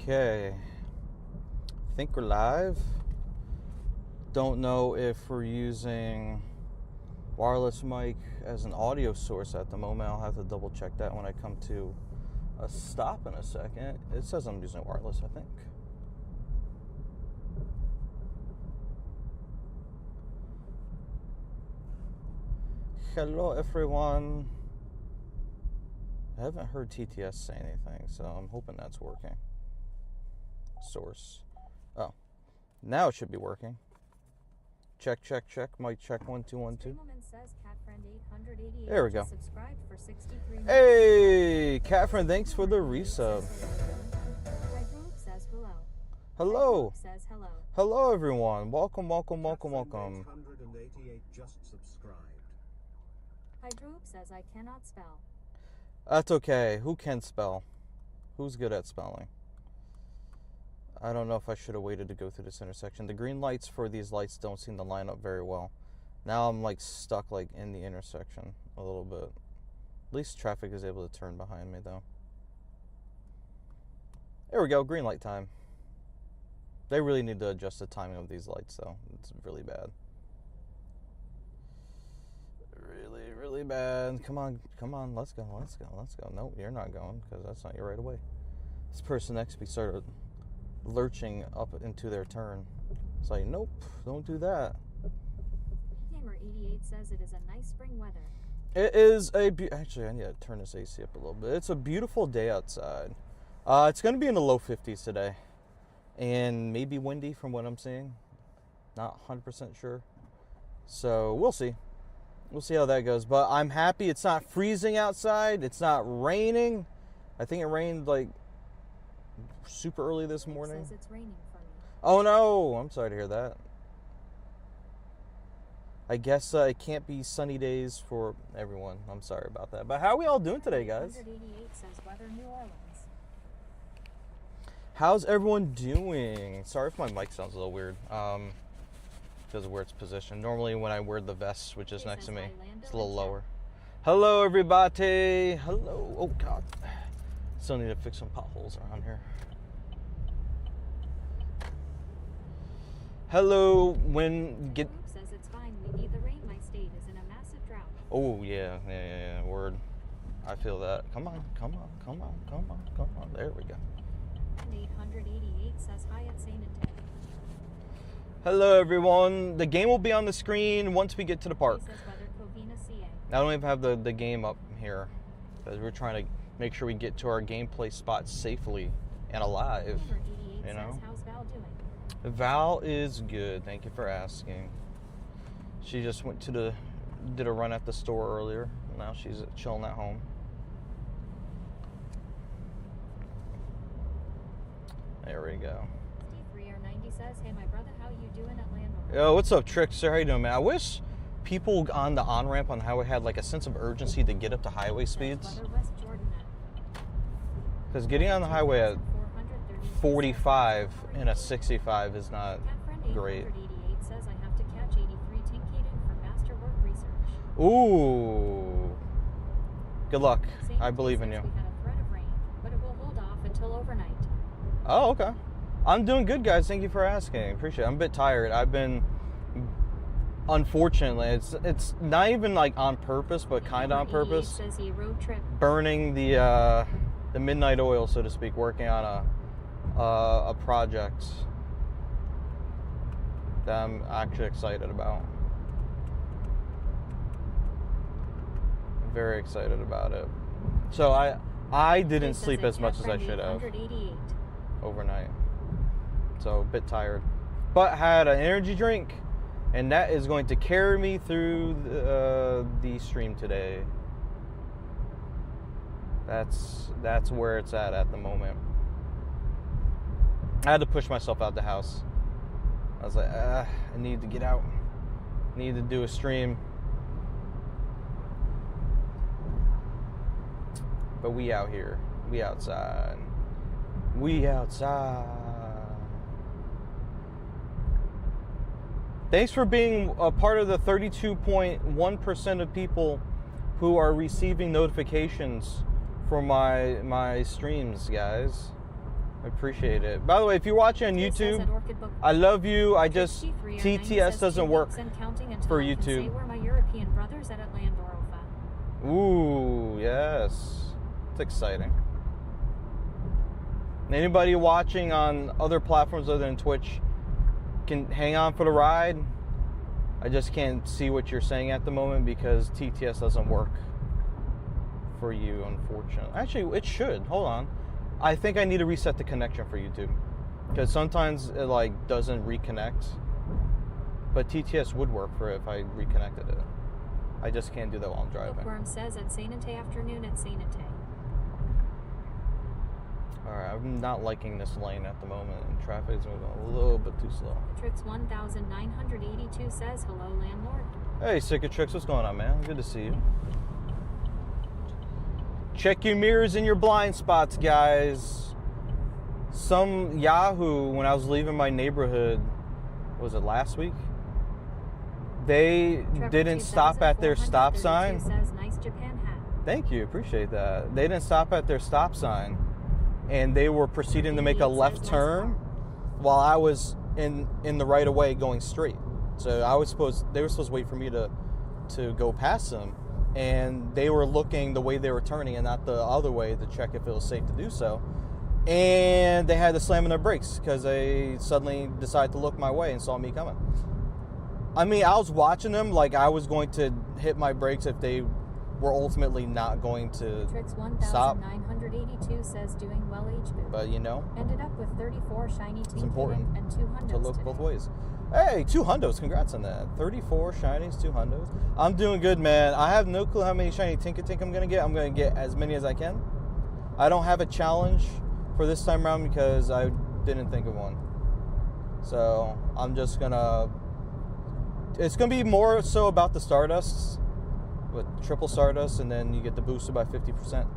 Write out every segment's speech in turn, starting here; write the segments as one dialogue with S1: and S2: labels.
S1: Okay, I think we're live. Don't know if we're using wireless mic as an audio source at the moment. I'll have to double check that when I come to a stop in a second. It says I'm using wireless, I think. Hello everyone. I haven't heard TTS say anything, so I'm hoping that's working. Source. Oh, now it should be working. Check. Mic check 1 2 1 2. There we go. Hey, Catherine, thanks for the resub. Hello. Hello everyone. Welcome.
S2: Just subscribed.
S3: Hydroop says I cannot spell.
S1: That's okay. Who can spell? Who's good at spelling? I don't know if I should have waited to go through this intersection. The green lights for these lights don't seem to line up very well. Now I'm like stuck like in the intersection a little bit. At least traffic is able to turn behind me though. There we go. Green light time. They really need to adjust the timing of these lights though. It's really bad. Really bad. Come on, let's go. Nope, you're not going, because that's not your right of way. This person next to me started lurching up into their turn. It's like, nope, don't do that.
S3: Gamer88 says it is a nice spring weather.
S1: It is actually, I need to turn this AC up a little bit. It's a beautiful day outside. It's going to be in the low 50s today. And maybe windy from what I'm seeing. Not 100% sure. So, we'll see. We'll see how that goes. But I'm happy it's not freezing outside. It's not raining. I think it rained like super early this morning.
S3: It says it's raining for me.
S1: Oh no, I'm sorry to hear that. I guess it can't be sunny days for everyone. I'm sorry about that. But how are we all doing today, guys?
S3: 188 says weather New Orleans.
S1: How's everyone doing? Sorry if my mic sounds a little weird. Because of where it's positioned. Normally when I wear the vest, which is next to me, it's a little lower. Hello everybody. Hello. Oh God. Still need to fix some potholes around here. Hello.
S3: Says it's fine. We need the rain. My state is in a massive drought.
S1: Oh yeah. Word. I feel that. Come on. There we go.
S3: 888 says hi at St. Antonio.
S1: Hello everyone. The game will be on the screen once we get to the park. I don't even have the game up here because we're trying to make sure we get to our gameplay spot safely and alive. You know?
S3: How's Val doing?
S1: Val is good. Thank you for asking. She just did a run at the store earlier. Now she's chilling at home. There we go.
S3: Says, hey, my brother, how you doing at Landmark?
S1: Yo, what's up, Trickster? How you doing, man? I wish people on the on-ramp on the highway had like a sense of urgency to get up to highway speeds. Because getting on the highway at 45 and a 65 is not great.
S3: Says I have to catch 83 Tinkatink for masterwork research.
S1: Ooh. Good luck. I believe in you.
S3: We had a threat of rain, but it will hold off until overnight.
S1: Oh, okay. I'm doing good, guys. Thank you for asking. Appreciate it. I'm a bit tired. I've been, unfortunately, it's not even like on purpose, but kind of on purpose.
S3: Says he road trip.
S1: Burning the midnight oil, so to speak, working on a project that I'm actually excited about. I'm very excited about it. So I didn't sleep as much as I should have overnight. So a bit tired, but had an energy drink, and that is going to carry me through the stream today. That's where it's at the moment. I had to push myself out the house. I was like, I need to get out. I need to do a stream. But we out here. We outside. Thanks for being a part of the 32.1% of people who are receiving notifications for my streams, guys. I appreciate it. By the way, if you're watching on YouTube, I love you. I just TTS doesn't work for YouTube.
S3: Say we're my European brothers at Atlandorova.
S1: Ooh, yes. It's exciting. Anybody watching on other platforms other than Twitch can hang on for the ride. I just can't see what you're saying at the moment because TTS doesn't work for you, unfortunately. Actually, it should. Hold on. I think I need to reset the connection for YouTube because sometimes it like doesn't reconnect. But TTS would work for it if I reconnected it. I just can't do that while I'm driving.
S3: Bookworm says at Sainate afternoon at Sainate.
S1: Alright, I'm not liking this lane at the moment, and traffic is moving a little bit too slow.
S3: Trix 1982 says, hello, landlord.
S1: Hey, Cicatrix, what's going on, man? Good to see you. Check your mirrors and your blind spots, guys. Some Yahoo, when I was leaving my neighborhood, was it last week? They didn't stop at their stop sign.
S3: Says, nice Japan hat.
S1: Thank you, appreciate that. They didn't stop at their stop sign. And they were proceeding to make a left turn while I was in the right of way going straight. So they were supposed to wait for me to go past them, and they were looking the way they were turning and not the other way to check if it was safe to do so. And they had to slam on their brakes because they suddenly decided to look my way and saw me coming. I mean, I was watching them like I was going to hit my brakes if they were ultimately not going to
S3: Trix
S1: stop.
S3: 1982 says doing well HBOO.
S1: But you know,
S3: ended up with 34 shiny
S1: it's important
S3: and 2 hundos
S1: to look
S3: today.
S1: both ways. Hey, 2 hundos, congrats on that. 34 shinies, 2 hundos. I'm doing good, man. I have no clue how many shiny Tinkatink I'm gonna get. I'm gonna get as many as I can. I don't have a challenge for this time around because I didn't think of one. So I'm just gonna, it's gonna be more so about the Stardusts, with triple Stardust, and then you get the booster by 50%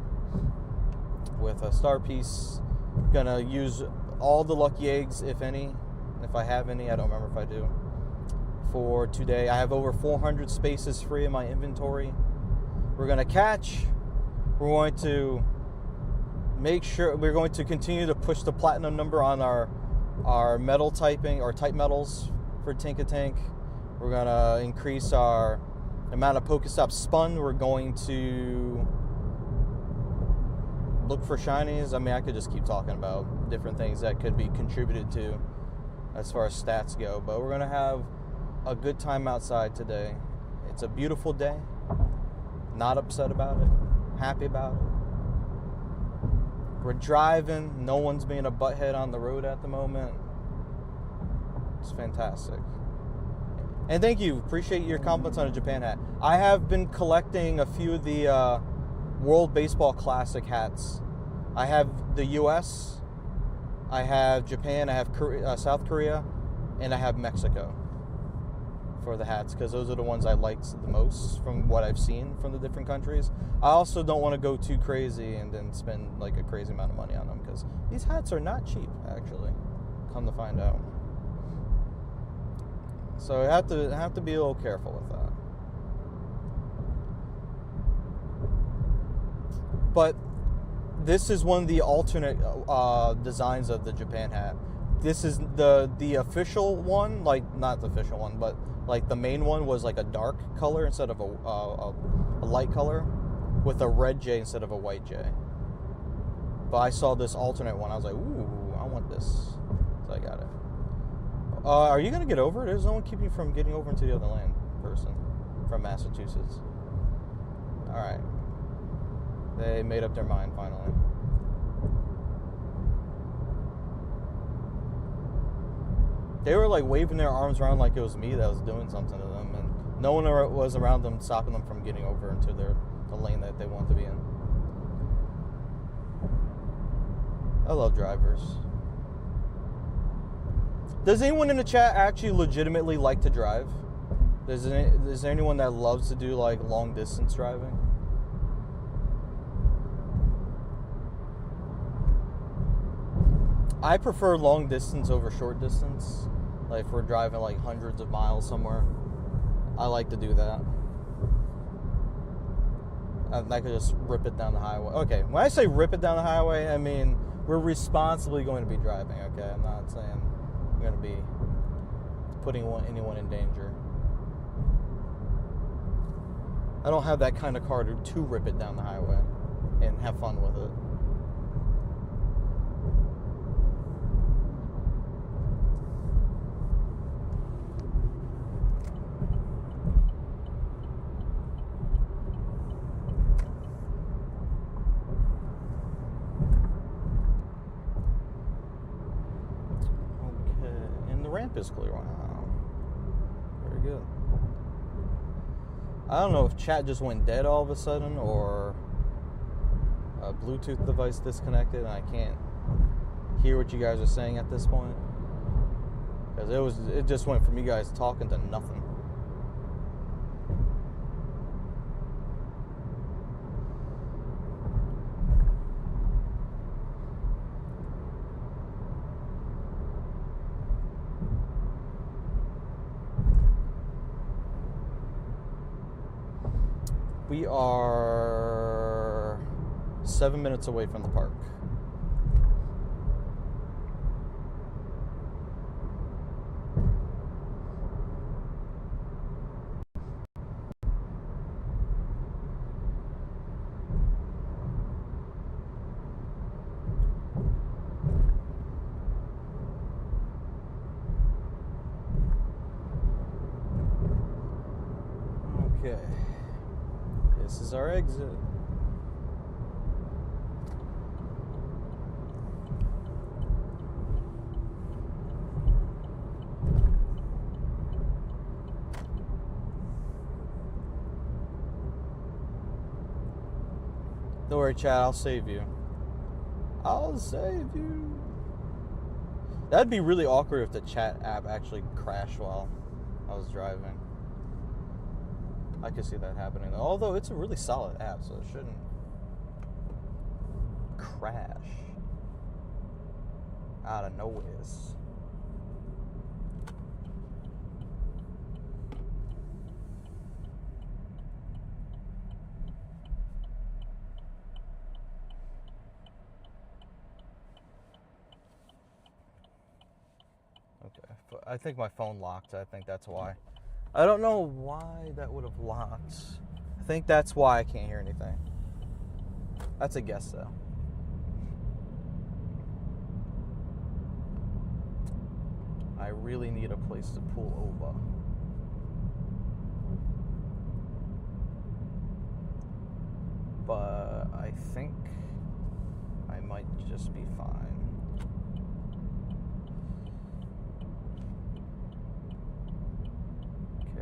S1: with a star piece. Gonna use all the lucky eggs, if any, if I have any. I don't remember if I do. For today, I have over 400 spaces free in my inventory. We're gonna catch. We're going to make sure we're going to continue to push the platinum number on our metal typing or type metals for Tinkatink. We're gonna increase our amount of Pokestops spun. We're going to look for shinies. I mean, I could just keep talking about different things that could be contributed to as far as stats go, but we're going to have a good time outside today. It's a beautiful day. Not upset about it. Happy about it. We're driving. No one's being a butthead on the road at the moment. It's fantastic. And thank you. Appreciate your compliments on a Japan hat. I have been collecting a few of the World Baseball Classic hats. I have the U.S., I have Japan, I have South Korea, and I have Mexico for the hats because those are the ones I liked the most from what I've seen from the different countries. I also don't want to go too crazy and then spend like a crazy amount of money on them because these hats are not cheap, actually. Come to find out. So I have to be a little careful with that. But this is one of the alternate designs of the Japan hat. This is the official one, like not the official one, but like the main one was like a dark color instead of a light color with a red J instead of a white J. But I saw this alternate one. I was like, ooh, I want this. So I got it. Are you going to get over? There's no one keeping you from getting over into the other lane, person from Massachusetts. All right. They made up their mind finally. They were like waving their arms around like it was me that was doing something to them, and no one was around them stopping them from getting over into the lane that they want to be in. I love drivers. Does anyone in the chat actually legitimately like to drive? Is there anyone that loves to do like long distance driving? I prefer long distance over short distance. Like if we're driving like hundreds of miles somewhere, I like to do that. I could just rip it down the highway. Okay, when I say rip it down the highway, I mean We're responsibly going to be driving, okay? I'm not saying we're going to be putting anyone in danger. I don't have that kind of car to rip it down the highway and have fun with it. Ramp is clear. Wow. Very good. I don't know if chat just went dead all of a sudden or a Bluetooth device disconnected and I can't hear what you guys are saying at this point. Because it just went from you guys talking to nothing. We are 7 minutes away from the park. Okay. This is our exit. Don't worry, Chad, I'll save you. I'll save you. That'd be really awkward if the chat app actually crashed while I was driving. I could see that happening. Although it's a really solid app, so it shouldn't crash out of nowhere. Okay, I think my phone locked. I think that's why. I don't know why that would have locked. I think that's why I can't hear anything. That's a guess, though. I really need a place to pull over. But I think I might just be fine.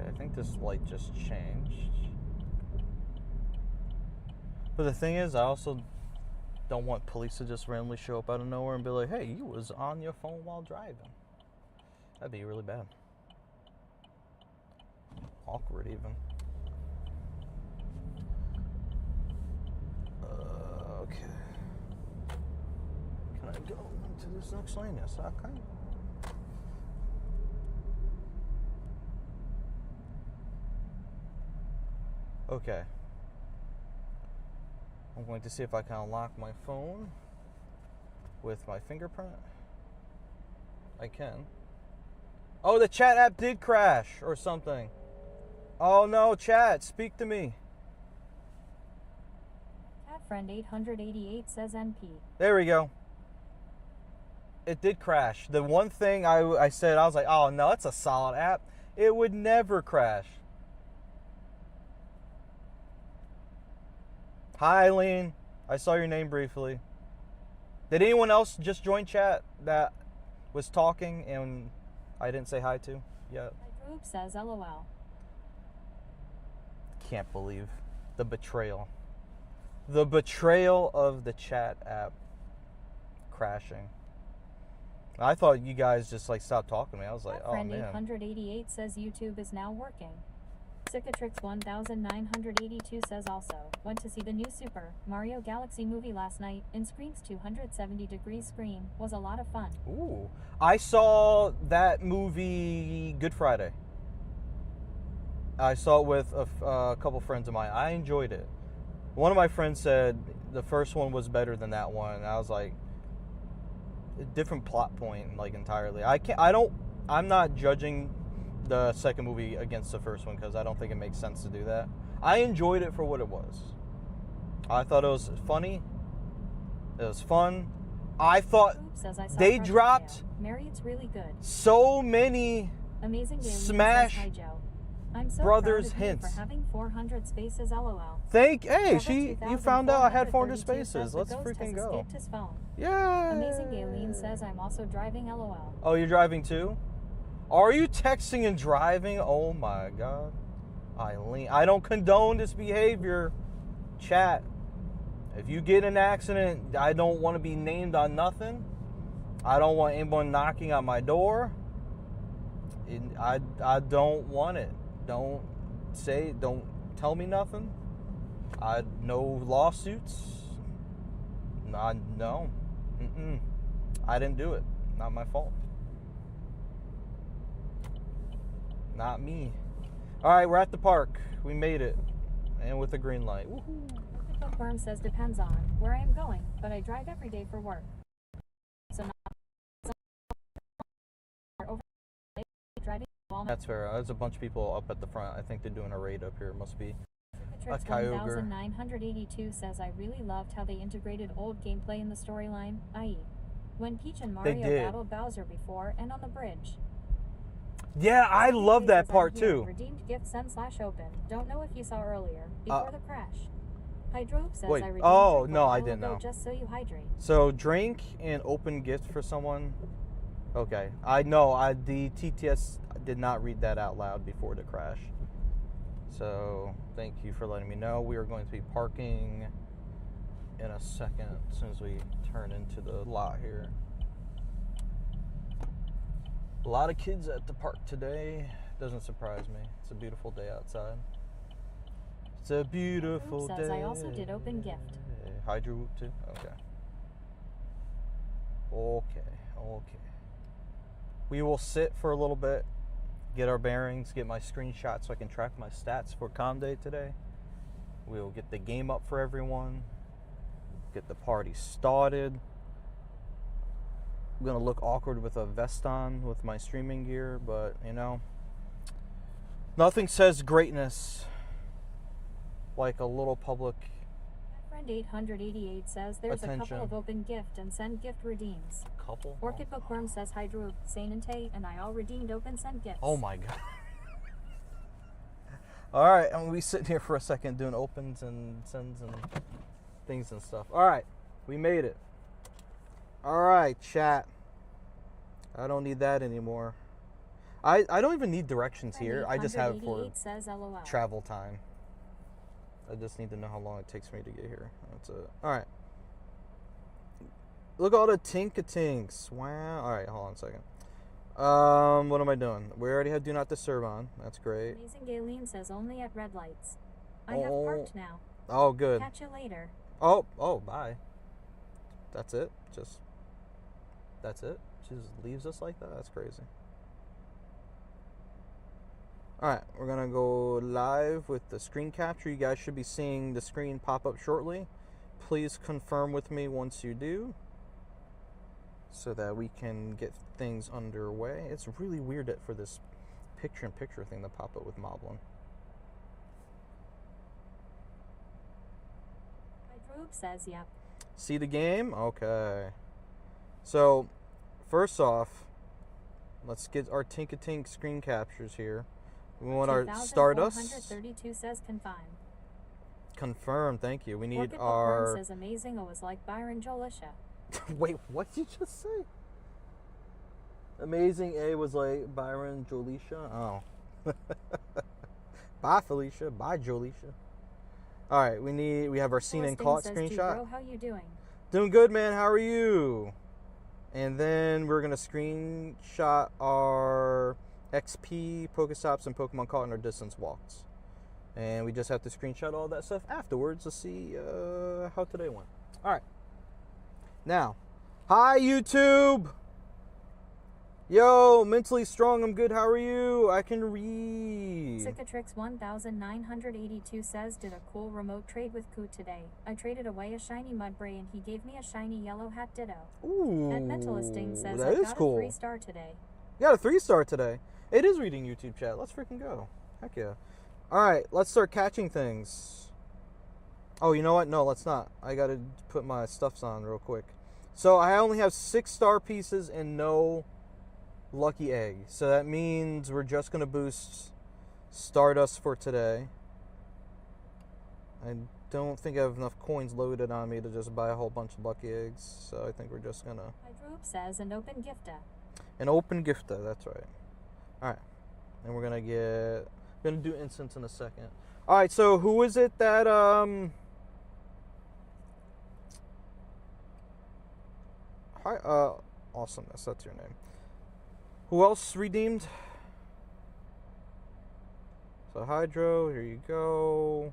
S1: I think this light just changed. But the thing is, I also don't want police to just randomly show up out of nowhere and be like, hey, you was on your phone while driving. That'd be really bad. Awkward, even. Okay. Can I go into this next lane? Yes, I can. Okay. I'm going to see if I can unlock my phone with my fingerprint. I can. Oh, the chat app did crash or something. Oh no, chat, speak to me.
S3: Cat friend 888 says NP.
S1: There we go. It did crash. The one thing I said, I was like, oh no, it's a solid app. It would never crash. Hi, Eileen. I saw your name briefly. Did anyone else just join chat that was talking and I didn't say hi to yet?
S3: My group says LOL.
S1: Can't believe the betrayal. The betrayal of the chat app crashing. I thought you guys just like stopped talking to me. I was like, oh man.
S3: Friend 888 says YouTube is now working. Cicatrix 1982 says also, went to see the new Super Mario Galaxy movie last night in Scream's 270-degree screen. Was a lot of fun.
S1: Ooh. I saw that movie Good Friday. I saw it with a couple friends of mine. I enjoyed it. One of my friends said the first one was better than that one. And I was like, different plot point, like, entirely. I'm not judging the second movie against the first one because I don't think it makes sense to do that. I enjoyed it for what it was. I thought it was funny. It was fun. I thought they dropped
S3: Mary, it's really good.
S1: so many
S3: Amazing
S1: Smash
S3: Hi, Joe. I'm so
S1: Brothers
S3: proud of you
S1: hints.
S3: for having 400 spaces, lol.
S1: Hey, you found out I had 400 spaces. Let's freaking go.
S3: His phone.
S1: Yeah.
S3: Amazing Aileen says I'm also driving, lol.
S1: Oh, you're driving too? Are you texting and driving? Oh my God. Eileen, I don't condone this behavior. Chat. If you get in an accident, I don't want to be named on nothing. I don't want anyone knocking on my door. I don't want it. Don't tell me nothing. No lawsuits. No. I didn't do it. Not my fault. Not me. All right, we're at the park. We made it. And with a green light. Woohoo.
S3: Bookworm says depends on where I am going, but I drive every day for work. So not over driving.
S1: That's fair. There's a bunch of people up at the front. I think they're doing a raid up here. It must be a Kyogre.
S3: 1982 says I really loved how they integrated old gameplay in the storyline, i.e., when Peach and Mario battled Bowser before and on the bridge.
S1: Yeah, I love that part too.
S3: Redeemed gift send/open. Don't know if you saw earlier before the crash. Hydrope says
S1: wait,
S3: I redeemed
S1: no, I didn't know.
S3: Just so you hydrate.
S1: So drink and open gift for someone. Okay, I know. The TTS did not read that out loud before the crash. So thank you for letting me know. We are going to be parking in a second as soon as we turn into the lot here. A lot of kids at the park today. Doesn't surprise me. It's a beautiful day outside. It's a beautiful day.
S3: I also did open gift.
S1: Hydro Whoop too? Okay. We will sit for a little bit, get our bearings, get my screenshot so I can track my stats for Com Day today. We'll get the game up for everyone, get the party started. I'm going to look awkward with a vest on with my streaming gear, but, nothing says greatness like a little public
S3: Friend 888 says there's
S1: attention.
S3: A couple of open gift and send gift redeems.
S1: Couple?
S3: Orchid Bookworm says Hydro, Sane and Tay, and I all redeemed open send gifts.
S1: Oh my God. All right, I'm going to be sitting here for a second doing opens and sends and things and stuff. All right, we made it. All right, chat. I don't need that anymore. I don't even need directions here. I just have for travel time. I just need to know how long it takes me to get here. That's it. All right. Look at all the Tinkatinks. Wow. All right, hold on a second. What am I doing? We already have Do Not Disturb on. That's great.
S3: Amazing Galen says only at red lights. I have parked now.
S1: Oh, good.
S3: Catch you later.
S1: Oh, bye. That's it? That's it? She just leaves us like that? That's crazy. Alright, we're going to go live with the screen capture. You guys should be seeing the screen pop up shortly. Please confirm with me once you do, so that we can get things underway. It's really weird for this picture-in-picture thing to pop up with Moblin.
S3: My group says yep.
S1: See the game? Okay. So, first off, let's get our Tinkatink screen captures here. We want our Stardust.
S3: 432 says confirm.
S1: Confirm, thank you. We need
S3: Orchid
S1: our...
S3: Bookworm says amazing. It was like Byron Jolisha.
S1: Wait, what did you just say? Amazing A was like Byron Jolisha? Oh. Bye, Felicia. Bye, Jolisha. All right, we have our seen and caught screenshot.
S3: Bro, how you doing?
S1: Doing good, man. How are you? And then we're going to screenshot our XP, Pokestops, and Pokemon caught in our distance walks. And we just have to screenshot all that stuff afterwards to see how today went. All right. Now, hi, YouTube. Yo, mentally strong, I'm good, how are you? I can read.
S3: Cicatrix 1982 says, did a cool remote trade with Coot today. I traded away a shiny Mudbray and he gave me a shiny yellow hat ditto.
S1: Ooh,
S3: And Mentalisting says,
S1: that
S3: I
S1: is
S3: got
S1: cool.
S3: a 3-star today.
S1: You got a 3-star today. It is reading YouTube chat. Let's freaking go. Heck yeah. Alright, let's start catching things. Oh, you know what? No, let's not. I gotta put my stuffs on real quick. So I only have 6-star pieces and no lucky egg. So that means we're just gonna boost Stardust for today. I don't think I have enough coins loaded on me to just buy a whole bunch of lucky eggs. So I think we're just gonna...
S3: Hydroop says, an open gifta.
S1: An open gifta, that's right. Alright. And we're gonna get... We're gonna do instants in a second. Alright, so who is it that Hi, Awesomeness, that's your name. Who else redeemed? So Hydro, here you go.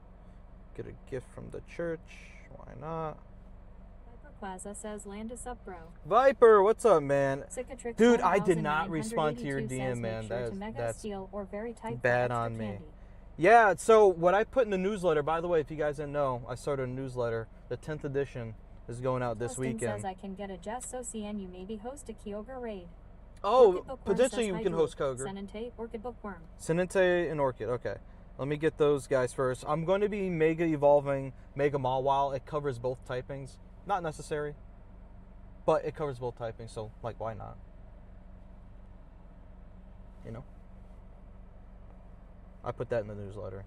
S1: Get a gift from the church. Why not?
S3: Viper Plaza says, Landis up, bro.
S1: Viper, what's up, man?
S3: Cicatrix
S1: Dude, I did not respond to your
S3: 1982
S1: DM,
S3: says,
S1: man.
S3: make sure to Mega
S1: That's
S3: Steel or very tight
S1: bad
S3: for extra
S1: on me.
S3: candy.
S1: Yeah, so what I put in the newsletter, by the way, if you guys didn't know, I started a newsletter. The 10th edition is going out this
S3: Hosting
S1: weekend.
S3: says I can get a Jess Socian, you maybe host a Kyogre raid.
S1: Oh,
S3: Orchid Bookworm
S1: potentially
S3: says,
S1: we
S3: "Hi,
S1: can
S3: Drew.
S1: host Koger.
S3: Senente, Orchid Bookworm.
S1: Senente and Orchid, okay. Let me get those guys first. I'm going to be Mega Evolving Mega Mawile. It covers both typings. Not necessary, but it covers both typings, so, like, why not? You know? I put that in the newsletter.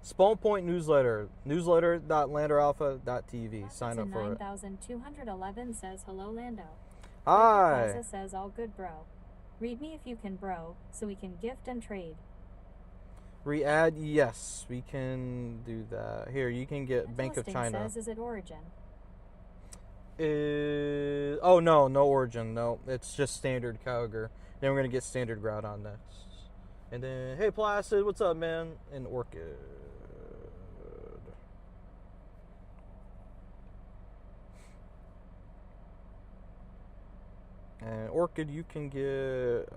S1: Spawn Point newsletter. Newsletter.landeralpha.tv. Sign up for it.
S3: 9211 says, hello, Lando.
S1: Hi.
S3: Plaza says, all good, bro. Read me if you can, bro, so we can gift and trade.
S1: Re-add, yes, we can do that. Here, you can get Bank of
S3: Listing
S1: China.
S3: says, is it Origin?
S1: Oh, no Origin. No, it's just standard Kyogre. Then we're going to get standard Groudon next. And then, hey, Placid, what's up, man? And Orchid. And Orchid, you can get,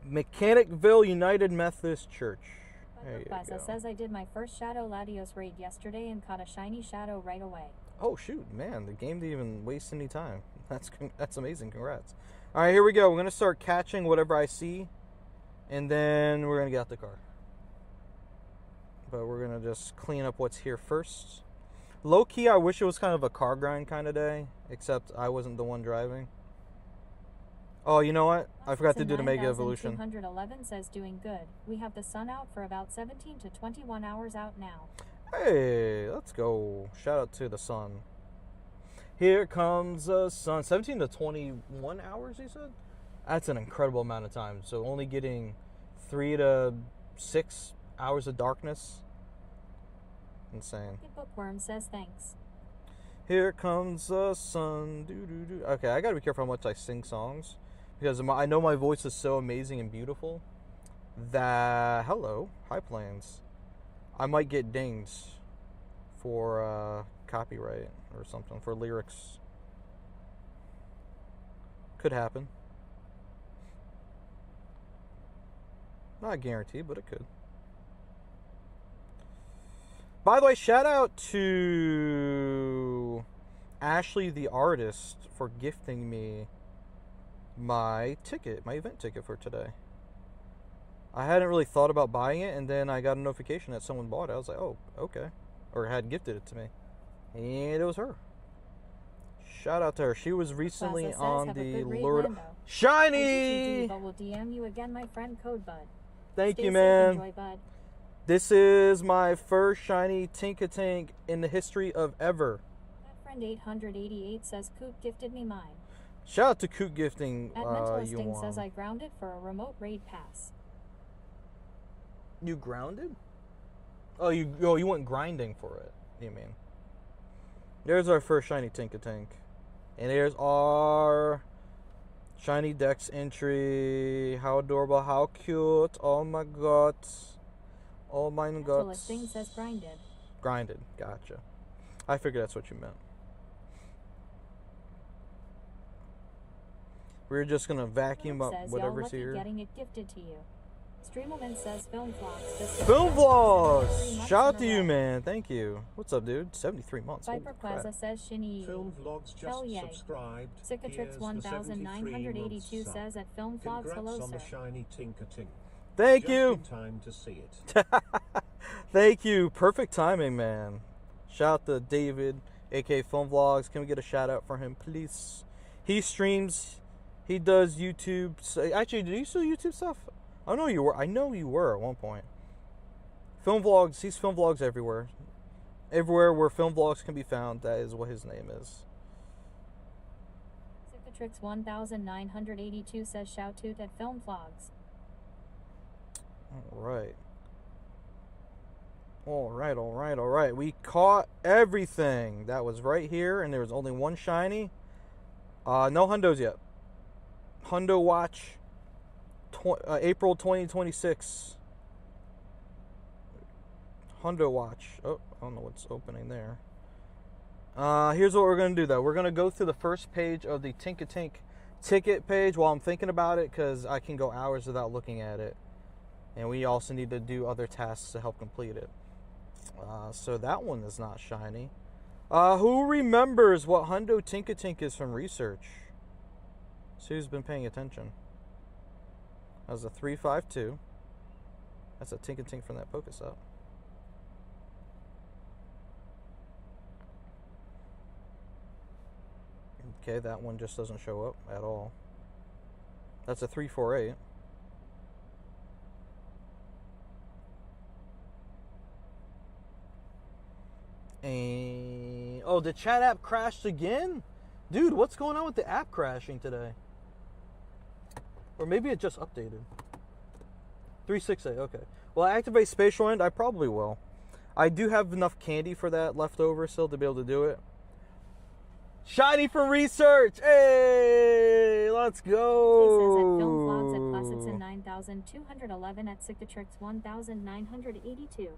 S1: Mechanicville United Methodist Church. There you
S3: Plaza
S1: go.
S3: says, I did my first Shadow Latios raid yesterday and caught a shiny Shadow right away.
S1: Oh, shoot, man, the game didn't even waste any time. That's amazing, congrats. All right, here we go. We're going to start catching whatever I see, and then we're going to get out the car. But we're going to just clean up what's here first. Low-key, I wish it was kind of a car grind kind of day, except I wasn't the one driving. Oh, you know what? I forgot to do the Mega Evolution.
S3: 211 says, doing good. We have the sun out for about 17 to 21 hours out now.
S1: Hey, let's go. Shout out to the sun. Here comes the sun. 17 to 21 hours, he said? That's an incredible amount of time. So only getting 3 to 6 hours of darkness. Insane.
S3: Bookworm says, thanks.
S1: Here comes the sun. Doo-doo-doo. Okay, I gotta be careful how much I sing songs. Because I know my voice is so amazing and beautiful that... Hello, High Plains. I might get dinged for copyright or something, for lyrics. Could happen. Not guaranteed, but it could. By the way, shout out to Ashley the artist for gifting me my ticket, my event ticket for today. I hadn't really thought about buying it, and then I got a notification that someone bought it. I was like, oh, okay. Or had gifted it to me. And it was her. Shout out to her. She was recently
S3: Plaza says,
S1: on
S3: have a
S1: the
S3: good raid,
S1: Lord...
S3: Lando.
S1: Shiny!
S3: But we'll DM you again, my friend Code Bud.
S1: Thank
S3: Stay
S1: you,
S3: safe,
S1: man.
S3: Enjoy, bud.
S1: This is my first shiny Tinkatink in the history of ever.
S3: My friend 888 says, Coop gifted me mine.
S1: Shout out to Coot Gifting.
S3: At Mentalisting says, I grounded for a remote raid pass.
S1: You grounded? Oh, you went grinding for it, you mean. There's our first shiny Tinkatink. And there's our shiny Dex entry. How adorable, how cute. Oh my god. Oh my god.
S3: Listing says grinded.
S1: Grinded, gotcha. I figured that's what you meant. We're just gonna vacuum
S3: Luke
S1: up
S3: says,
S1: whatever's
S3: y'all lucky
S1: here.
S3: getting it gifted to you. Streamerman says film vlogs.
S1: Film vlogs!
S3: 73 months
S1: Shout out
S3: in
S1: to
S3: a
S1: you,
S3: row.
S1: man. Thank you. What's up, dude? 73 months. Holy
S3: Viper
S1: crap.
S3: Plaza says Shinny.
S2: Film vlogs
S3: Hell
S2: just
S3: yay.
S2: subscribed.
S3: Cicatrix
S2: Here's the
S3: 1982
S2: 73 months
S3: says at film vlogs
S2: Congrats
S3: hello
S2: on
S3: sir.
S2: the shiny Tinkatink.
S1: Thank
S2: Just
S1: you.
S2: in time to see it.
S1: Thank you. Perfect timing, man. Shout out to David, aka Film Vlogs. Can we get a shout out for him, please? He streams. He does YouTube. Actually, do you still YouTube stuff? I know you were. I know you were at one point. Film Vlogs. He's Film Vlogs everywhere. Everywhere where Film Vlogs can be found, that is what his name is.
S3: Cicatrix 1982 says shout out at film vlogs.
S1: All right. We caught everything that was right here, and there was only one shiny. No hundos yet. Hundo Watch, April 2026. Hundo Watch. Oh, I don't know what's opening there. Here's what we're going to do, though. We're going to go through the first page of the Tinkatink ticket page while I'm thinking about it, because I can go hours without looking at it. And we also need to do other tasks to help complete it. So that one is not shiny. Who remembers what Hundo Tinkatink is from research? So who's been paying attention? That was a 352. That's a Tinkatink from that Pokestop. Okay, that one just doesn't show up at all. That's a 348. And oh, the chat app crashed again? Dude, what's going on with the app crashing today? Or maybe it just updated. 368, okay. Will I activate Spatial End? I probably will. I do have enough candy for that left over still to be able to do it. Shiny for research! Hey, let's go!
S3: Says at film vlogs at Placetson 9211 at Cicatrix 1982.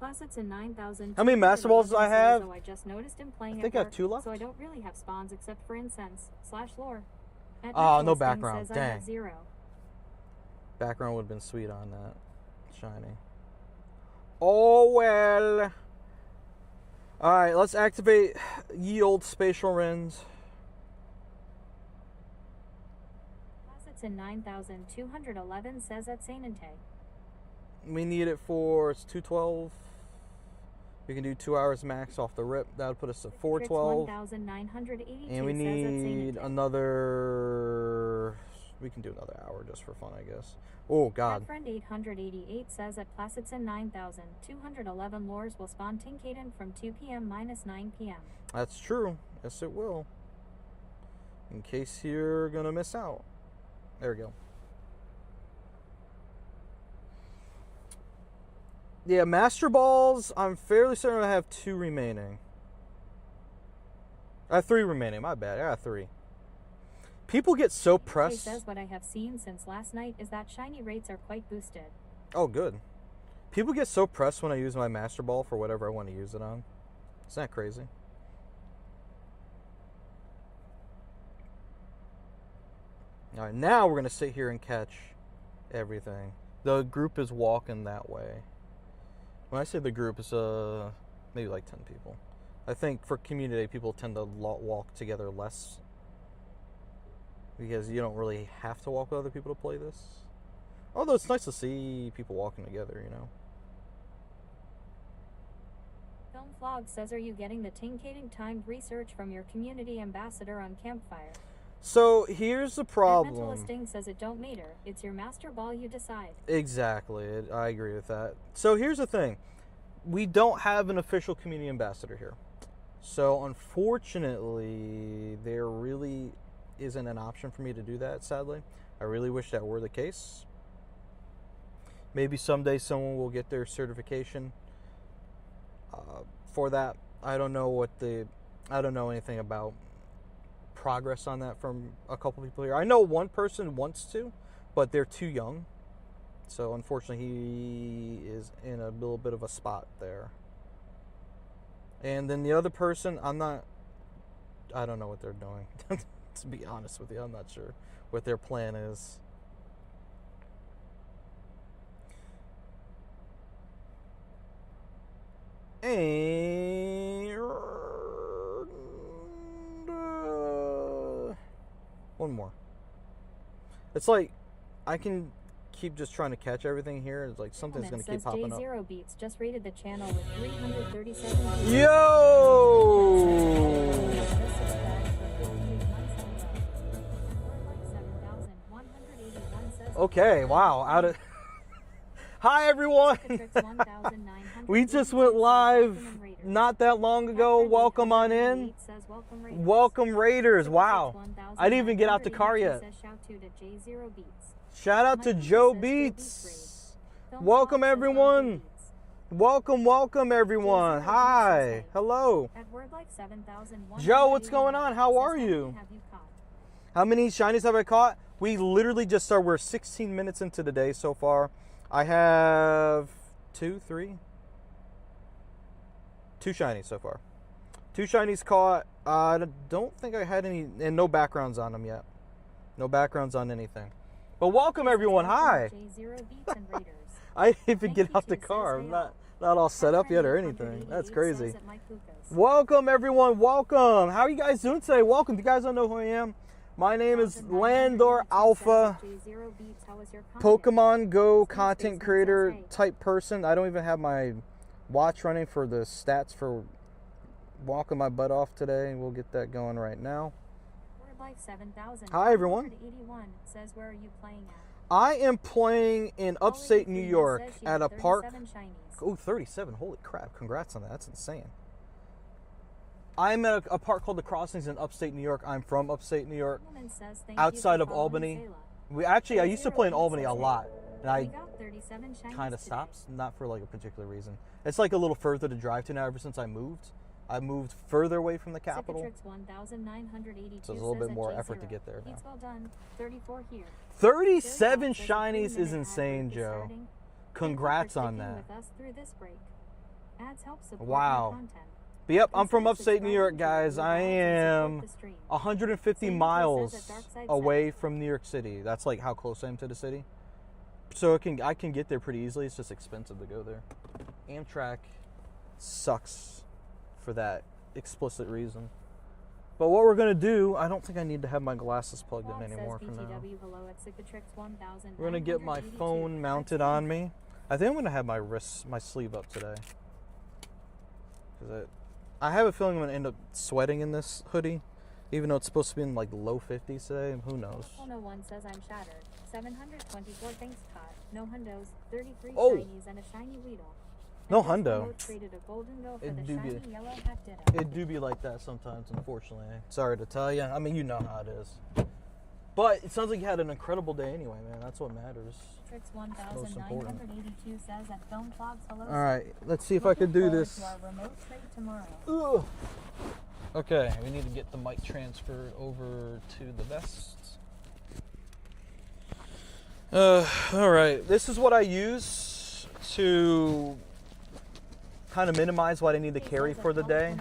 S3: Placetson 9000.
S1: How many Master Balls do I have?
S3: So I just noticed him playing
S1: I think
S3: at
S1: I have
S3: work,
S1: 2 left.
S3: So I don't really have spawns except for incense / lore. At
S1: Oh,
S3: Nicholas
S1: no
S3: Thing
S1: background.
S3: says I have
S1: Dang.
S3: 0.
S1: Background would have been sweet on that. Shiny. Oh, well. Alright, let's activate ye old Spatial Rends.
S3: Placetson 9211 says at Sainante.
S1: We need it for, it's 212. We can do 2 hours max off the rip. That would put us at 412.
S3: 1982
S1: And we
S3: says at
S1: need
S3: Sainante.
S1: another, we can do another hour just for fun, I guess. Oh, God.
S3: My friend 888 says at Placetson 9211 lures will spawn Tinkatink from 2 p.m. - 9 p.m.
S1: That's true. Yes, it will. In case you're going to miss out. There we go. Yeah, Master Balls, I'm fairly certain I have 2 remaining. I have 3 remaining. My bad. I got 3. People get so
S3: He
S1: pressed.
S3: says what I have seen since last night is that shiny rates are quite boosted.
S1: Oh, good. People get so pressed when I use my Master Ball for whatever I want to use it on. Isn't that crazy? Alright, now we're going to sit here and catch everything. The group is walking that way. When I say the group, it's maybe like 10 people. I think for community, people tend to walk together less. Because you don't really have to walk with other people to play this. Although it's nice to see people walking together, you know.
S3: Film Vlog says, are you getting the Tinkatink timed research from your community ambassador on Campfire?
S1: So here's the problem.
S3: Mental Listing says it don't matter. It's your master ball, you decide.
S1: Exactly. I agree with that. So here's the thing. We don't have an official community ambassador here. So unfortunately, there really isn't an option for me to do that, sadly. I really wish that were the case. Maybe someday someone will get their certification for that. I don't know anything about progress on that from a couple people here. I know one person wants to, but they're too young. So unfortunately, he is in a little bit of a spot there. And then the other person, I don't know what they're doing. To be honest with you, I'm not sure what their plan is. And one more. It's like I can keep just trying to catch everything here. It's like something's gonna keep popping up.
S3: J0 Beats just rated the channel with 337 views.
S1: Okay, wow. Hi everyone. We just went live not that long ago. Welcome on in. Welcome Raiders. Wow. I didn't even get out the car yet. Shout out to Joe Beats. Welcome everyone. Welcome everyone. Hi. Hello. Joe, what's going on? How are you? How many shinies have I caught? We literally just started. We're 16 minutes into the day so far. I have two shinies so far. 2 shinies caught. I don't think I had any, and no backgrounds on them yet. No backgrounds on anything. But welcome everyone. Hi. I didn't even get out the car. I'm not all set up yet or anything. That's crazy. Welcome everyone. Welcome. How are you guys doing today? Welcome. If you guys don't know who I am, my name is Landor Alpha, Pokemon GO content creator type person. I don't even have my watch running for the stats for walking my butt off today. We'll get that going right now. Hi everyone. I am playing in upstate New York at a park. Oh, 37. Holy crap. Congrats on that. That's insane. I'm at a park called The Crossings in upstate New York. I'm from upstate New York, outside of Albany. I used to play in Albany a lot, and I kind of stopped, not for like a particular reason. It's like a little further to drive to now ever since I moved. I moved further away from the capital, so it's a little bit more effort to get there now. 37 shinies is insane, Joe. Congrats on that. Wow. But yep, I'm from upstate New York, guys. I am 150 miles away from New York City. That's like how close I am to the city. So I can get there pretty easily. It's just expensive to go there. Amtrak sucks for that explicit reason. But what we're going to do, I don't think I need to have my glasses plugged in anymore for now. We're going to get my phone mounted on me. I think I'm going to have my sleeve up today. Because I have a feeling I'm going to end up sweating in this hoodie, even though it's supposed to be in like low 50s today. Who knows?
S3: No one says I'm shattered. 724 things caught. No hundos. 33
S1: Oh.
S3: shinies and a shiny Weedle.
S1: No hundo. It do be like that sometimes, unfortunately. Sorry to tell you. I mean, you know how it is. But it sounds like you had an incredible day anyway, man. That's what matters.
S3: Trix 1982 says at Film Vlogs, hello.
S1: All right, let's see if I could do this. Ugh. Okay, we need to get the mic transferred over to the vest. All right, this is what I use to kind of minimize what I need to carry for the day.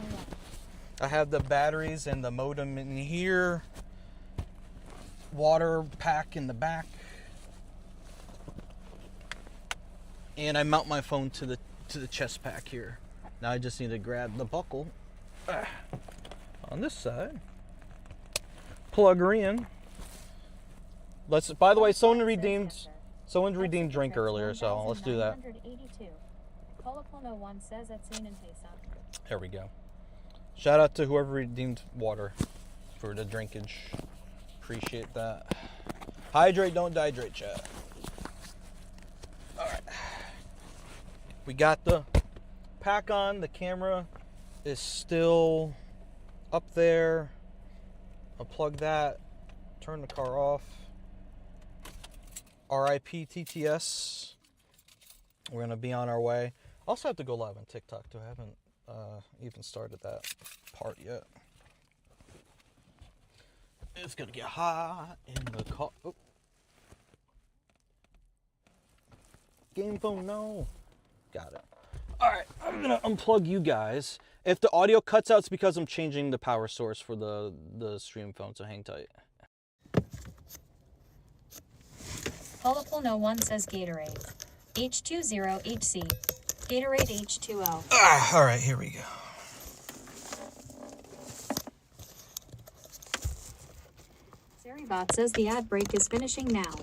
S1: I have the batteries and the modem in here. Water pack in the back. And I mount my phone to the chest pack here. Now I just need to grab the buckle on this side. Plug her in. By the way, someone redeemed drink earlier, so let's do that. There we go. Shout out to whoever redeemed water for the drinkage. Appreciate that. Hydrate, don't dehydrate, chat. Alright. We got the pack on. The camera is still up there. I'll plug that. Turn the car off. RIP TTS. We're going to be on our way. I also have to go live on TikTok too. I haven't even started that part yet. It's going to get hot in the car. Oh. Game phone, no. Got it. All right, I'm going to unplug you guys. If the audio cuts out, it's because I'm changing the power source for the stream phone, so hang tight.
S3: Colorful No One says Gatorade. H20HC. Gatorade H2O.
S1: Alright, here we go.
S3: Saribot says the ad break is finishing now.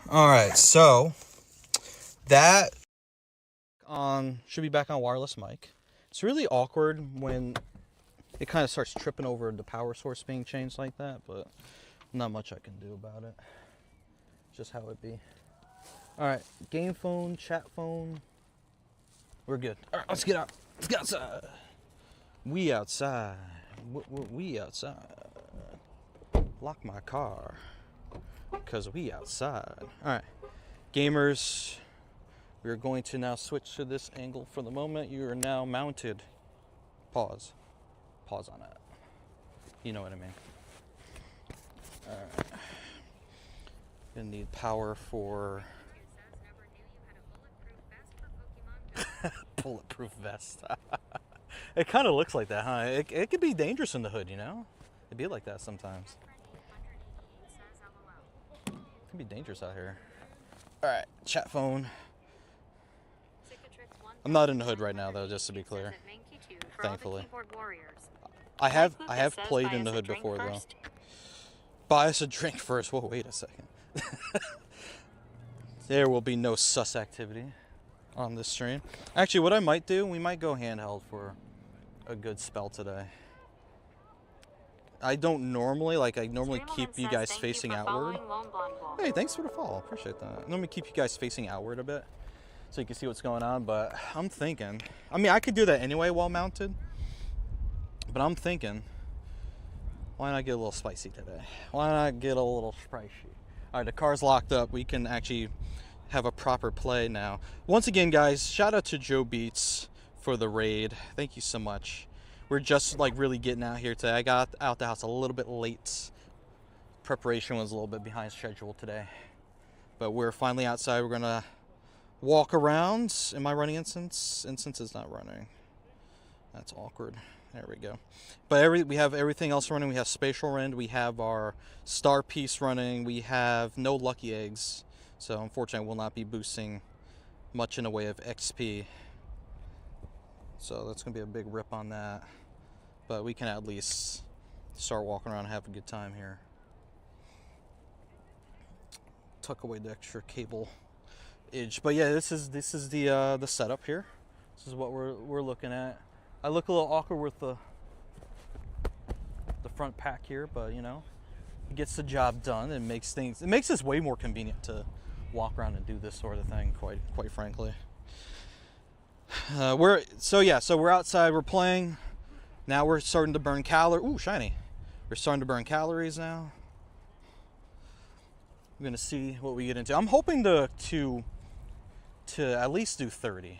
S1: Alright, so that should be back on wireless mic. It's really awkward when it kind of starts tripping over the power source being changed like that, but not much I can do about it. Just how it be. Alright, game phone, chat phone. We're good. Alright, let's get out. Let's get outside. We outside. We outside. Lock my car. Because we outside. Alright, gamers. We are going to now switch to this angle for the moment. You are now mounted. Pause. Pause on that. You know what I mean. Alright. Gonna need power for bulletproof vest. It kind of looks like that, huh? It could be dangerous in the hood, you know? It'd be like that sometimes. It can be dangerous out here. Alright, chat phone. I'm not in the hood right now though, just to be clear. Thankfully. I have played in the hood before though. Buy us a drink first. Whoa, wait a second. There will be no sus activity on this stream. Actually, what I might do, we might go handheld for a good spell today. I don't normally, I normally keep you guys facing outward. Hey, thanks for the follow. Appreciate that. I normally keep you guys facing outward a bit so you can see what's going on, but I'm thinking, I mean, I could do that anyway while mounted, but I'm thinking, why not get a little spicy today? Why not get a little spicy? All right, the car's locked up. We can actually have a proper play now. Once again, guys, shout out to Joe Beats for the raid. Thank you so much. We're just really getting out here today. I got out the house a little bit late. Preparation was a little bit behind schedule today, but we're finally outside. We're gonna walk around. Am I running instance? Instance is not running. That's awkward. There we go. But we have everything else running. We have Spatial Rend. We have our Star Piece running. We have no Lucky Eggs. So unfortunately, I will not be boosting much in the way of XP. So that's going to be a big rip on that. But we can at least start walking around and have a good time here. Tuck away the extra cable edge. But yeah, this is the setup here. This is what we're looking at. I look a little awkward with the front pack here, but you know, it gets the job done. It makes this way more convenient to walk around and do this sort of thing, quite frankly. We're outside, we're playing. Now we're starting to burn calories. Ooh, shiny. We're starting to burn calories now. We're gonna see what we get into. I'm hoping to at least do 30.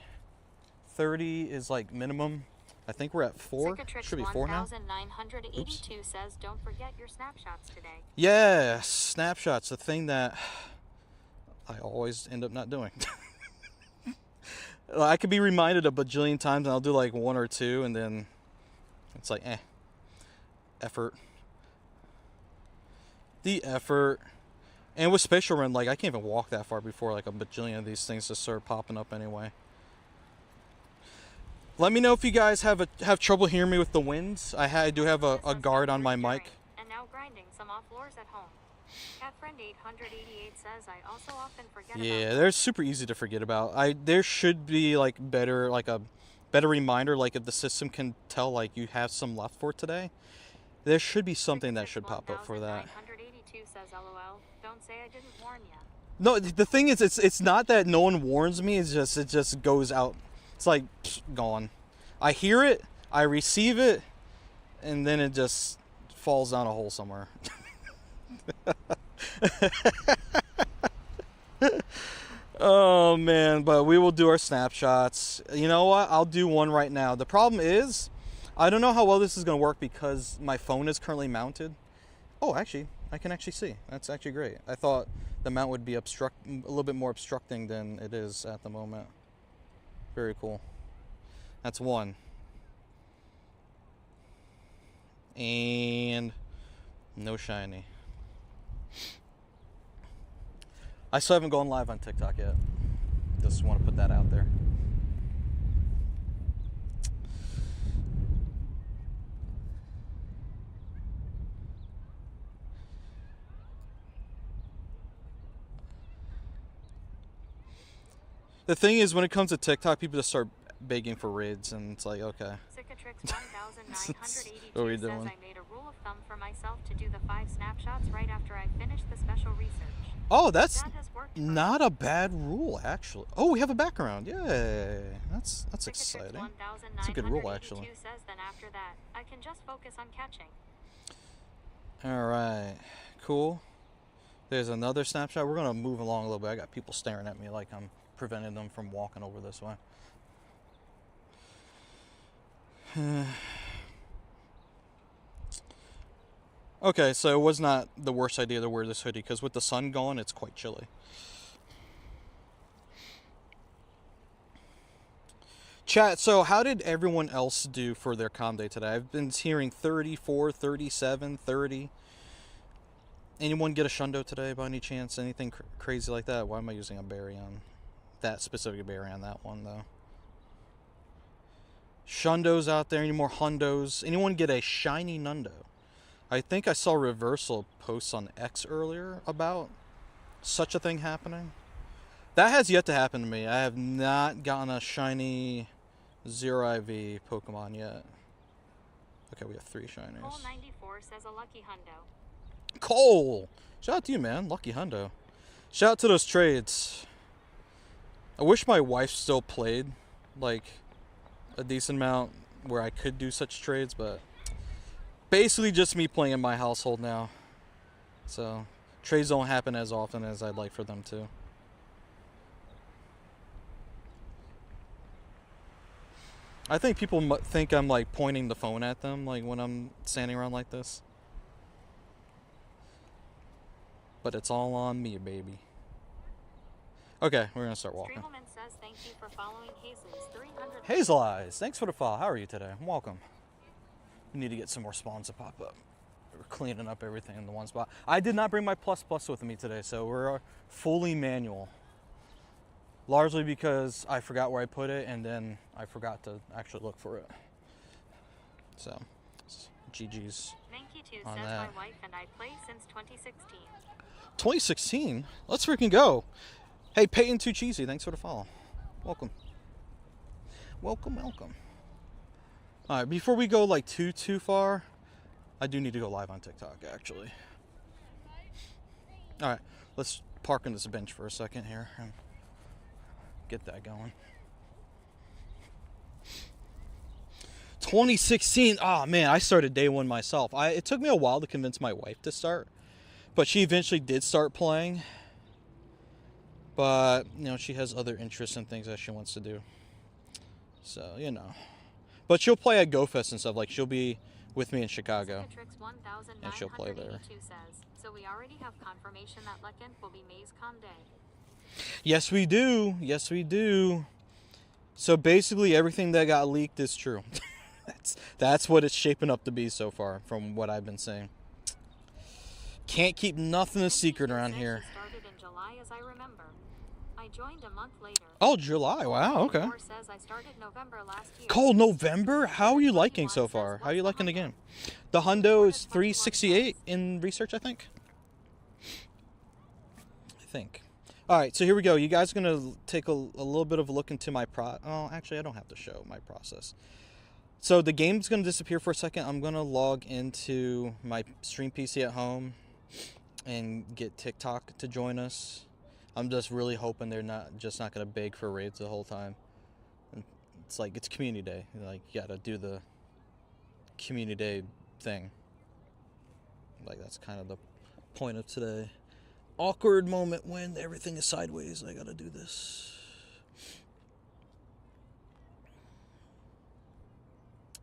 S1: 30 is minimum. I think we're at 4. Should be 4 now.
S3: 1982 says, don't forget your snapshots today.
S1: Yeah, snapshots, the thing that I always end up not doing. I could be reminded a bajillion times and I'll do 1 or 2 and then it's effort. The effort. And with Spatial Rend, I can't even walk that far before a bajillion of these things just start popping up anyway. Let me know if you guys have trouble hearing me with the winds. I do have a guard on my mic.
S3: And now grinding some off floors at home. Catfriend 888 says I also often forget
S1: Yeah, they're super easy to forget about. There should be a better reminder, if the system can tell you have some left for today. There should be something that should pop up for that.
S3: 982 says LOL. Don't say I didn't warn you.
S1: No, the thing is, it's not that no one warns me. It's just it just goes out. It's gone. I hear it, I receive it, and then it just falls down a hole somewhere. Oh man, but we will do our snapshots. You know what? I'll do one right now. The problem is, I don't know how well this is going to work because my phone is currently mounted. Oh, actually, I can actually see. That's actually great. I thought the mount would be a little bit more obstructing than it is at the moment. Very cool. That's one. And no shiny. I still haven't gone live on TikTok yet. Just want to put that out there. The thing is, when it comes to TikTok, people just start begging for raids, and it's like, okay.
S3: Cicatrix 1982
S1: What are we
S3: says
S1: doing?
S3: I made a rule of thumb for myself to do the 5 snapshots right after I finish the special research.
S1: Oh, that's
S3: That has worked for
S1: not a bad rule, actually. Oh, we have a background. Yay. That's
S3: Cicatrix
S1: exciting. That's a good rule, actually.
S3: 1982 says then after that, I can just focus on catching.
S1: All right. Cool. There's another snapshot. We're going to move along a little bit. I got people staring at me like I'm preventing them from walking over this way. Okay, so it was not the worst idea to wear this hoodie because with the sun going, it's quite chilly. Chat, so how did everyone else do for their comm day today? I've been hearing 34, 37, 30. Anyone get a shundo today by any chance? Anything crazy like that? Why am I using a berry on that specific berry on that one, though? Shundos out there? Any more hundos? Anyone get a shiny nundo? I think I saw Reversal posts on X earlier about such a thing happening. That has yet to happen to me. I have not gotten a shiny 0IV Pokemon yet. Okay, we have 3 shinies.
S3: Cole 94 says a lucky hundo.
S1: Cole! Shout out to you, man. Lucky hundo. Shout out to those trades. I wish my wife still played, like, a decent amount where I could do such trades, but basically just me playing in my household now. So, trades don't happen as often as I'd like for them to. I think people think I'm, like, pointing the phone at them, like, when I'm standing around like this. But it's all on me, baby. Okay, we're gonna start walking.
S3: Streamelman says thank you for following Hazel's 300.
S1: Hazel Eyes, thanks for the follow. How are you today? Welcome. We need to get some more spawns to pop up. We're cleaning up everything in the one spot. I did not bring my plus with me today, so we're fully manual. Largely because I forgot where I put it, and then I forgot to actually look for it. So, GG's.
S3: Manky2
S1: on
S3: says
S1: that.
S3: my wife and I play since 2016.
S1: 2016? Let's freaking go. Hey, Peyton Too Cheesy, thanks for the follow. Welcome. Welcome, welcome. All right, before we go like too far, I do need to go live on TikTok, actually. All right, let's park on this bench for a second here and get that going. 2016. Oh man, I started day one myself. It took me a while to convince my wife to start, but she eventually did start playing. But you know, she has other interests and things that she wants to do. So you know, but she'll play at GoFest and stuff. Like she'll be with me in Chicago, and she'll play there.
S3: Says, so we already have confirmation that Lekent will be Maze Con Day.
S1: Yes, we do. Yes, we do. So basically, everything that got leaked is true. That's what it's shaping up to be so far, from what I've been saying. Can't keep nothing a secret around here.
S3: Started in July, as I remember. I joined a month later.
S1: Oh, July. Wow. Okay.
S3: Says I started November last year.
S1: Cold November. How are you liking so far? How are you liking the game? The hundo is 368 in research, I think. All right, so here we go. You guys are gonna take a little bit of a look into my Oh, actually, I don't have to show my process. So the game's gonna disappear for a second. I'm gonna log into my stream PC at home and get TikTok to join us. I'm just really hoping they're not gonna beg for raids the whole time. It's like it's community day. Like you gotta do the community day thing. Like that's kind of the point of today. Awkward moment when everything is sideways. I gotta do this.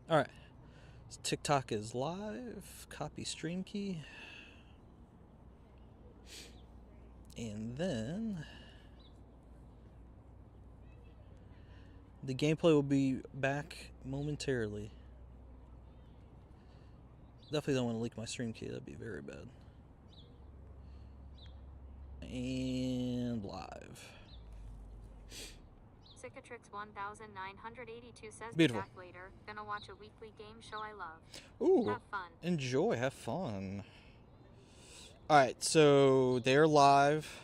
S1: All right. So TikTok is live. Copy stream key. And then the gameplay will be back momentarily. Definitely don't want to leak my stream key. That'd be very bad. And live.
S3: Cicatrix 1982 says
S1: Beautiful.
S3: back later. Gonna watch a weekly game show I love.
S1: Ooh.
S3: Have fun.
S1: Enjoy. Have fun. Alright, so they're live.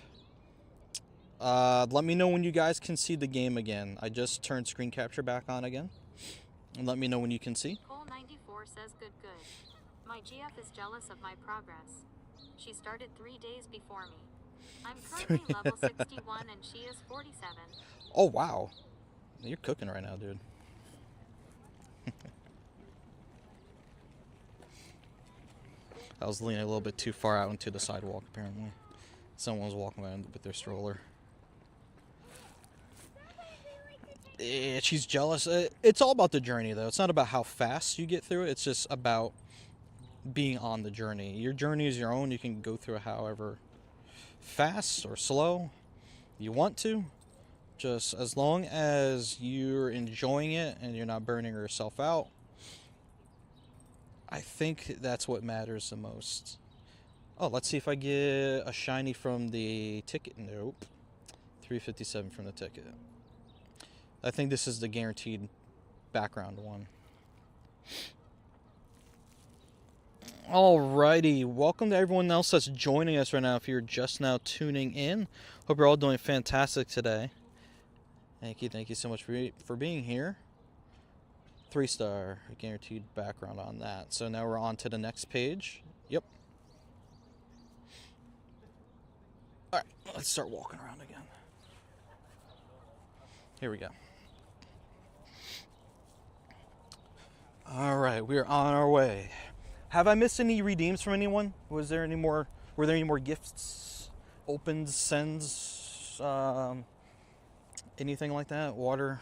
S1: Let me know when you guys can see the game again. I just turned screen capture back on again. And let me know when you can see.
S3: Cole94 says good. My GF is jealous of my progress. She started 3 days before me. I'm currently level 61 and she is 47.
S1: Oh, wow. You're cooking right now, dude. I was leaning a little bit too far out into the sidewalk, apparently. Someone was walking around with their stroller. She's jealous. It's all about the journey, though. It's not about how fast you get through it. It's just about being on the journey. Your journey is your own. You can go through it however fast or slow you want to. Just as long as you're enjoying it and you're not burning yourself out, I think that's what matters the most. Oh, let's see if I get a shiny from the ticket. Nope. 357 from the ticket. I think this is the guaranteed background one. Alrighty, welcome to everyone else that's joining us right now. If you're just now tuning in, hope you're all doing fantastic today. Thank you so much for being here. 3-star guaranteed background on that. So now we're on to the next page. Yep. Alright, let's start walking around again. Here we go. Alright, we are on our way. Have I missed any redeems from anyone? Were there any more gifts, opens, sends, anything like that? Water?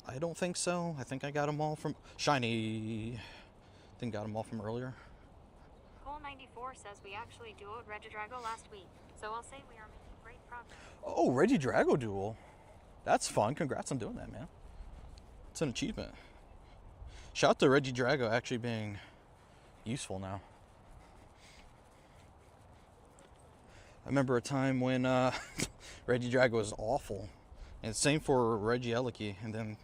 S1: I don't think so. I think I got them all from shiny. I think got them all from earlier.
S3: Cole94 says we actually duoed Regidrago last week, so I'll say we are making great progress.
S1: Oh, Regidrago duel. That's fun. Congrats on doing that, man. It's an achievement. Shout out to Regidrago actually being useful now. I remember a time when Regidrago was awful. And same for Regieleki. And then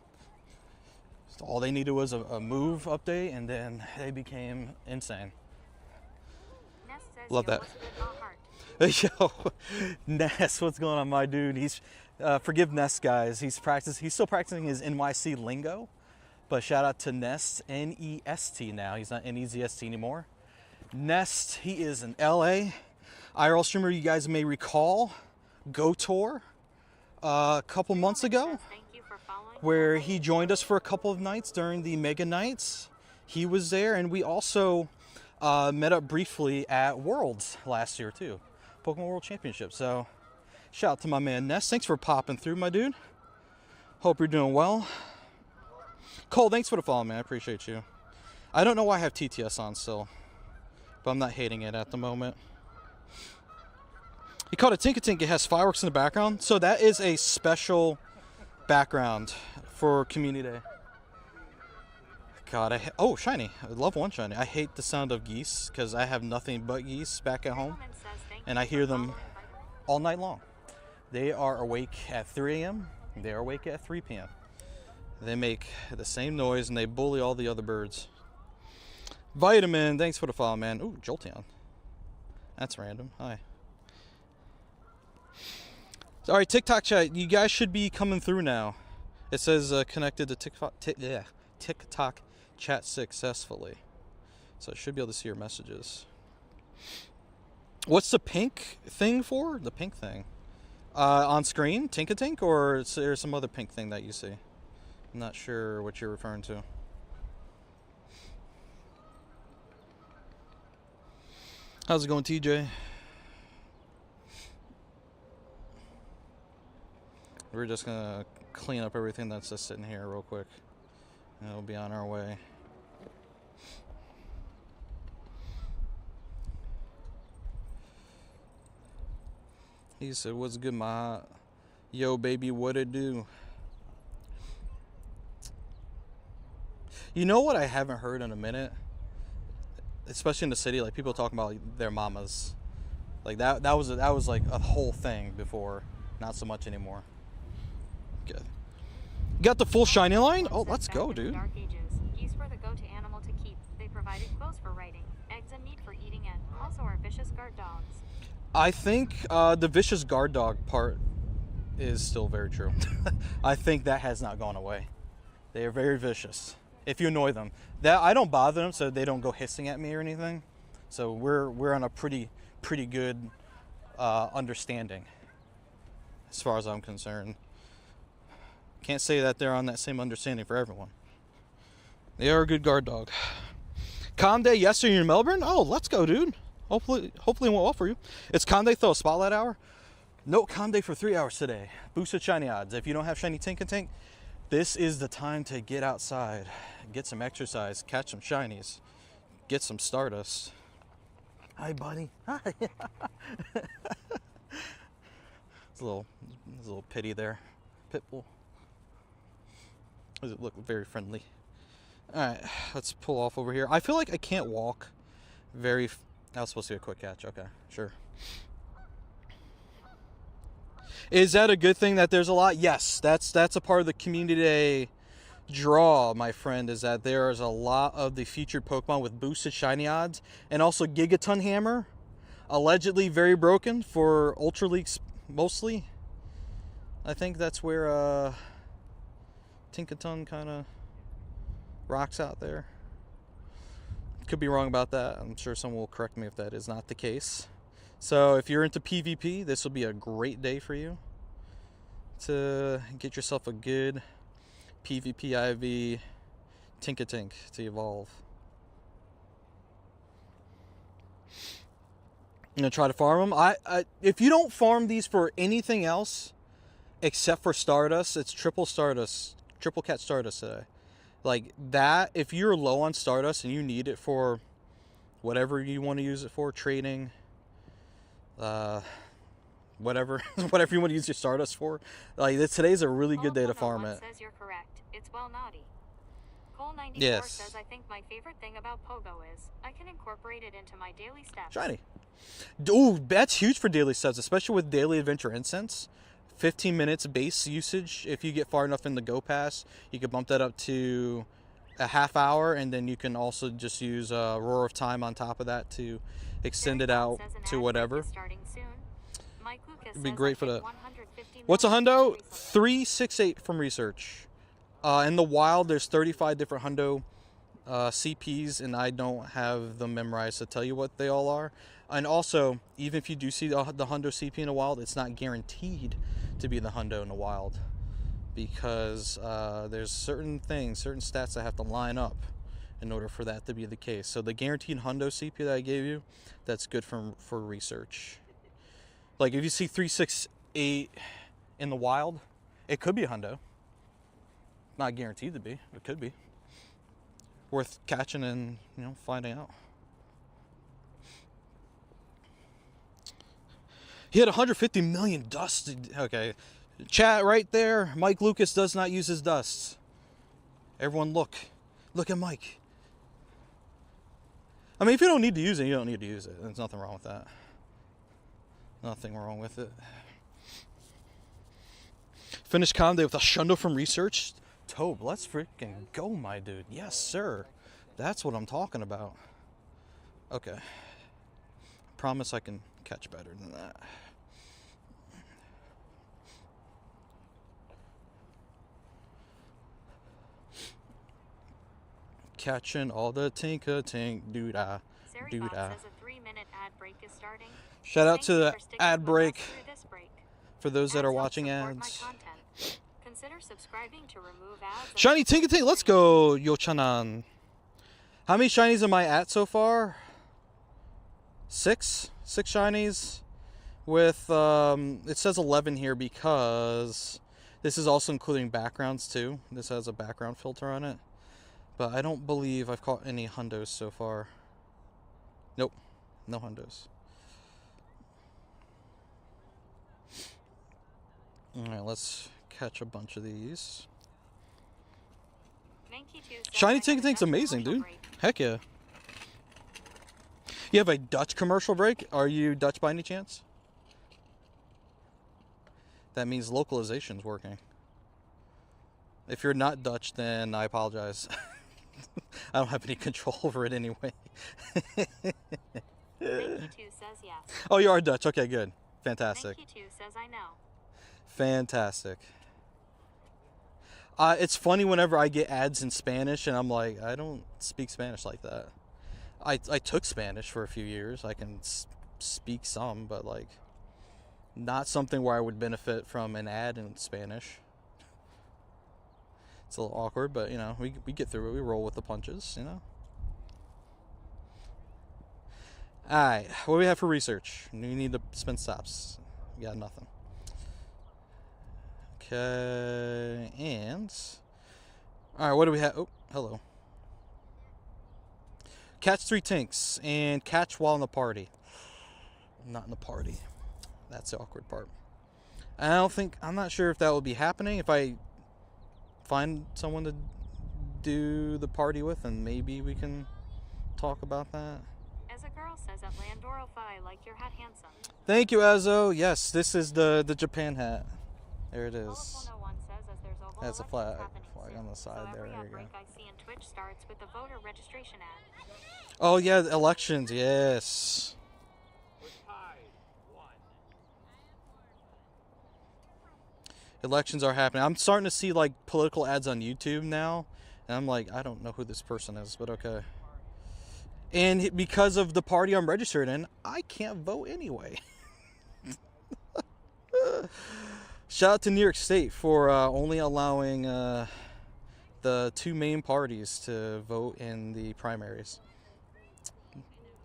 S1: all they needed was a move update, and then they became insane.
S3: Ness says
S1: Love that. Yo, Ness, what's going on, my dude? He's forgive Ness, guys. He's still practicing his NYC lingo. But shout out to Nest, N-E-S-T now. He's not N-E-Z-S-T anymore. Nest, he is an LA IRL streamer you guys may recall. Go Tour a couple months ago, where he joined us for a couple of nights during the Mega Nights. He was there, and we also met up briefly at Worlds last year too. Pokemon World Championship. So shout out to my man Nest. Thanks for popping through, my dude. Hope you're doing well. Cole, thanks for the follow, man. I appreciate you. I don't know why I have TTS on still, but I'm not hating it at the moment. You called it Tinkatink. It has fireworks in the background. So that is a special background for Community Day. God, oh, shiny. I love one shiny. I hate the sound of geese because I have nothing but geese back at home. And I hear them all night long. They are awake at 3 a.m. They are awake at 3 p.m. They make the same noise and they bully all the other birds. Vitamin, thanks for the follow, man. Ooh, Jolteon. That's random. Hi. All right, TikTok chat. You guys should be coming through now. It says connected to TikTok chat successfully. So I should be able to see your messages. What's the pink thing for? The pink thing. On screen? Tinkatink? Or is there some other pink thing that you see? I'm not sure what you're referring to. How's it going, TJ? We're just gonna clean up everything that's just sitting here real quick, and we'll be on our way. He said, "What's good, ma? Yo, baby, what it do?" You know what I haven't heard in a minute? Especially in the city, like people talking about their mamas. Like that was like a whole thing before, not so much anymore. Good. You got the full shiny line? Oh, let's go, dude.
S3: Dark Ages, geese were the go-to animal to keep. They provided clothes for writing, eggs and meat for eating, and also are vicious guard dogs.
S1: I think the vicious guard dog part is still very true. I think that has not gone away. They are very vicious. If you annoy them, that I don't bother them, so they don't go hissing at me or anything. So we're on a pretty good understanding, as far as I'm concerned. Can't say that they're on that same understanding for everyone. They are a good guard dog. Calm day yesterday in Melbourne. Oh, let's go, dude. Hopefully it went well for you. It's Calm day throw a spotlight hour. No Calm day for 3 hours today. Boosted shiny odds. If you don't have shiny Tinkatink, this is the time to get outside, get some exercise, catch some shinies, get some Stardust. Hi, buddy. Hi. There's a little pity there. Pitbull. Does it look very friendly? All right, let's pull off over here. I feel like I can't walk very. That was supposed to be a quick catch. Okay, sure. Is that a good thing that there's a lot? Yes, that's a part of the community day draw, my friend, is that there is a lot of the featured Pokemon with boosted shiny odds, and also Gigaton Hammer, allegedly very broken for Ultra Leagues mostly. I think that's where Tinkaton kind of rocks out there. Could be wrong about that. I'm sure someone will correct me if that is not the case. So if you're into PvP, this will be a great day for you to get yourself a good PvP IV Tinkatink to evolve. I'm gonna try to farm them. If you don't farm these for anything else except for Stardust, it's triple cat Stardust today. Like that, if you're low on Stardust and you need it for whatever you want to use it for, trading, whatever you want to use your Stardust for, like today's a really good day to farm it.
S3: Says you're correct. It's well naughty. Cole94
S1: Yes.
S3: says I think my favorite thing about Pogo is I can incorporate it into my daily steps.
S1: Shiny. Ooh, that's huge for daily steps, especially with Daily Adventure Incense. 15 minutes base usage. If you get far enough in the Go Pass, you can bump that up to a half hour, and then you can also just use Roar of Time on top of that to extend it out to whatever. It'd be great for that. What's a hundo? 368 from research. In the wild, there's 35 different hundo CPs, and I don't have them memorized to tell you what they all are. And also, even if you do see the hundo CP in the wild, it's not guaranteed to be the hundo in the wild, because there's certain stats that have to line up in order for that to be the case. So the guaranteed hundo CP that I gave you, that's good for research. Like if you see 368 in the wild, it could be a hundo. Not guaranteed to be, it could be. Worth catching and finding out. He had 150 million dust. Okay, chat right there. Mike Lucas does not use his dusts. Everyone look at Mike. I mean, if you don't need to use it, you don't need to use it. There's nothing wrong with that. Nothing wrong with it. Finish Calm Day with a shundo from research. Tobe, let's freaking go, my dude. Yes, sir. That's what I'm talking about. Okay. Promise I can catch better than that. Catching all the Tinkatink, doo-dah, doo-dah.
S3: Says a 3-minute ad break is starting.
S1: Shout out
S3: Thank
S1: to
S3: you
S1: the
S3: for sticking
S1: ad
S3: with
S1: break
S3: us through this break.
S1: for those that are
S3: Ads help
S1: watching
S3: support my
S1: ads.
S3: content. Consider subscribing to remove ads.
S1: Shiny Tinkatink, let's go, Yochanan. How many shinies am I at so far? 6 shinies with it says 11 here because this is also including backgrounds too. This has a background filter on it, but I don't believe I've caught any hundos so far. Nope, no hundos. All right, let's catch a bunch of these. Shiny Tinkatink's amazing, dude. Heck yeah. You have a Dutch commercial break? Are you Dutch by any chance? That means localization's working. If you're not Dutch, then I apologize. I don't have any control over it anyway.
S3: Thank you too says yes.
S1: Oh, you are Dutch. Okay, good. Fantastic.
S3: Thank you too says I know.
S1: Fantastic. It's funny whenever I get ads in Spanish and I'm like, I don't speak Spanish like that. I took Spanish for a few years. I can speak some, but like not something where I would benefit from an ad in Spanish. It's a little awkward, but you know, we get through it. We roll with the punches, you know. Alright, what do we have for research? We need to spin stops. We got nothing. Okay, and alright, what do we have? Oh, hello. Catch 3 tinks and catch while in the party. Not in the party. That's the awkward part. I'm not sure if that will be happening. If I find someone to do the party with, and maybe we can talk about that.
S3: As a girl says at Landoro Phi, like your hat handsome.
S1: Thank you, Azo. Yes, this is the Japan hat. There it is.
S3: 101 says as there's oval
S1: That's a
S3: elections
S1: flag
S3: happening
S1: on the
S3: soon.
S1: side
S3: So
S1: there.
S3: every
S1: There you go.
S3: outbreak I see in Twitch starts with the voter registration ad.
S1: Oh yeah, the elections. Yes. Elections are happening. I'm starting to see like political ads on YouTube now, and I'm like, I don't know who this person is, but okay. And because of the party I'm registered in, I can't vote anyway. Shout out to New York State for only allowing the 2 main parties to vote in the primaries.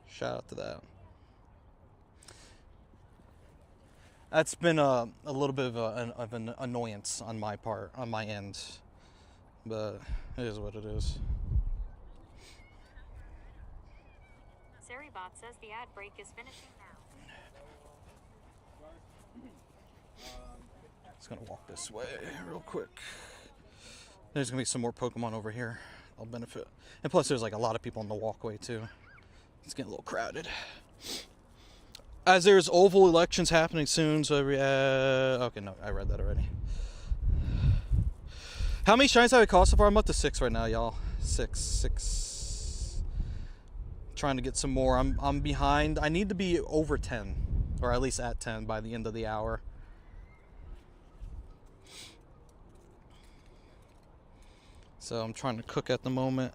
S1: Shout out to that. That's been a little bit of an annoyance on my part, on my end, but it is what it is.
S3: Saribot says the ad break is finishing now.
S1: Just gonna walk this way real quick. There's gonna be some more Pokemon over here. I'll benefit, and plus there's like a lot of people on the walkway too. It's getting a little crowded. As there's oval elections happening soon, so okay, no, I read that already. How many shines have I caught so far? I'm up to 6 right now, y'all. 6. Trying to get some more. I'm behind. I need to be over 10, or at least at 10 by the end of the hour. So I'm trying to cook at the moment.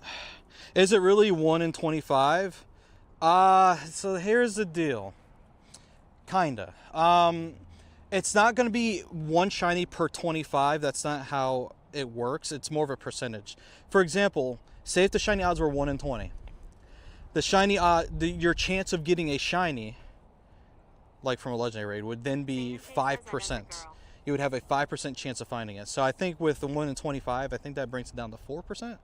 S1: Is it really 1 in 25? So here's the deal. Kinda. It's not going to be 1 shiny per 25. That's not how it works. It's more of a percentage. For example, say if the shiny odds were 1 in 20. The shiny your chance of getting a shiny, like from a legendary raid, would then be 5%. You would have a 5% chance of finding it. So I think with the 1 in 25, I think that brings it down to 4%.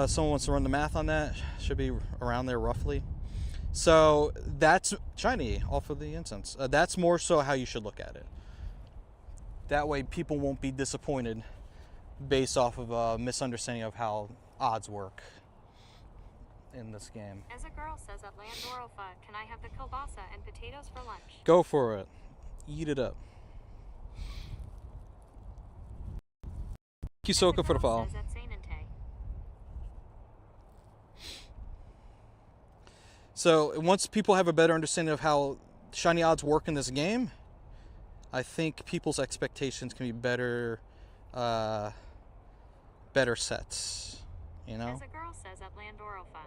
S1: Someone wants to run the math on that. Should be around there roughly. So that's shiny off of the instance. That's more so how you should look at it. That way people won't be disappointed based off of a misunderstanding of how odds work in this game.
S3: As a girl says at Landorofa, can I have the kielbasa and potatoes for lunch?
S1: Go for it. Eat it up. Thank you, Soka, for the follow.
S3: Says at Sainante.
S1: So once people have a better understanding of how shiny odds work in this game, I think people's expectations can be better sets, you know?
S3: As a girl says at Landorofa.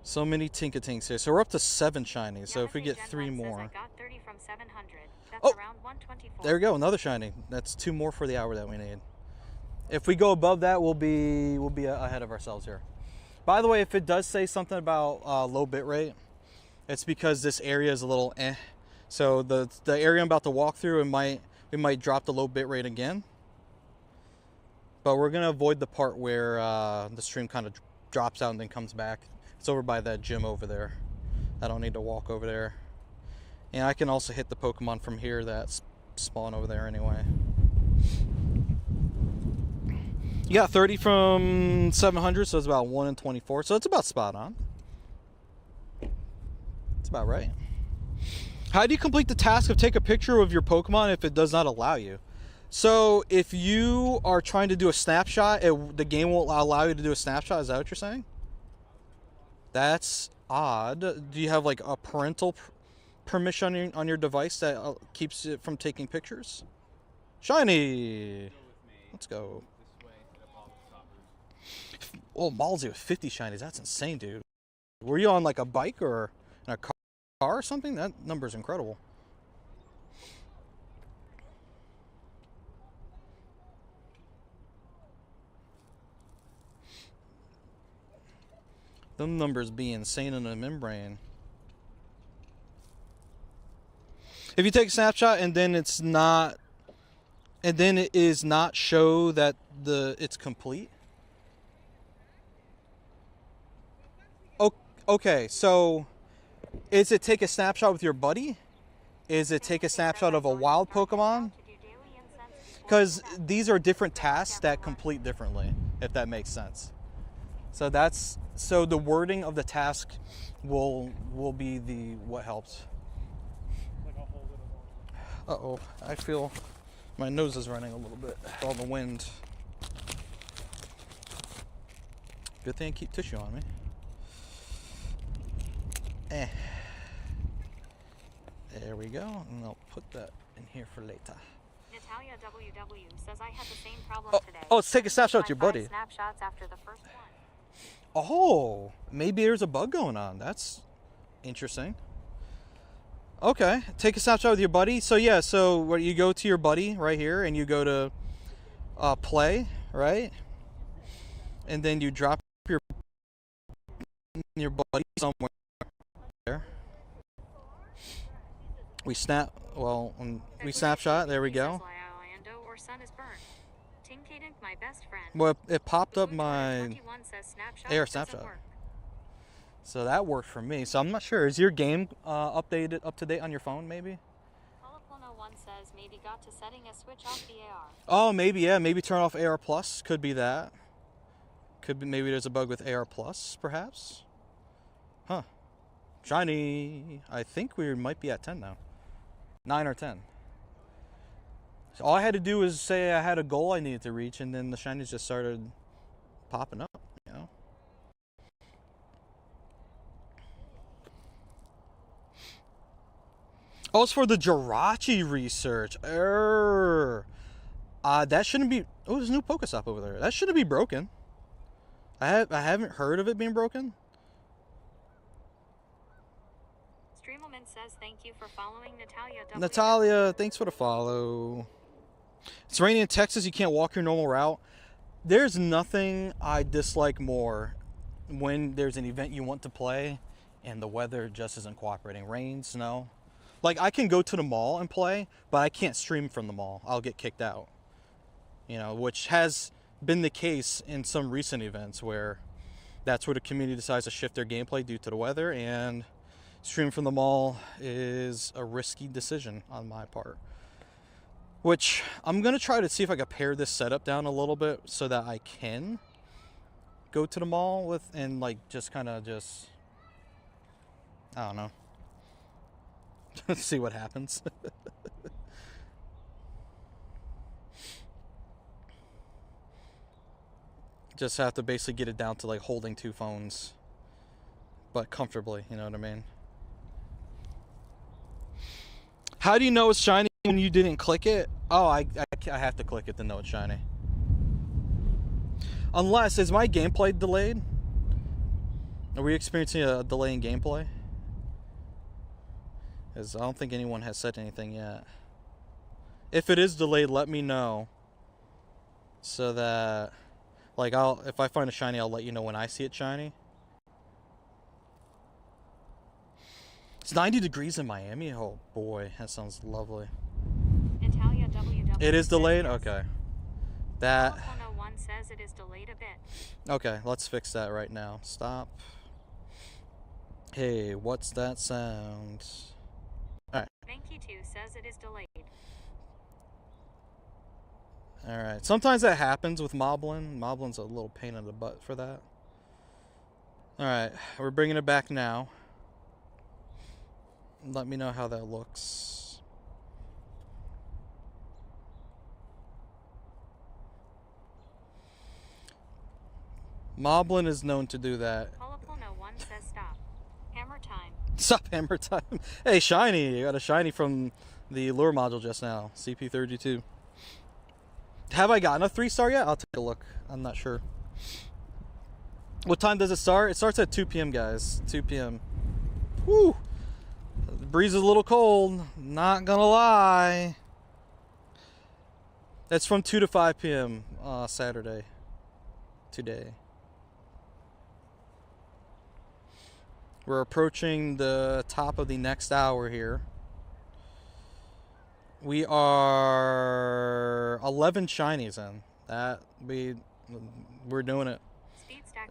S1: So many Tinkatinks here. So we're up to 7 shinies. So if we get 3
S3: Says
S1: more.
S3: I got 30 from 700. That's
S1: Oh!
S3: around 124.
S1: There we go, another shiny. That's 2 more for the hour that we need. If we go above that, we'll be ahead of ourselves here. By the way, if it does say something about low bit rate, it's because this area is a little eh. So the area I'm about to walk through, we might drop the low bit rate again. But we're gonna avoid the part where the stream kind of drops out and then comes back. It's over by that gym over there. I don't need to walk over there. And I can also hit the Pokemon from here that spawn over there anyway. You got 30 from 700, so it's about 1 in 24. So it's about spot on. It's about right. How do you complete the task of take a picture of your Pokemon if it does not allow you? So if you are trying to do a snapshot, the game won't allow you to do a snapshot. Is that what you're saying? That's odd. Do you have like a parental permission on your device that keeps it from taking pictures? Shiny! Let's go. Oh, ballsy with 50 shinies. That's insane, dude. Were you on like a bike or in a car or something? That number's incredible. Them numbers be insane in the membrane. If you take a snapshot and then it is not show that it's complete. Okay, so is it take a snapshot with your buddy? Is it take a snapshot of a wild Pokemon? Because these are different tasks that complete differently, if that makes sense. So the wording of the task will be what helps. Uh-oh, I feel my nose is running a little bit with all the wind. Good thing I keep tissue on me. There we go, and I'll put that in here for later.
S3: Natalia WW says I had the same problem today.
S1: Oh, let's take a snapshot with your buddy.
S3: Snapshots after the first one.
S1: Oh, maybe there's a bug going on. That's interesting. Okay, take a snapshot with your buddy. So yeah, so you go to your buddy right here, and you go to play, right? And then you drop your buddy somewhere. We snapshot. There we go.
S3: Tinkatink, my best friend.
S1: Well, it popped up my AR snapshot. So that worked for me. So I'm not sure. Is your game up to date on your phone? Maybe.
S3: Polyclone01 says maybe got to setting a switch off the AR.
S1: Oh, maybe yeah. Maybe turn off AR Plus. Could be that. Could be maybe there's a bug with AR Plus, perhaps. Huh. Shiny. I think we might be at 10 now. 9 or 10. So all I had to do was say I had a goal I needed to reach, and then the shinies just started popping up, you know. Oh, it's for the Jirachi research. That shouldn't be. Oh, there's a new Pokestop over there. That shouldn't be broken. I haven't heard of it being broken.
S3: Streamelman says thank you for following Natalia.
S1: Natalia, thanks for the follow. It's raining in Texas. You can't walk your normal route. There's nothing I dislike more when there's an event you want to play and the weather just isn't cooperating. Rain, snow. Like, I can go to the mall and play, but I can't stream from the mall. I'll get kicked out. You know, which has been the case in some recent events where that's where the community decides to shift their gameplay due to the weather, and streaming from the mall is a risky decision on my part. Which I'm going to try to see if I can pare this setup down a little bit so that I can go to the mall with and like just kind of just, I don't know. See what happens. Just have to basically get it down to like holding 2 phones, but comfortably, you know what I mean? How do you know it's shiny when you didn't click it? Oh, I have to click it to know it's shiny. Unless, is my gameplay delayed? Are we experiencing a delay in gameplay? Because I don't think anyone has said anything yet. If it is delayed, let me know. So that, like, if I find a shiny, I'll let you know when I see it shiny. It's 90 degrees in Miami. Oh boy, that sounds lovely.
S3: Natalia WW.
S1: It is delayed? Okay. That.
S3: Polyclone01 says it is delayed a bit.
S1: Okay, let's fix that right now. Stop. Hey, what's that sound? Alright.
S3: Banky2 says it is delayed.
S1: Alright, sometimes that happens with Moblin. Moblin's a little pain in the butt for that. Alright, we're bringing it back now. Let me know how that looks. Moblin is known to do that.
S3: Polapono 1 says stop. Hammer time.
S1: Stop hammer time. Hey, shiny. You got a shiny from the lure module just now. CP32. Have I gotten a 3-star yet? I'll take a look. I'm not sure. What time does it start? It starts at 2 p.m., guys. 2 p.m. Woo! The breeze is a little cold. Not gonna lie. That's from 2 to 5 p.m. Saturday. Today. We're approaching the top of the next hour here. We are 11 shinies in. We're doing it.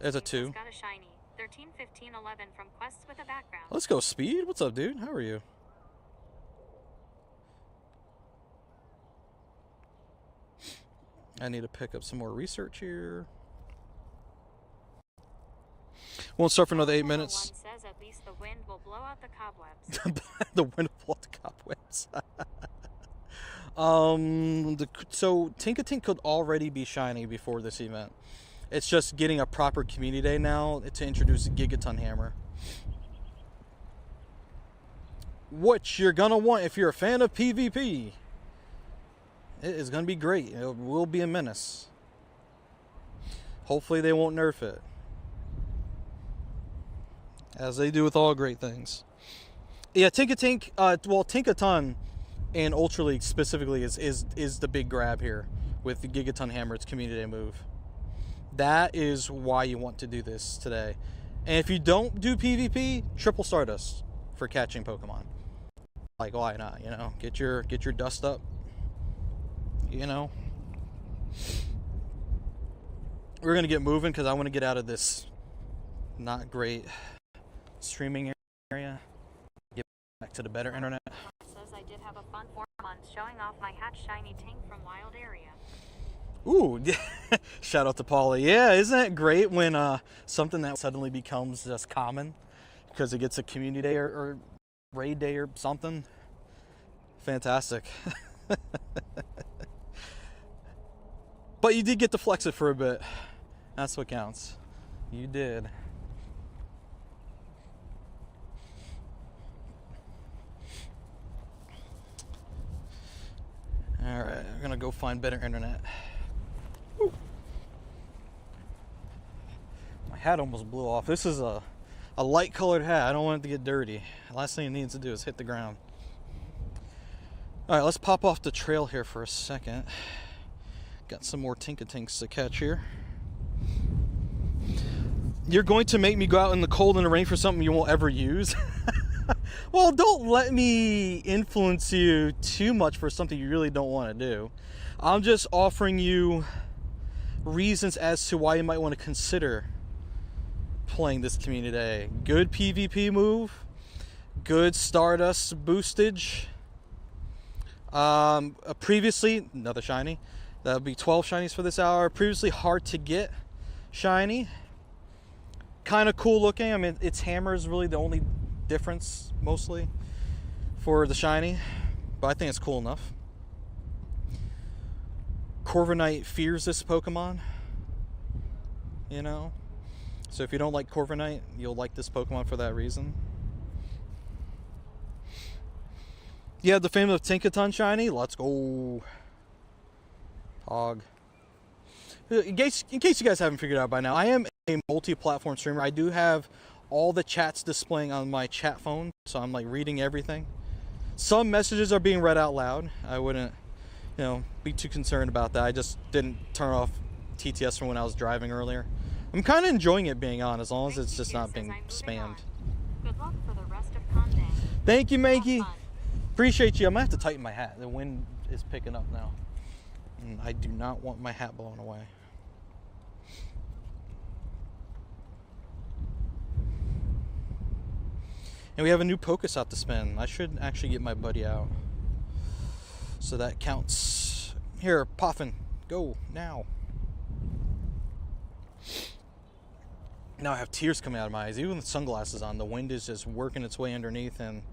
S1: There's a 2.
S3: Got a shiny. 13, 15, 11 from quests with a background.
S1: Let's go, Speed. What's up, dude? How are you? I need to pick up some more research here. Won't start for another 8 minutes.
S3: One says at least the wind will blow out the cobwebs.
S1: The wind will blow out the cobwebs. So Tinkatink could already be shiny before this event. It's just getting a proper community day now to introduce a Gigaton Hammer. What you're gonna want if you're a fan of PvP. It is gonna be great. It will be a menace. Hopefully they won't nerf it, as they do with all great things. Yeah, Tinkatink, well, Tinkaton and Ultra League specifically is the big grab here with the Gigaton Hammer. It's community day move. That is why you want to do this today. And if you don't do PvP, triple Stardust for catching Pokemon. Like, why not? You know, get your dust up. You know, we're gonna get moving because I want to get out of this not great streaming area. Get back to the better internet.
S3: Says I did have a fun 4 months showing off my hatch shiny Tink from Wild Area.
S1: Ooh, shout out to Paulie. Yeah, isn't it great when something that suddenly becomes just common because it gets a community day or raid day or something? Fantastic. But you did get to flex it for a bit. That's what counts. You did. Alright, we're gonna go find better internet. Woo. My hat almost blew off. This is a light colored hat. I don't want it to get dirty. The last thing it needs to do is hit the ground. Alright, let's pop off the trail here for a second. Got some more Tinkatinks to catch here. You're going to make me go out in the cold and the rain for something you won't ever use? Well, don't let me influence you too much for something you really don't want to do. I'm just offering you reasons as to why you might want to consider playing this community day. Good PvP move, good Stardust boostage. Previously, another shiny. That would be 12 shinies for this hour. Previously hard to get shiny. Kind of cool looking. I mean, its hammer is really the only difference mostly for the shiny, but I think it's cool enough. Corviknight fears this Pokemon, you know, so if you don't like Corviknight, you'll like this Pokemon for that reason. Yeah, the fame of Tinkaton shiny. Let's go. Hog. In case you guys haven't figured out by now, I am a multi-platform streamer. I do have all the chats displaying on my chat phone, so I'm like reading everything. Some messages are being read out loud. I wouldn't, be too concerned about that. I just didn't turn off TTS from when I was driving earlier. I'm kind of enjoying it being on, as long as it's just not being spammed.
S3: Good luck for the rest of content.
S1: Thank you, Makey. Appreciate you. I'm gonna have to tighten my hat. The wind is picking up now, and I do not want my hat blown away. And we have a new Pokestop to spin. I should actually get my buddy out, so that counts. Here, Poffin, Go, now. Now I have tears coming out of my eyes. Even with sunglasses on, the wind is just working its way underneath and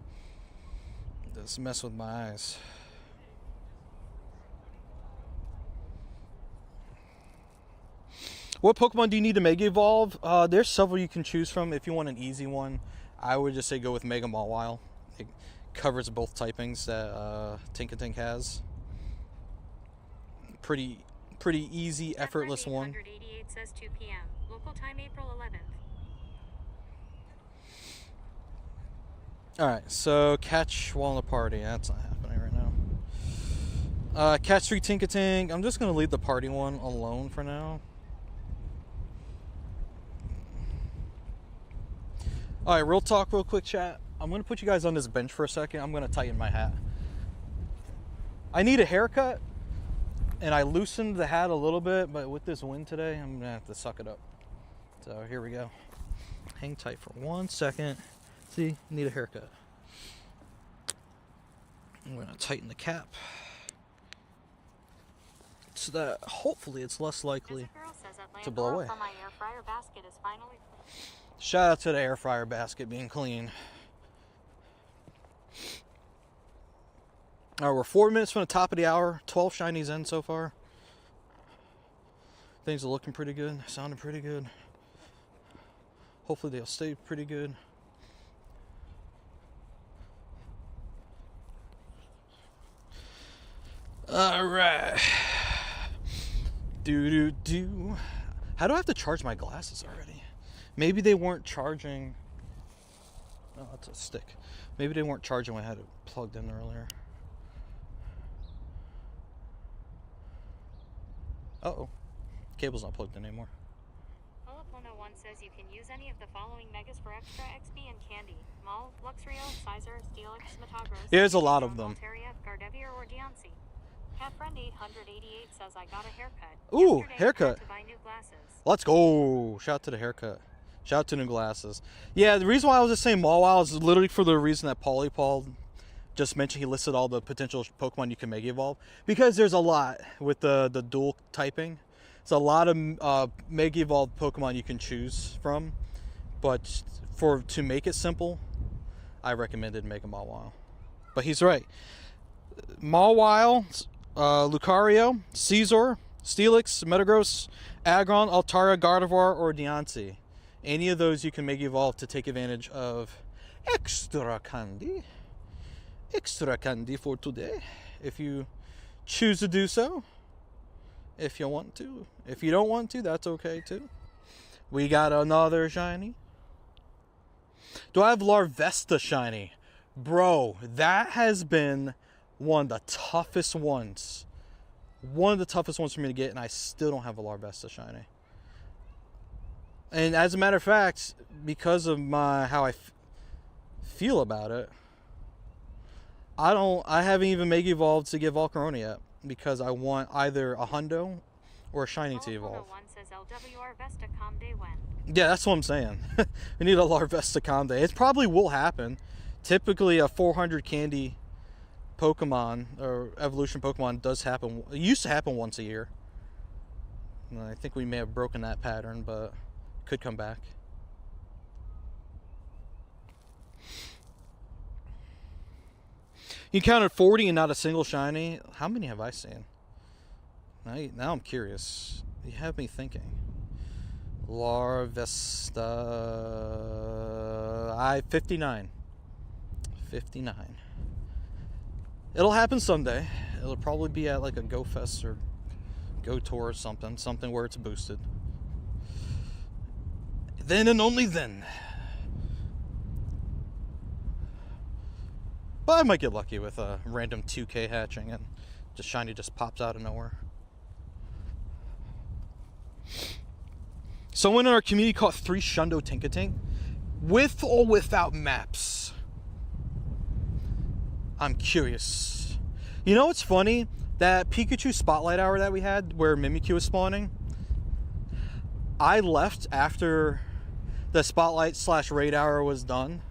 S1: just mess with my eyes. What Pokemon do you need to Mega Evolve? There's several you can choose from. If you want an easy one, I would just say go with Mega Mawile. It covers both typings that Tinkatink has. Pretty easy, effortless one.
S3: 188 says 2 p.m. Local time April 11th.
S1: Alright, so catch while in the party. That's not happening right now. Catch 3 Tinkatink. I'm just going to leave the party one alone for now. Alright, real talk, real quick, chat. I'm going to put you guys on this bench for a second. I'm going to tighten my hat. I need a haircut, and I loosened the hat a little bit, but with this wind today, I'm going to have to suck it up. So here we go. Hang tight for 1 second. See, need a haircut. I'm going to tighten the cap so that hopefully it's less likely to blow away.
S3: My air fryer basket is finally...
S1: Shout out to the air fryer basket being clean. Alright, we're 4 minutes from the top of the hour. 12 shinies in so far. Things are looking pretty good. Sounding pretty good. Hopefully they'll stay pretty good. Alright. Do. How do I have to charge my glasses already? Maybe they weren't charging. Oh, that's a stick. Maybe they weren't charging when I had it plugged in earlier. Uh-oh. Cable's not plugged in anymore.
S3: Olapona1 says you can use any of the following megas for extra XP and candy. Maul, Luxrio, Sizer, Steelix, Metagross.
S1: Yeah, there's a lot of them.
S3: Altaria, Gardevoir, or Deontay. CatFriend888 says I got a haircut.
S1: Ooh,
S3: Yesterday,
S1: haircut.
S3: To buy new glasses.
S1: Let's go. Shout out to the haircut. Shout out to new glasses. Yeah, the reason why I was just saying Mawile is literally for the reason that Paul just mentioned. He listed all the potential Pokemon you can Mega Evolve. Because there's a lot with the dual typing. There's a lot of Mega Evolved Pokemon you can choose from. But to make it simple, I recommended Mega Mawile. But he's right. Mawile, Lucario, Scizor, Steelix, Metagross, Aggron, Altaria, Gardevoir, or Deontay. Any of those you can Mega Evolve to take advantage of extra candy. Extra candy for today. If you choose to do so. If you want to. If you don't want to, that's okay too. We got another shiny. Do I have Larvesta shiny? Bro, that has been one of the toughest ones. One of the toughest ones for me to get, and I still don't have a Larvesta shiny. And as a matter of fact, because of how I feel about it, I haven't even Mega Evolved to get Volcarona yet, because I want either a Hundo or a shiny to evolve. Yeah, that's what I'm saying. We need a Larvesta Comde. It probably will happen. Typically, a 400 candy Pokemon or evolution Pokemon does happen. It used to happen once a year. And I think we may have broken that pattern, but it could come back. You counted 40 and not a single shiny. How many have I seen? Now I'm curious. You have me thinking. Larvesta. 59. 59. It'll happen someday. It'll probably be at like a Go Fest or Go Tour or something where it's boosted. Then and only then. But I might get lucky with a random 2K hatching and just shiny just pops out of nowhere. Someone in our community caught 3 Shundo Tinkatink with or without maps. I'm curious. You know what's funny? That Pikachu spotlight hour that we had where Mimikyu was spawning, I left after the spotlight / raid hour was done,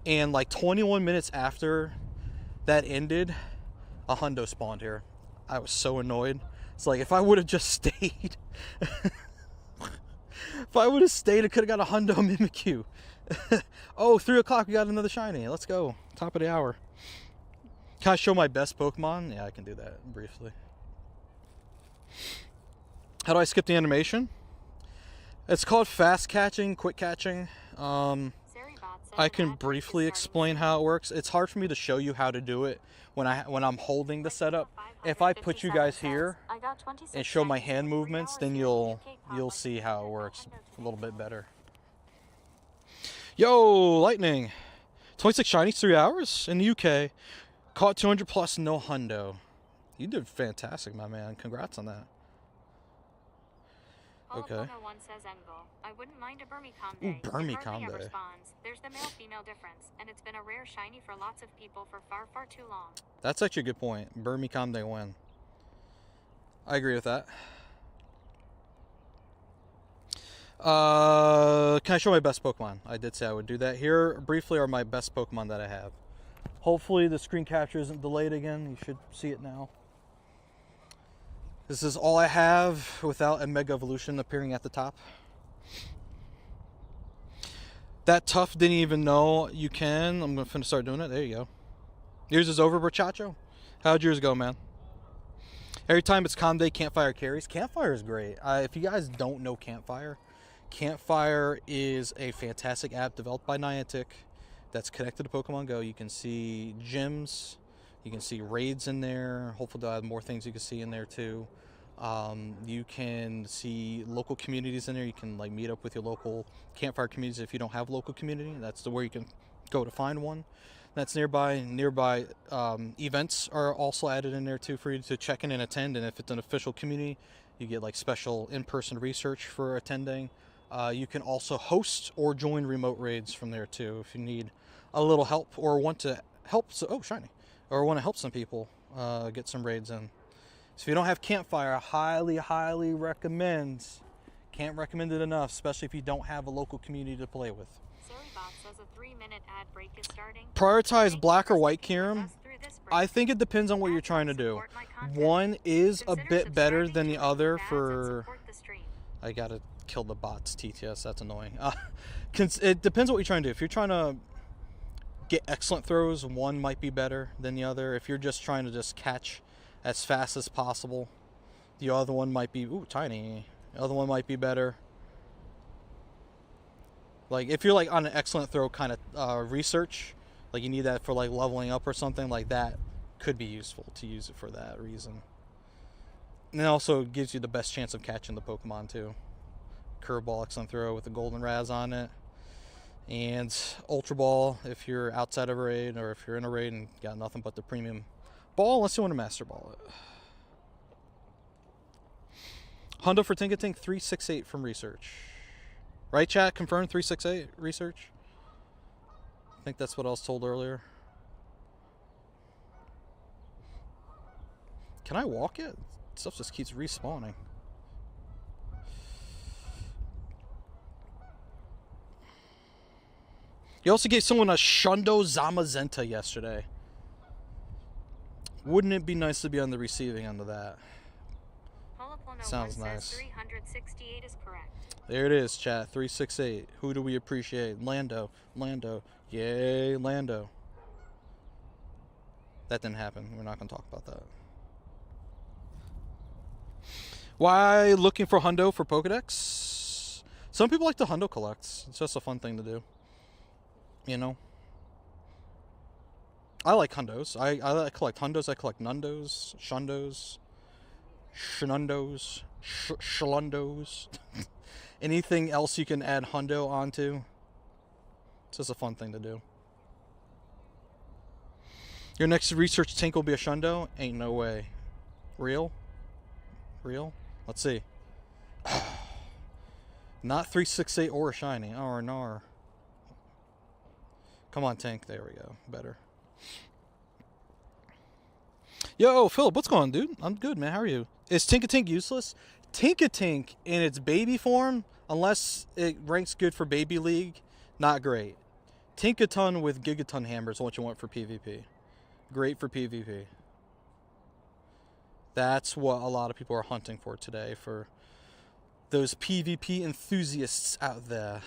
S1: and like 21 minutes after that ended, a Hundo spawned here. I was so annoyed. It's like, if I would have just stayed... If I would have stayed, I could have got a Hundo Mimikyu. Oh, 3 o'clock, we got another shiny. Let's go. Top of the hour. Can I show my best Pokemon? Yeah, I can do that briefly. How do I skip the animation? It's called fast catching, quick catching. I can briefly explain how it works. It's hard for me to show you how to do it when I'm holding the setup. If I put you guys here and show my hand movements, then you'll see how it works a little bit better. Yo, Lightning. 26 shinies, 3 hours in the UK. Caught 200 plus, no hundo. You did fantastic, my man. Congrats on that. Okay.
S3: I wouldn't mind a Burmicom
S1: Ooh,
S3: Day.
S1: Burmicom Day.
S3: Responds. There's the male-female difference, and it's been a rare shiny for lots of people for far, far too long.
S1: That's actually a good point. Burmicom Day win. I agree with that. Can I show my best Pokemon? I did say I would do that. Here, briefly, are my best Pokemon that I have. Hopefully the screen capture isn't delayed again. You should see it now. This is all I have without a Mega Evolution appearing at the top. That Tough didn't even know you can. I'm going to start doing it. There you go. Yours is over, Brachacho. How'd yours go, man? Every time it's Calm Day, Campfire carries. Campfire is great. If you guys don't know Campfire, Campfire is a fantastic app developed by Niantic that's connected to Pokemon Go. You can see gyms, you can see raids in there. Hopefully they'll have more things you can see in there too. You can see local communities in there. You can like meet up with your local Campfire communities if you don't have a local community. That's the where you can go to find one that's nearby. Nearby events are also added in there too for you to check in and attend. And if it's an official community, you get like special in-person research for attending. You can also host or join remote raids from there too if you need a little help or want to help. Oh, shiny! Or want to help some people get some raids in. So if you don't have Campfire, I highly recommend. Can't recommend it enough, especially if you don't have a local community to play with.
S3: Says a 3-minute ad break is starting.
S1: Prioritize black or white, Kieran. I think it depends on what you're trying to do. One is a bit better than the other for... I gotta kill the bots, TTS, that's annoying. It depends on what you're trying to do. If you're trying to get excellent throws, one might be better than the other. If you're just trying to just catch as fast as possible, the other one might be... Ooh, tiny. The other one might be better. Like, if you're, like, on an excellent throw kind of research, like, you need that for, like, leveling up or something like that, could be useful to use it for that reason. And it also gives you the best chance of catching the Pokemon, too. Curveball, excellent throw with the Golden Raz on it. And Ultra Ball if you're outside of a raid, or if you're in a raid and got nothing but the premium ball, unless you want to Master Ball it. Hundo for Tinkatink 368 from research. Right, chat? Confirmed 368 research? I think that's what I was told earlier. Can I walk it? Stuff just keeps respawning. You also gave someone a Shundo Zamazenta yesterday. Wouldn't it be nice to be on the receiving end of that? Sounds nice.
S3: 368 is correct.
S1: There it is, chat. 368. Who do we appreciate? Lando. Lando. Yay, Lando. That didn't happen. We're not going to talk about that. Why looking for Hundo for Pokedex? Some people like to Hundo collect. It's just a fun thing to do. You know? I like Hundos. I collect Hundos. I collect Nundos, Shundos, Shenundos, Shalundos. Anything else you can add Hundo onto. It's just a fun thing to do. Your next research tank will be a Shundo? Ain't no way. Real? Real? Let's see. Not 368 or a shiny. Or an R. Come on, tank. There we go. Better. Yo, Philip, what's going on, dude? I'm good, man. How are you? Is Tinkatink useless? Tinkatink in its baby form, unless it ranks good for Baby League, not great. Tinkaton with Gigaton Hammer is what you want for PvP. Great for PvP. That's what a lot of people are hunting for today, for those PvP enthusiasts out there.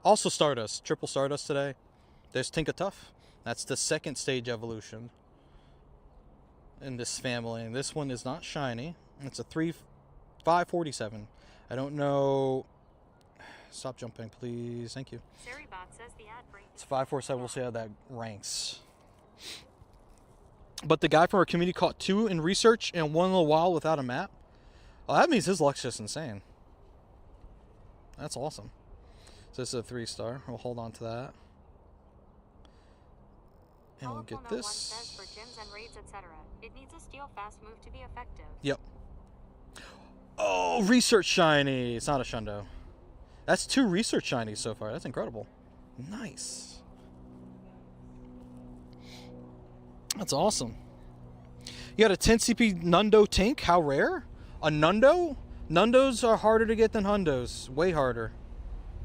S1: Also Stardust, triple Stardust today. There's Tinkatink. That's the second stage evolution in this family. And this one is not shiny. It's a 547. I don't know. Stop jumping, please. Thank you. It's 547. We'll see how that ranks. But the guy from our community caught 2 in research and 1 in a while without a map. Well, that means his luck's just insane. That's awesome. So this is a 3-star. We'll hold on to that. And we'll get this.
S3: Says for gyms and raids, etc. It needs a steel fast move to be effective.
S1: Yep. Oh, research shiny. It's not a Shundo. That's 2 research shinies so far. That's incredible. Nice. That's awesome. You got a 10 CP Nundo Tink. How rare? A Nundo? Nundos are harder to get than Hundos. Way harder.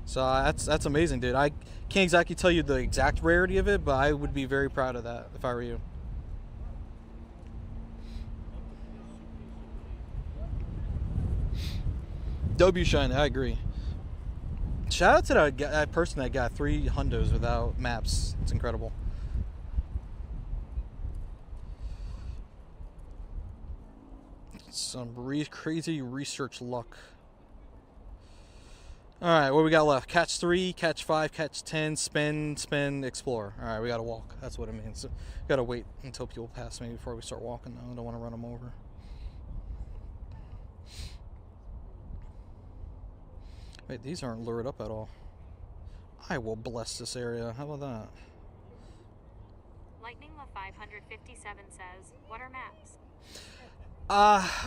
S1: So that's amazing, dude. I can't exactly tell you the exact rarity of it, but I would be very proud of that if I were you. W shiny, I agree. Shout out to that person that got 3 Hundos without maps. It's incredible. Some crazy research luck. Alright, what we got left? Catch 3, catch 5, catch 10, spin, explore. Alright, we gotta walk. That's what it means. So, gotta wait until people pass me before we start walking, though. I don't want to run them over. Wait, these aren't lured up at all. I will bless this area. How about that?
S3: Lightning La 557 says, what are maps?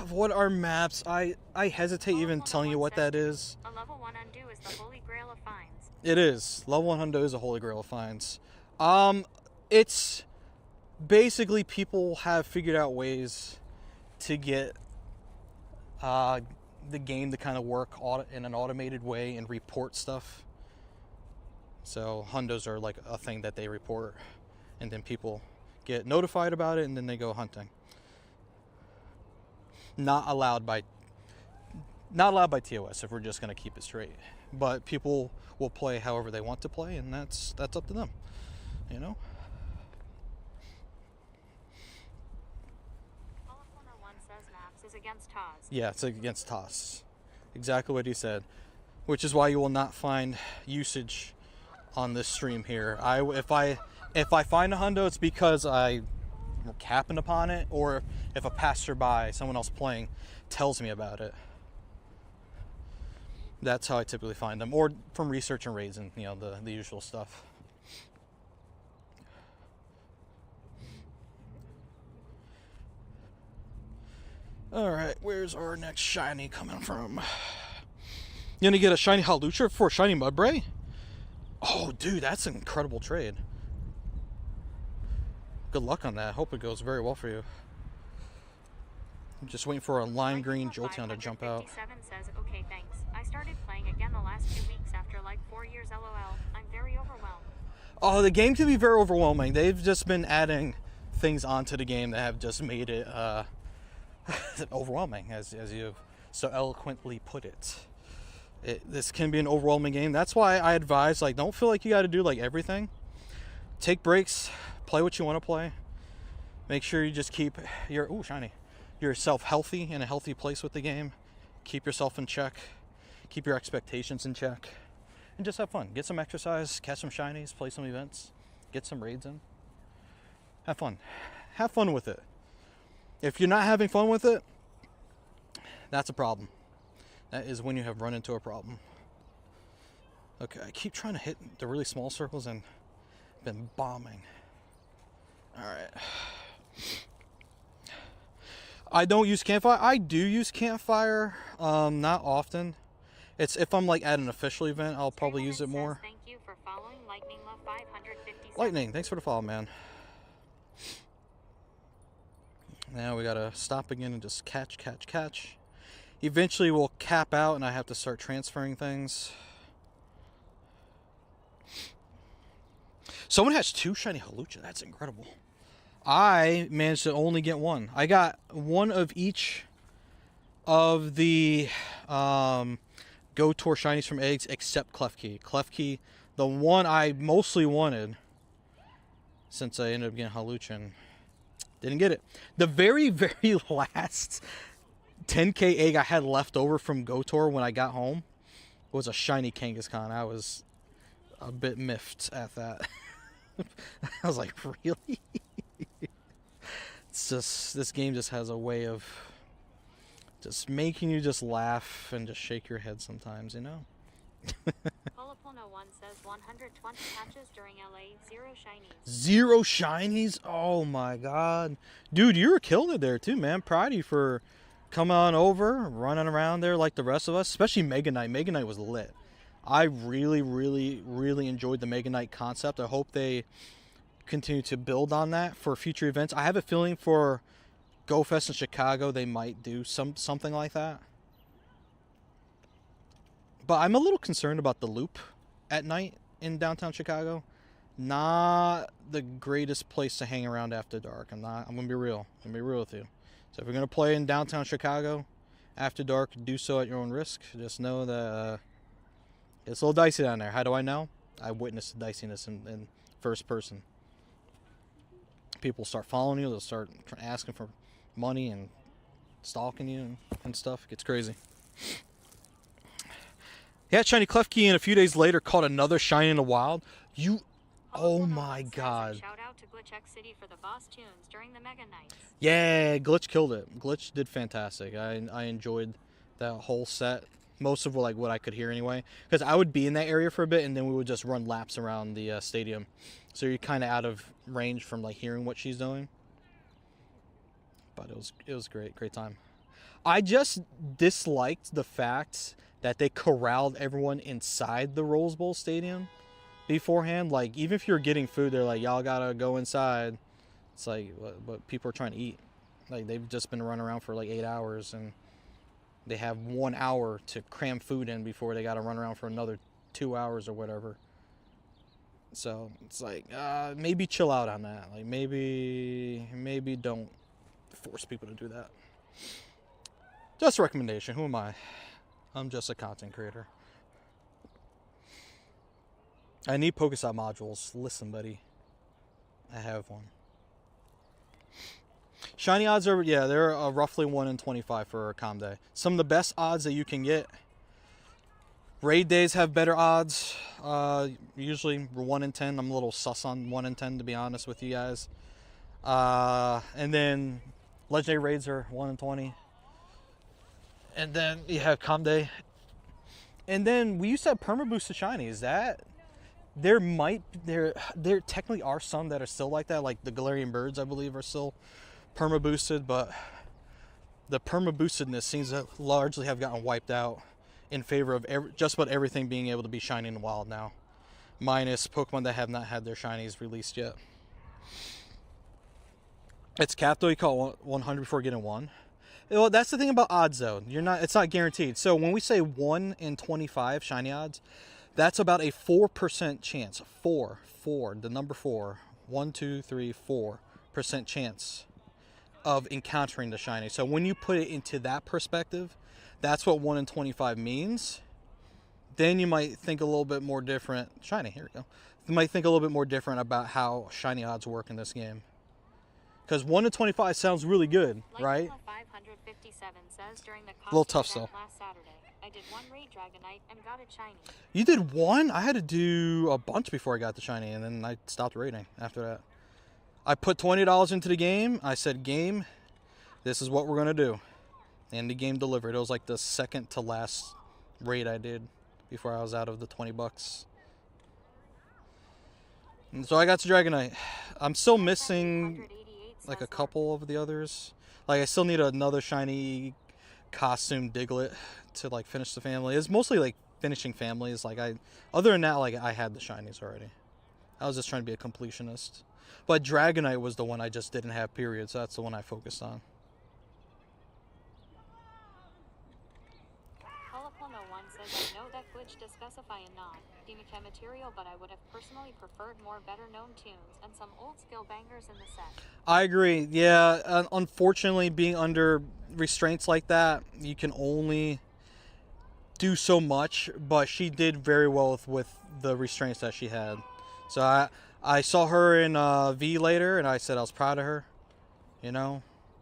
S1: What are maps? I hesitate even telling you what that is.
S3: A level 1 undo is the holy grail of finds.
S1: It is. Level 1 undo is a holy grail of finds. It's basically people have figured out ways to get the game to kind of work in an automated way and report stuff. So hundos are like a thing that they report, and then people get notified about it, and then they go hunting. Not allowed by TOS, if we're just going to keep it straight. But people will play however they want to play, and that's up to them, you know?
S3: All of 101 says maps is against TOS.
S1: Yeah, it's against TOS. Exactly what he said. Which is why you will not find usage on this stream here. If I find a hundo, it's because I'm capping upon it, or if a passerby, someone else playing, tells me about it. That's how I typically find them, or from research and raids and the usual stuff. All right, where's our next shiny coming from? You gonna get a shiny Halucha for a shiny Mudbray? Oh, dude, that's an incredible trade. Good luck on that. Hope it goes very well for you. I'm just waiting for a lime green Jolteon to jump out.
S3: Says, okay, thanks. I started playing again the last 2 weeks after like 4 years LOL. I'm very overwhelmed.
S1: Oh, the game can be very overwhelming. They've just been adding things onto the game that have just made it overwhelming, as you've so eloquently put it. This can be an overwhelming game. That's why I advise, don't feel like you got to do everything. Take breaks, play what you want to play. Make sure you just keep yourself healthy, in a healthy place with the game. Keep yourself in check. Keep your expectations in check. And just have fun. Get some exercise, catch some shinies, play some events, get some raids in. Have fun. Have fun with it. If you're not having fun with it, that's a problem. That is when you have run into a problem. Okay, I keep trying to hit the really small circles and been bombing. Alright. I don't use campfire. I do use campfire, not often. It's if I'm at an official event, I'll probably use it more.
S3: Thank you for following Lightning Love 557.
S1: Lightning, thanks for the follow, man. Now we gotta stop again and just catch. Eventually we'll cap out and I have to start transferring things. Someone has 2 shiny Halucha. That's incredible. I managed to only get one. I got one of each of the Go Tour shinies from eggs except Klefki. Klefki, the one I mostly wanted, since I ended up getting Haluchin, didn't get it. The very, very last 10K egg I had left over from Go Tour when I got home was a shiny Kangaskhan. I was a bit miffed at that. I was like, really? It's just, this game just has a way of just making you just laugh and just shake your head sometimes, you know?
S3: Polopono1 says 120 catches during LA, 0 shinies.
S1: 0 shinies? Oh my god. Dude, you were killing it there too, man. Proud of you for coming on over, running around there like the rest of us, especially Mega Knight. Mega Knight was lit. I really, really, really enjoyed the Mega Knight concept. I hope they continue to build on that for future events. I have a feeling for Go Fest in Chicago, they might do something like that. But I'm a little concerned about the loop at night in downtown Chicago. Not the greatest place to hang around after dark. I'm gonna be real. I'm gonna be real with you. So if you're gonna play in downtown Chicago after dark, do so at your own risk. Just know that it's a little dicey down there. How do I know? I witnessed the diciness in first person. People start following you. They'll start asking for money and stalking you and stuff. It gets crazy. Yeah, shiny Klefki, and a few days later caught another shiny in the wild. Oh my god.
S3: Shout out to Glitch X City for the boss tunes during the Mega Nights.
S1: Yeah, Glitch killed it. Glitch did fantastic. I enjoyed that whole set. Most of what I could hear anyway. Because I would be in that area for a bit, and then we would just run laps around the stadium. So you're kind of out of range from hearing what she's doing. But it was great time. I just disliked the fact that they corralled everyone inside the Rose Bowl stadium beforehand. Even if you're getting food, they're like, y'all gotta go inside. It's like, what people are trying to eat. They've just been running around for 8 hours, and they have 1 hour to cram food in before they gotta run around for another 2 hours or whatever. So it's maybe chill out on that. Maybe don't force people to do that. Just a recommendation. Who am I? I'm just a content creator. I need Pokestop modules. Listen, buddy. I have one. Shiny odds are, they're roughly 1 in 25 for a calm day. Some of the best odds that you can get. Raid days have better odds. Usually 1 in 10. I'm a little sus on 1 in 10, to be honest with you guys. And then legendary raids are 1 in 20. And then you have calm day. And then we used to have perma boosted shinies. There technically are some that are still like that. Like the Galarian birds, I believe, are still perma boosted, but the perma boostedness seems to largely have gotten wiped out in favor of just about everything being able to be shiny in the wild now, minus Pokemon that have not had their shinies released yet. It's capped though. You call it 100 before getting one. Well, that's the thing about odds though. It's not guaranteed. So when we say 1 in 25 shiny odds, that's about a 4% chance. The number 4. 1, 2, 3, 4% chance of encountering the shiny. So when you put it into that perspective, that's what 1 in 25 means. Then you might think a little bit more different. Shiny, here we go. You might think a little bit more different about how shiny odds work in this game. Because 1 in 25 sounds really good, right?
S3: 557 says during the
S1: a little tough still.
S3: Last Saturday, I did 1 raid Dragonite and got a shiny.
S1: You did 1? I had to do a bunch before I got the shiny, and then I stopped raiding after that. I put $20 into the game. I said, game, this is what we're going to do. And the game delivered. It was the second to last raid I did before I was out of the $20. And so I got to Dragonite. I'm still missing a couple of the others. I still need another shiny costume Diglett to finish the family. It's mostly finishing families. Other than that, I had the shinies already. I was just trying to be a completionist. But Dragonite was the one I just didn't have, period. So that's the one I focused on.
S3: Polopono1 says, I know that glitch does specify a non. Dinaka material, but I would have personally preferred more better-known tunes and some old-skill bangers in the set.
S1: I agree. Yeah, unfortunately, being under restraints like that, you can only do so much, but she did very well with the restraints that she had. So I saw her in V later, and I said I was proud of her. You know,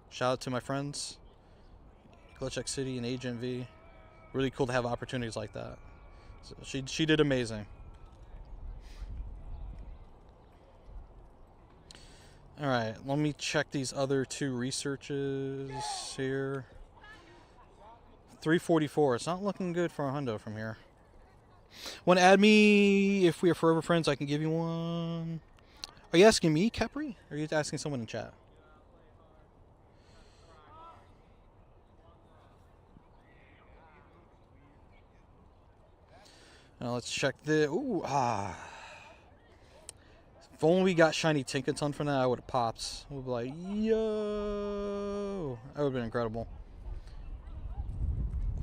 S1: shout out to my friends, Glitch X City and Agent V. Really cool to have opportunities like that. So she did amazing. All right, let me check these other two researches here. 344. It's not looking good for a hundo from here. Want to add me if we are forever friends? I can give you one. Are you asking me, Capri? Or are you asking someone in chat? Now let's check the. Ooh, If only we got shiny Tinkatink from that, I would have popped. We'd be like, yo, that would have been incredible.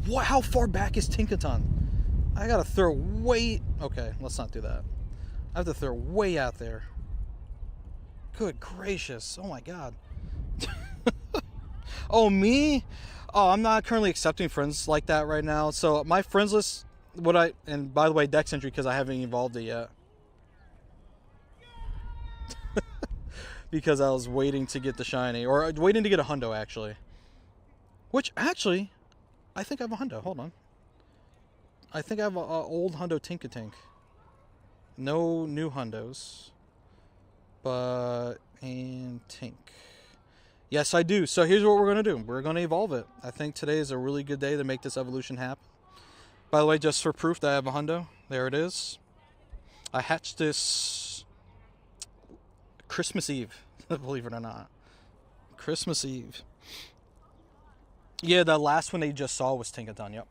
S1: What? How far back is Tinkatink? I gotta throw way. Okay, let's not do that. I have to throw way out there. Good gracious! Oh my god. Oh me? Oh, I'm not currently accepting friends like that right now. So my friends list, and by the way, Dex entry because I haven't evolved it yet. Because I was waiting to get the shiny, or waiting to get a hundo actually. Which actually, I think I have a hundo. Hold on. I think I have an old hundo Tinkatink. No new hundos. But, and Tink. Yes, I do. So here's what we're going to do. We're going to evolve it. I think today is a really good day to make this evolution happen. By the way, just for proof that I have a hundo, there it is. I hatched this Christmas Eve, believe it or not. Christmas Eve. Yeah, the last one they just saw was Tinkatink. Yep.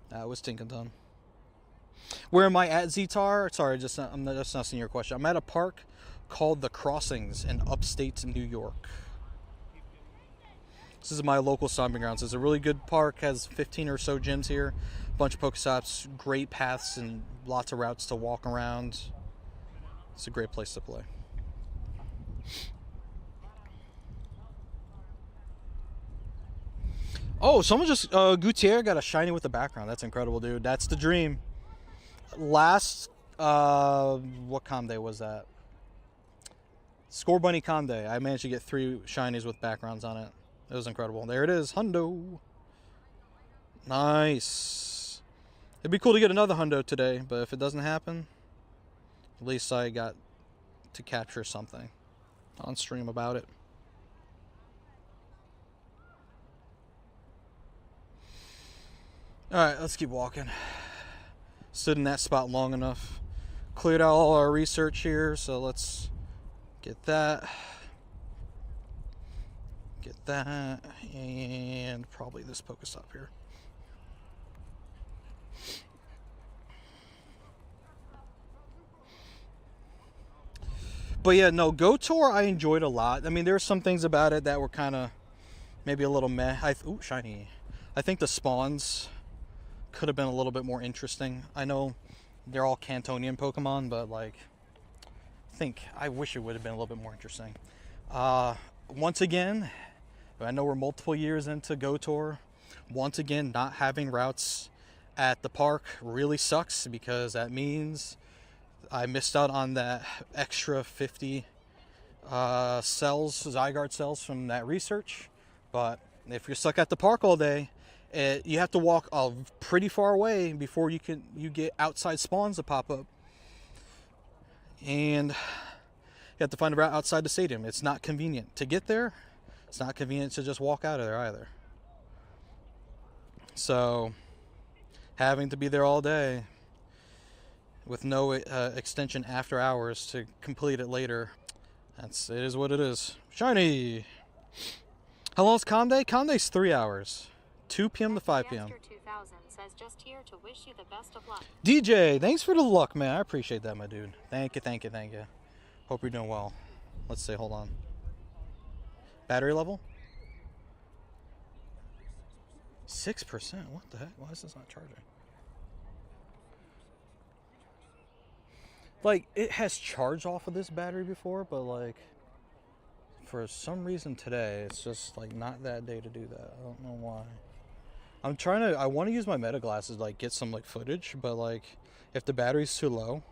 S1: That was Tinkatink. Where am I at, Zetar? Sorry, I'm just not seeing your question. I'm at a park called The Crossings in upstate New York. This is my local stomping grounds. It's a really good park, has 15 or so gyms here, a bunch of Pokestops, great paths, and lots of routes to walk around. It's a great place to play. Oh, someone just, Gutierrez got a shiny with the background. That's incredible, dude. That's the dream. Last, what com day was that? Score Bunny com day. I managed to get 3 shinies with backgrounds on it. It was incredible. There it is, hundo. Nice. It'd be cool to get another hundo today, but if it doesn't happen, at least I got to capture something on stream about it. Alright, let's keep walking. Stood in that spot long enough. Cleared out all our research here, so let's get that. Get that. And probably this Pokestop here. But yeah, no, Go Tour I enjoyed a lot. I mean, there were some things about it that were kind of maybe a little meh. Ooh, shiny. I think the spawns could have been a little bit more interesting. I know they're all Cantonian Pokemon, but like, I wish it would have been a little bit more interesting. Once again, I know we're multiple years into Go Tour. Once again, not having routes at the park really sucks because that means I missed out on that extra 50 cells, Zygarde cells from that research. But if you're stuck at the park all day, you have to walk pretty far away before you get outside spawns to pop up. And you have to find a route outside the stadium. It's not convenient to get there. It's not convenient to just walk out of there either. So, having to be there all day with no extension after hours to complete it later, it is what it is. Shiny! How long is Com Day? Com Day's 3 hours. 2 p.m. to 5 p.m.
S3: Says just here to wish you the best of luck.
S1: DJ, thanks for the luck, man. I appreciate that, my dude. Thank you. Hope you're doing well. Let's see, hold on. Battery level? 6%? What the heck? Why is this not charging? like, it has charged off of this battery before, but like, for some reason today, it's just like not that day to do that. I don't know why. I want to use my meta glasses to like get some like footage, but like, if the battery's too low,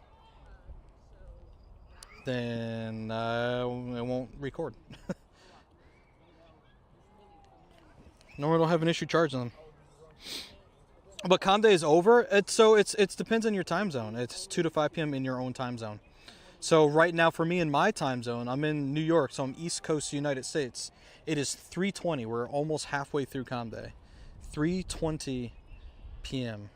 S1: then it won't record. No, I don't have an issue charging them. But Calm Day is over. It depends on your time zone. It's 2 to 5 p.m. in your own time zone. So right now for me in my time zone, I'm in New York, so I'm East Coast United States. It is 3:20. We're almost halfway through Calm Day. 3:20 p.m.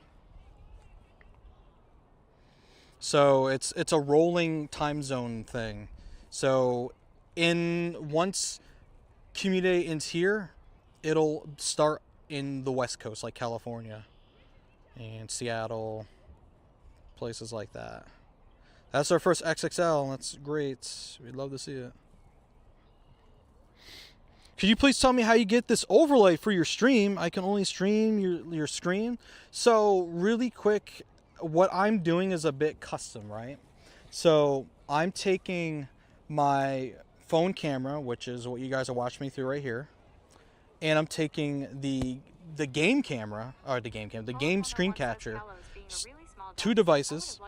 S1: So it's a rolling time zone thing. So once Community Day ends here, it'll start in the West Coast, like California and Seattle, places like that. That's our first XXL. That's great. We'd love to see it. Could you please tell me how you get this overlay for your stream? I can only stream your screen. So really quick, what I'm doing is a bit custom, right? So I'm taking my phone camera, which is what you guys are watching me through right here, and I'm taking the game camera, or the game screen capture, 2 devices.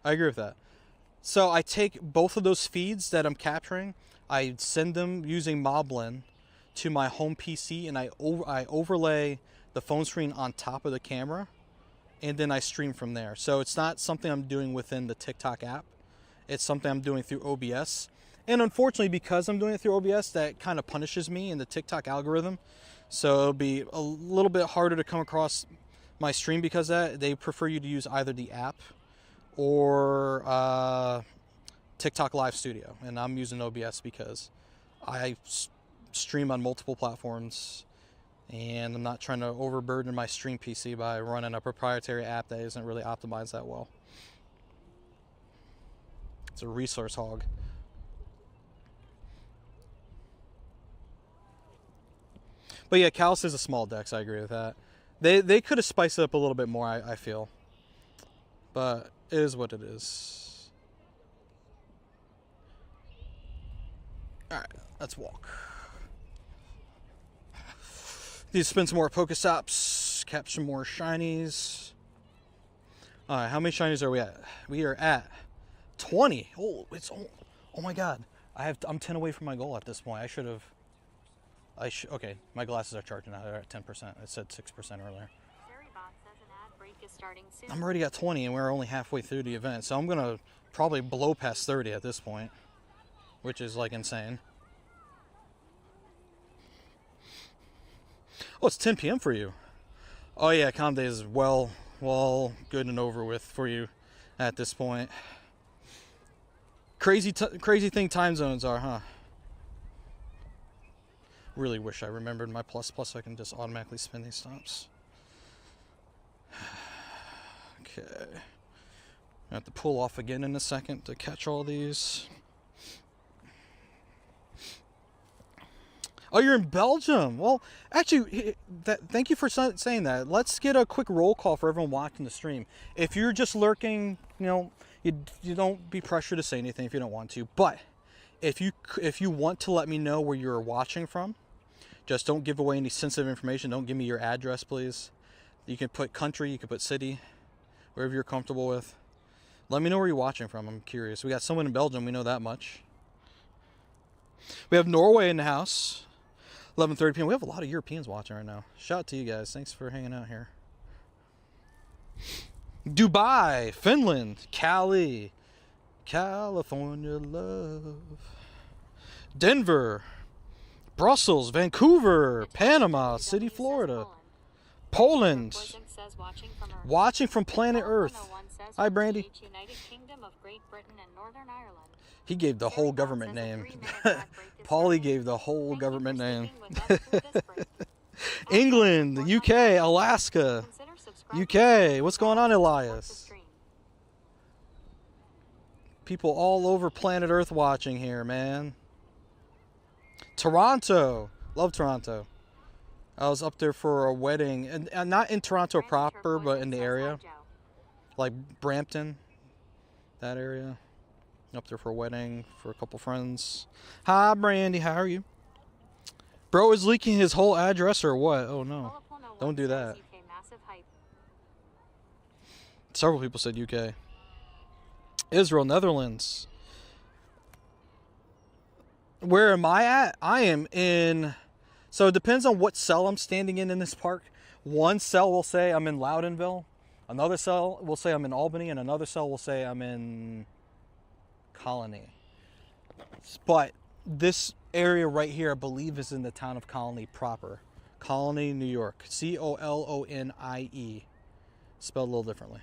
S1: I agree with that. So I take both of those feeds that I'm capturing, I send them using Moblin to my home PC, and I overlay the phone screen on top of the camera, and then I stream from there. So it's not something I'm doing within the TikTok app. It's something I'm doing through OBS. And unfortunately, because I'm doing it through OBS, that kind of punishes me in the TikTok algorithm. So it'll be a little bit harder to come across my stream because of that. They prefer you to use either the app or TikTok Live Studio. And I'm using OBS because I stream on multiple platforms, and I'm not trying to overburden my stream PC by running a proprietary app that isn't really optimized that well. It's a resource hog. But yeah, Callus is a small dex. I agree with that. They could have spiced it up a little bit more, I feel. But it is what it is. Alright, let's walk. Need to spend some more Pokestops, catch some more shinies. Alright, how many shinies are we at? We are at 20. Oh my god. I'm 10 away from my goal at this point. Okay, my glasses are charging now. They're at 10%. It said 6% earlier. I'm already at 20 and we're only halfway through the event, so I'm gonna probably blow past 30 at this point, which is like insane. Oh, it's 10 p.m. for you. Oh yeah, Calm Day is well good and over with for you at this point. Crazy thing time zones are, huh? Really wish I remembered my plus so I can just automatically spin these stops. Okay. I have to pull off again in a second to catch all these. Oh, you're in Belgium. Well, actually, thank you for saying that. Let's get a quick roll call for everyone watching the stream. If you're just lurking, you don't be pressured to say anything if you don't want to. But if you want to let me know where you're watching from, just don't give away any sensitive information. Don't give me your address, please. You can put country, you can put city, wherever you're comfortable with. Let me know where you're watching from. I'm curious. We got someone in Belgium. We know that much. We have Norway in the house. 11:30 p.m. We have a lot of Europeans watching right now. Shout out to you guys. Thanks for hanging out here. Dubai, Finland, Cali, California love. Denver, Brussels, Vancouver, Panama City, Florida. Poland. Watching from planet Earth. Hi, Brandy. He gave the whole government name. Paulie gave the whole government name. England, the UK, Alaska. UK. What's going on, Elias? People all over planet Earth watching here, man. Toronto. Love Toronto. I was up there for a wedding, and not in Toronto proper, but in the area, like Brampton, that area. Up there for a wedding for a couple friends. Hi, Brandy. How are you? Bro is leaking his whole address or what? Oh no! Don't do that. Several people said UK. Israel, Netherlands. Where am I at? I am in... So it depends on what cell I'm standing in this park. One cell will say I'm in Loudonville. Another cell will say I'm in Albany. And another cell will say I'm in Colony. But this area right here, I believe, is in the town of Colony proper. Colony, New York. Colonie. Spelled a little differently.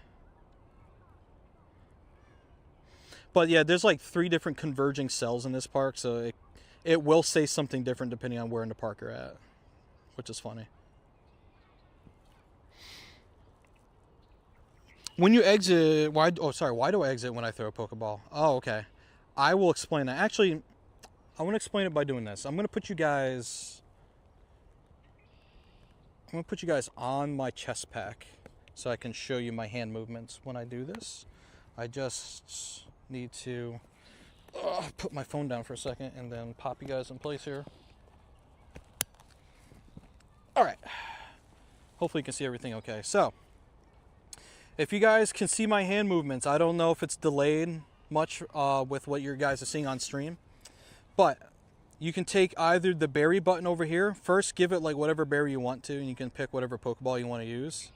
S1: But yeah, there's like 3 different converging cells in this park, so it will say something different depending on where in the park you're at, which is funny. When you exit, why do I exit when I throw a Pokeball? Oh, okay. I will explain that. Actually, I want to explain it by doing this. I'm going to put you guys on my chest pack so I can show you my hand movements when I do this. I just need to put my phone down for a second and then pop you guys in place here. All right. Hopefully you can see everything okay. So, if you guys can see my hand movements, I don't know if it's delayed much with what you guys are seeing on stream, but you can take either the berry button over here. First, give it like whatever berry you want to, and you can pick whatever Pokeball you want to use.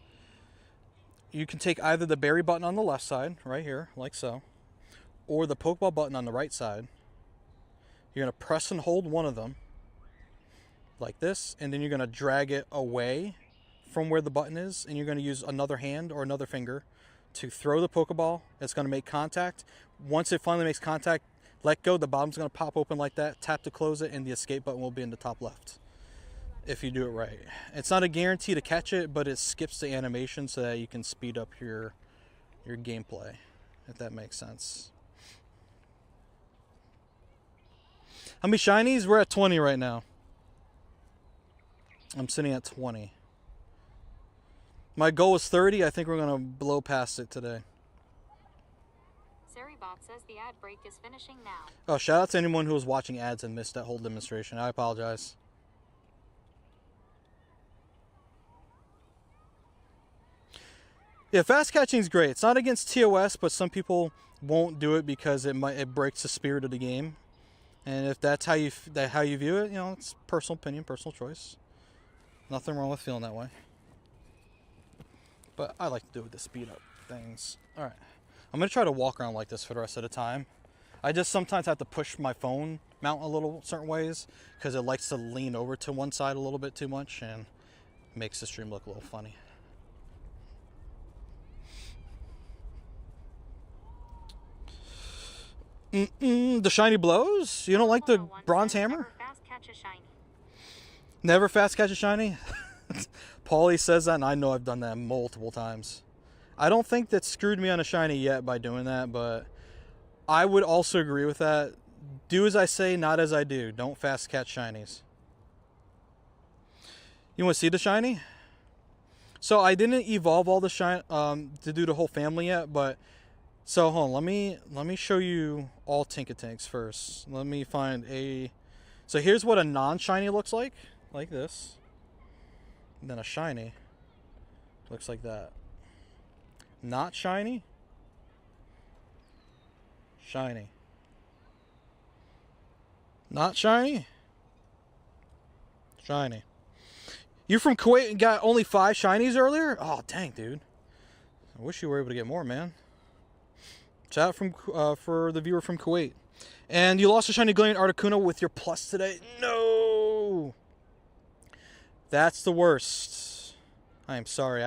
S1: You can take either the berry button on the left side, right here, like so, or the Pokeball button on the right side. You're going to press and hold one of them, like this, and then you're going to drag it away from where the button is, and you're going to use another hand or another finger to throw the Pokeball. It's going to make contact. Once it finally makes contact, let go. The bottom's going to pop open like that. Tap to close it, and the escape button will be in the top left if you do it right. It's not a guarantee to catch it, but it skips the animation so that you can speed up your gameplay, if that makes sense. How many shinies? We're at 20 right now. I'm sitting at 20. My goal is 30. I think we're going to blow past it today.
S3: Saribot says the ad break is finishing now.
S1: Oh, shout out to anyone who was watching ads and missed that whole demonstration. I apologize. Yeah, fast catching is great. It's not against TOS, but some people won't do it because it breaks the spirit of the game. And if that's how you view it, it's personal opinion, personal choice. Nothing wrong with feeling that way. But I like to do it with the speed up things. All right. I'm going to try to walk around like this for the rest of the time. I just sometimes have to push my phone mount a little certain ways because it likes to lean over to one side a little bit too much and makes the stream look a little funny. The shiny blows? You don't like the bronze hammer? Never fast catch a shiny? Paulie says that, and I know I've done that multiple times. I don't think that screwed me on a shiny yet by doing that, but I would also agree with that. Do as I say, not as I do. Don't fast catch shinies. You want to see the shiny? So I didn't evolve all the shiny to do the whole family yet, but so hold on. Let me show you all Tinkatinks first. Let me find a. So here's what a non-shiny looks like this. And then a shiny looks like that. Not shiny. Shiny. Not shiny. Shiny. You from Kuwait and got only 5 shinies earlier? Oh, dang, dude. I wish you were able to get more, man. Shout out from for the viewer from Kuwait. And you lost a shiny Galarian Articuno with your plus today? No! That's the worst. I am sorry.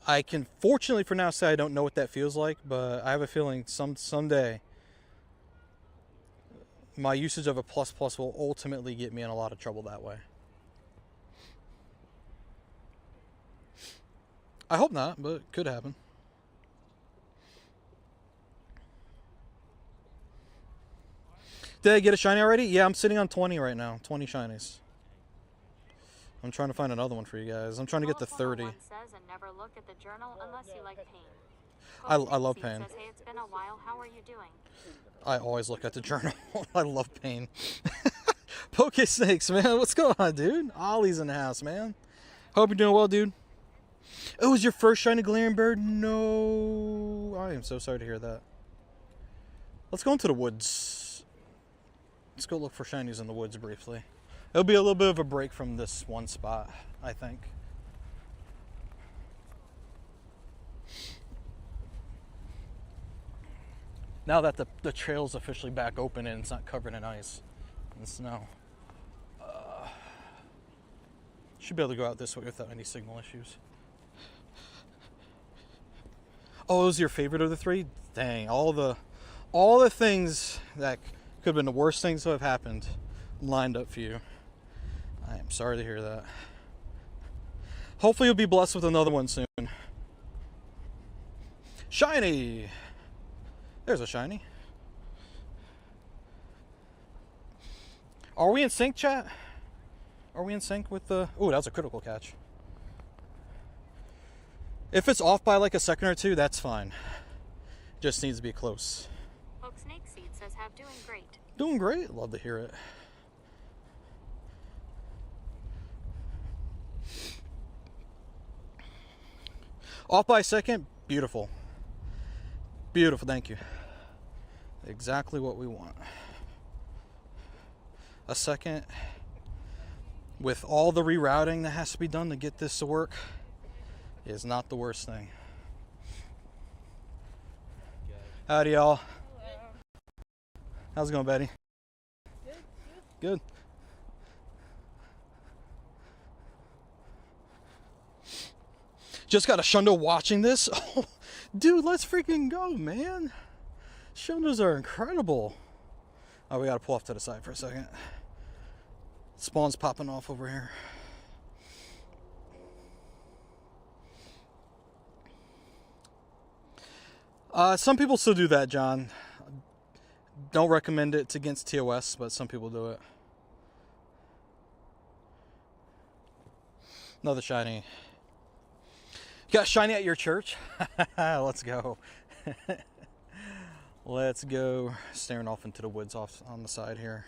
S1: I can fortunately for now say I don't know what that feels like, but I have a feeling someday my usage of a plus will ultimately get me in a lot of trouble that way. I hope not, but it could happen. Did I get a shiny already? Yeah, I'm sitting on 20 right now. 20 shinies. I'm trying to find another one for you guys. I'm trying to get to 30.
S3: Says, and never look at the journal unless you like pain.
S1: I love pain.
S3: Says, hey, it's been a while. How are you doing?
S1: I always look at the journal. I love pain. Poke Snakes, man. What's going on, dude? Ollie's in the house, man. Hope you're doing well, dude. Oh, was your first shiny glaring bird? No. I am so sorry to hear that. Let's go into the woods. Let's go look for shinies in the woods briefly. It'll be a little bit of a break from this one spot, I think. Now that the trail's officially back open and it's not covered in ice and snow. Should be able to go out this way without any signal issues. Oh, it was your favorite of the three? Dang, all the things that could have been the worst things that have happened lined up for you. I am sorry to hear that. Hopefully you'll be blessed with another one soon. Shiny! There's a shiny. Are we in sync, chat? Are we in sync with the... Oh, that was a critical catch. If it's off by like a second or two, that's fine. Just needs to be close.
S3: Oak Snake Seed says, have doing great.
S1: Doing great. Love to hear it. Off by a second, beautiful. Beautiful, thank you. Exactly what we want. A second, with all the rerouting that has to be done to get this to work, is not the worst thing. Howdy, y'all.
S4: Hello.
S1: How's it going, Betty? Good. Just got a Shundo watching this. Oh, dude, let's freaking go, man. Shundos are incredible. Oh, we gotta pull off to the side for a second. Spawn's popping off over here. Some people still do that, John. Don't recommend it against TOS, but some people do it. Another shiny. You got shiny at your church? Let's go. Let's go. Staring off into the woods off on the side here.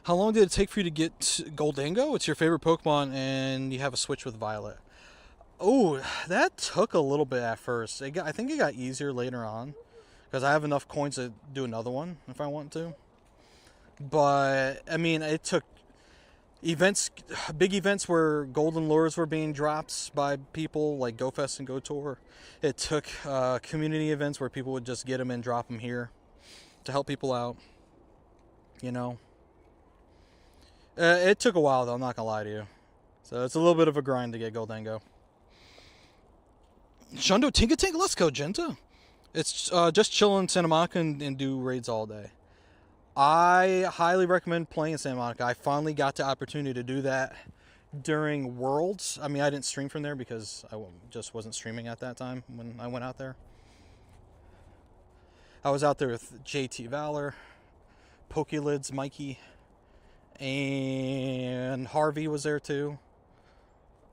S1: How long did it take for you to get Goldango? It's your favorite Pokemon and you have a switch with Violet. Oh, that took a little bit at first. I think it got easier later on because I have enough coins to do another one if I want to. But, I mean, it took events, big events where golden lures were being dropped by people like GoFest and GoTour. It took community events where people would just get them and drop them here to help people out, you know. It took a while, though, I'm not going to lie to you. So it's a little bit of a grind to get Goldango. Shundo Tinkatink, let's go, Genta. It's just chill in Santa Monica and do raids all day. I highly recommend playing in Santa Monica. I finally got the opportunity to do that during Worlds. I mean, I didn't stream from there because I just wasn't streaming at that time when I went out there. I was out there with JT Valor, Pokelids, Mikey, and Harvey was there too.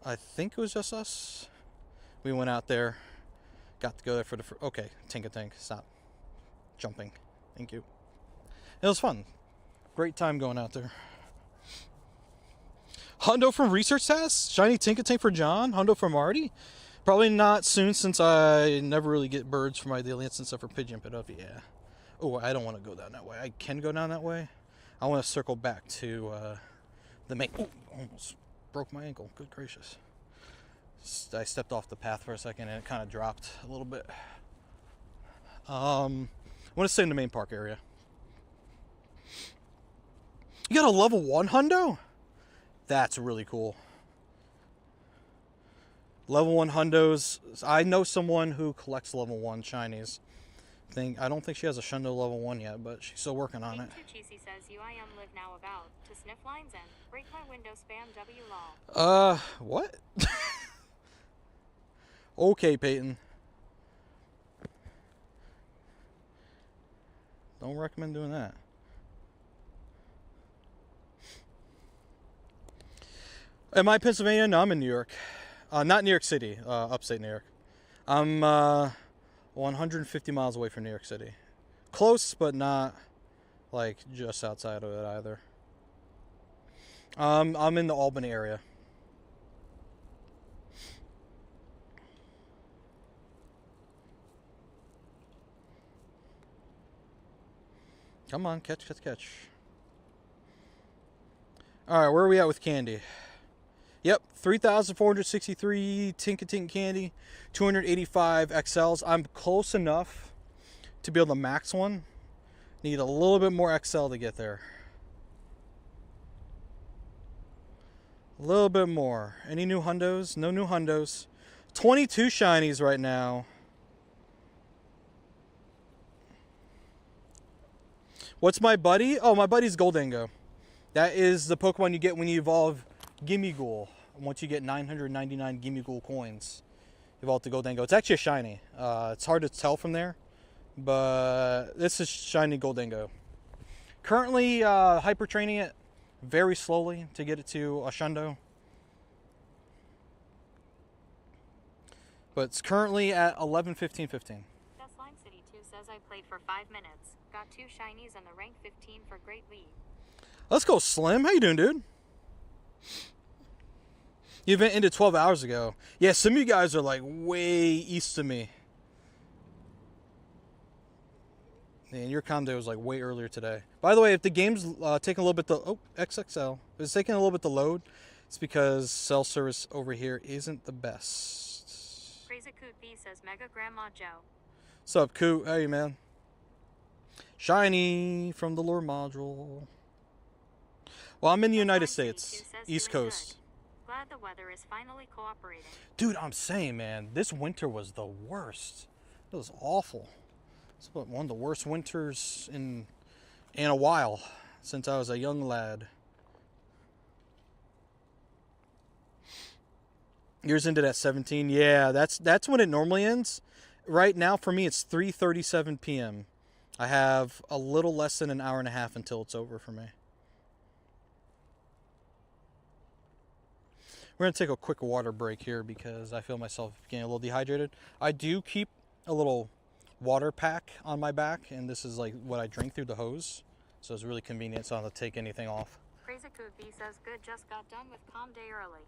S1: I think it was just us. We went out there, got to go there for the... Okay, Tinkatink, stop jumping. Thank you. It was fun. Great time going out there. Hundo from Research Task. Shiny Tinkatink for John. Hundo from Marty. Probably not soon since I never really get birds for my daily instance except for Pigeon Pit up. Yeah. Oh, I don't want to go down that way. I can go down that way. I want to circle back to the main... Oh, almost broke my ankle. Good gracious. I stepped off the path for a second and it kind of dropped a little bit. I want to stay in the main park area. You got a level 1 hundo? That's really cool. Level 1 hundos. I know someone who collects level 1 shinies. I don't think she has a Shundo level 1 yet, but she's still working on it.
S3: Cheesy says UIM live now about to sniff lines and break my window spam W law.
S1: What? Okay, Peyton. Don't recommend doing that. Am I Pennsylvania? No, I'm in New York. Not New York City, upstate New York. I'm 150 miles away from New York City. Close, but not like just outside of it either. I'm in the Albany area. Come on, catch. Alright, where are we at with candy? Yep, 3,463 Tinkatink candy, 285 XLs. I'm close enough to be able to max one. Need a little bit more XL to get there. A little bit more. Any new hundos? No new hundos. 22 shinies right now. What's my buddy? Oh, my buddy's Goldango. That is the Pokemon you get when you evolve Gimmighoul. Once you get 999 Gimmighoul coins, evolve to Goldango. It's actually a shiny. It's hard to tell from there, but this is shiny Goldango. Currently hyper training it very slowly to get it to a Shundo. But it's currently at 11:15:15.
S3: That's Lime City 2 says I played for 5 minutes. Got 2 shinies and the rank 15 for Great League.
S1: Let's go, Slim. How you doing, dude? The event ended 12 hours ago. Yeah, some of you guys are like way east of me. And your condo was like way earlier today. By the way, if the game's taking a little bit to... XXL. If it's taking a little bit to load, it's because cell service over here isn't the best.
S3: Crazy Coot B says Mega Grandma Joe.
S1: What's up, Coot? How you, man? Shiny from the lure module. Well, I'm in the United States, East Coast.
S3: Glad the weather is finally cooperating.
S1: Dude, I'm saying, man, this winter was the worst. It was awful. It's one of the worst winters in a while since I was a young lad. Yours ended at 17. Yeah, that's when it normally ends. Right now, for me, it's 3:37 p.m. I have a little less than an hour and a half until it's over for me. We're going to take a quick water break here because I feel myself getting a little dehydrated. I do keep a little water pack on my back, and this is like what I drink through the hose. So it's really convenient, so I don't have to take anything off.
S3: Crazy Coot B says good, just got done with calm day early.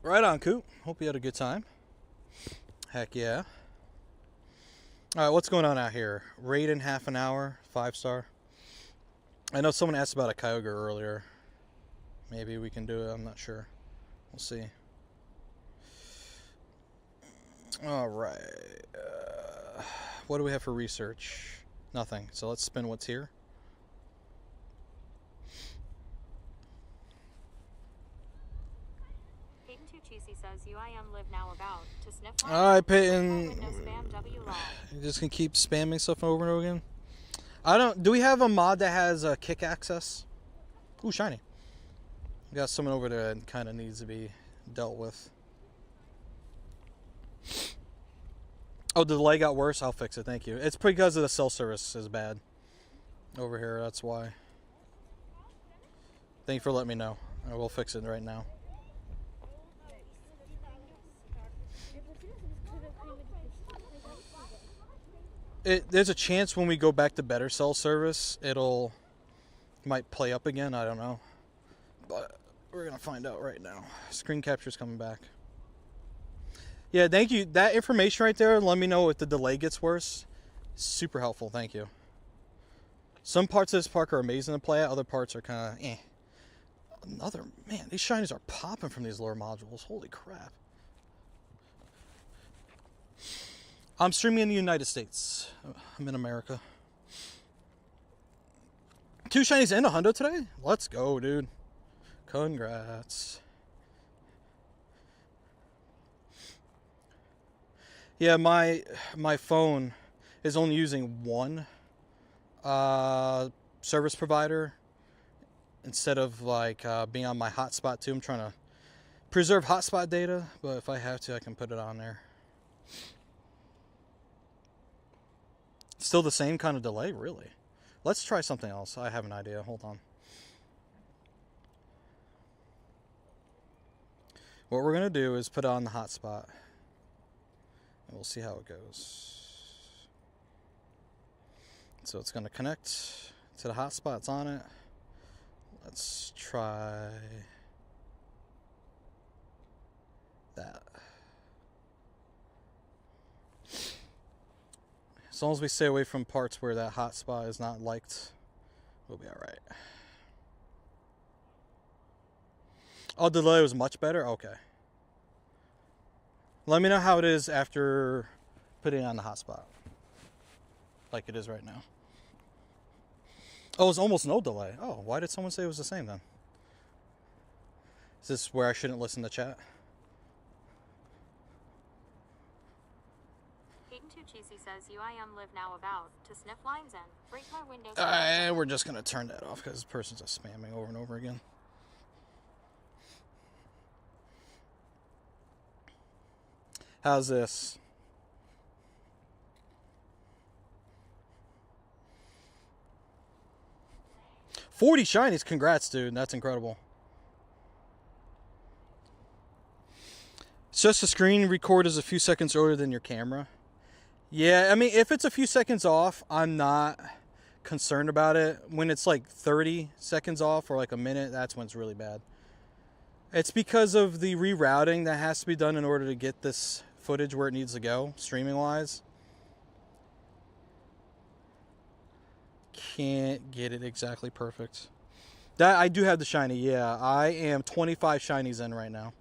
S1: Right on, Coop. Hope you had a good time. Heck yeah. Alright, what's going on out here? Raid in half an hour, 5-star. I know someone asked about a Kyogre earlier. Maybe we can do it, I'm not sure. We'll see. Alright. What do we have for research? Nothing. So let's spin what's here.
S3: Peyton Too Cheesy says UIM live now about to sniff.
S1: Alright, Peyton.
S3: No spam W lol.
S1: You're just gonna keep spamming stuff over and over again? Do we have a mod that has kick access? Ooh, shiny. We got someone over there that kind of needs to be dealt with. Oh, the delay got worse? I'll fix it, thank you. It's because of the cell service is bad over here, that's why. Thank you for letting me know. I will fix it right now. There's a chance when we go back to better cell service, might play up again. I don't know. But we're going to find out right now. Screen capture's coming back. Yeah, thank you. That information right there, let me know if the delay gets worse. Super helpful. Thank you. Some parts of this park are amazing to play at. Other parts are kind of eh. Man, these shinies are popping from these lure modules. Holy crap. I'm streaming in the United States. I'm in America. 2 shinies and a hundo today? Let's go, dude. Congrats. Yeah, my phone is only using one service provider instead of like being on my hotspot too. I'm trying to preserve hotspot data, but if I have to, I can put it on there. Still the same kind of delay? Really? Let's try something else. I have an idea. Hold on. What we're going to do is put on the hotspot. And we'll see how it goes. So it's going to connect to the hotspots on it. Let's try that. As long as we stay away from parts where that hotspot is not liked, we'll be alright. Oh, the delay was much better? Okay. Let me know how it is after putting it on the hotspot. Like it is right now. Oh, it's almost no delay. Oh, why did someone say it was the same then? Is this where I shouldn't listen to chat?
S3: Hayden Too Cheesy says UIM live now about to sniff lines in. Break my windows.
S1: We're just going to turn that off because this person's just spamming over and over again. How's this? $40 shinies, congrats, dude. That's incredible. It's just the screen record is a few seconds earlier than your camera. Yeah, I mean, if it's a few seconds off, I'm not concerned about it. When it's like 30 seconds off or like a minute, that's when it's really bad. It's because of the rerouting that has to be done in order to get this footage where it needs to go, streaming-wise. Can't get it exactly perfect. That I do have the shiny, yeah. I am 25 shinies in right now.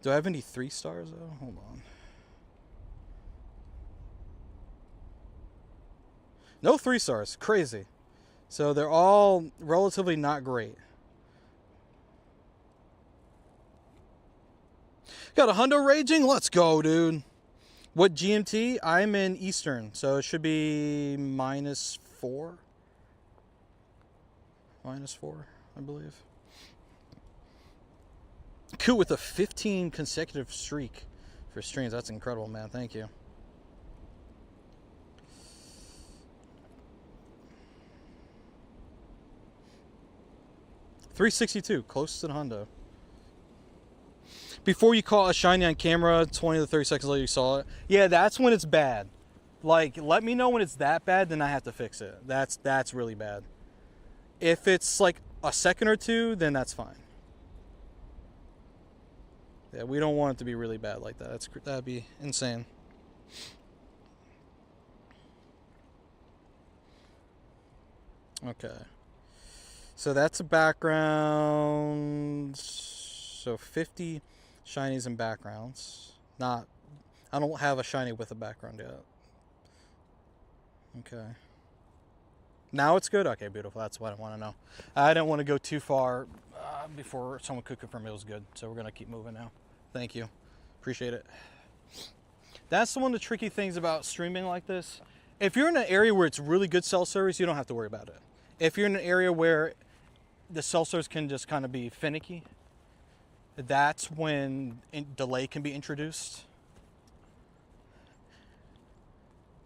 S1: Do I have any 3 stars though? Hold on. No 3 stars. Crazy. So they're all relatively not great. Got a hundo raging? Let's go, dude. What GMT? I'm in Eastern, so it should be -4. -4, I believe. Cool, with a 15 consecutive streak for streams. That's incredible, man. Thank you. $362, close to the hundo. Before you caught a shiny on camera, 20 to 30 seconds later you saw it. Yeah, that's when it's bad. Like, let me know when it's that bad, then I have to fix it. That's really bad. If it's like a second or two, then that's fine. Yeah, we don't want it to be really bad like that. That'd be insane. Okay. So that's a background. So 50 shinies and backgrounds. I don't have a shiny with a background yet. Okay. Now it's good? Okay, beautiful. That's what I want to know. I didn't want to go too far before someone could confirm it was good. So we're going to keep moving now. Thank you. Appreciate it. That's one of the tricky things about streaming like this. If you're in an area where it's really good cell service, you don't have to worry about it. If you're in an area where the cell service can just kind of be finicky, that's when delay can be introduced.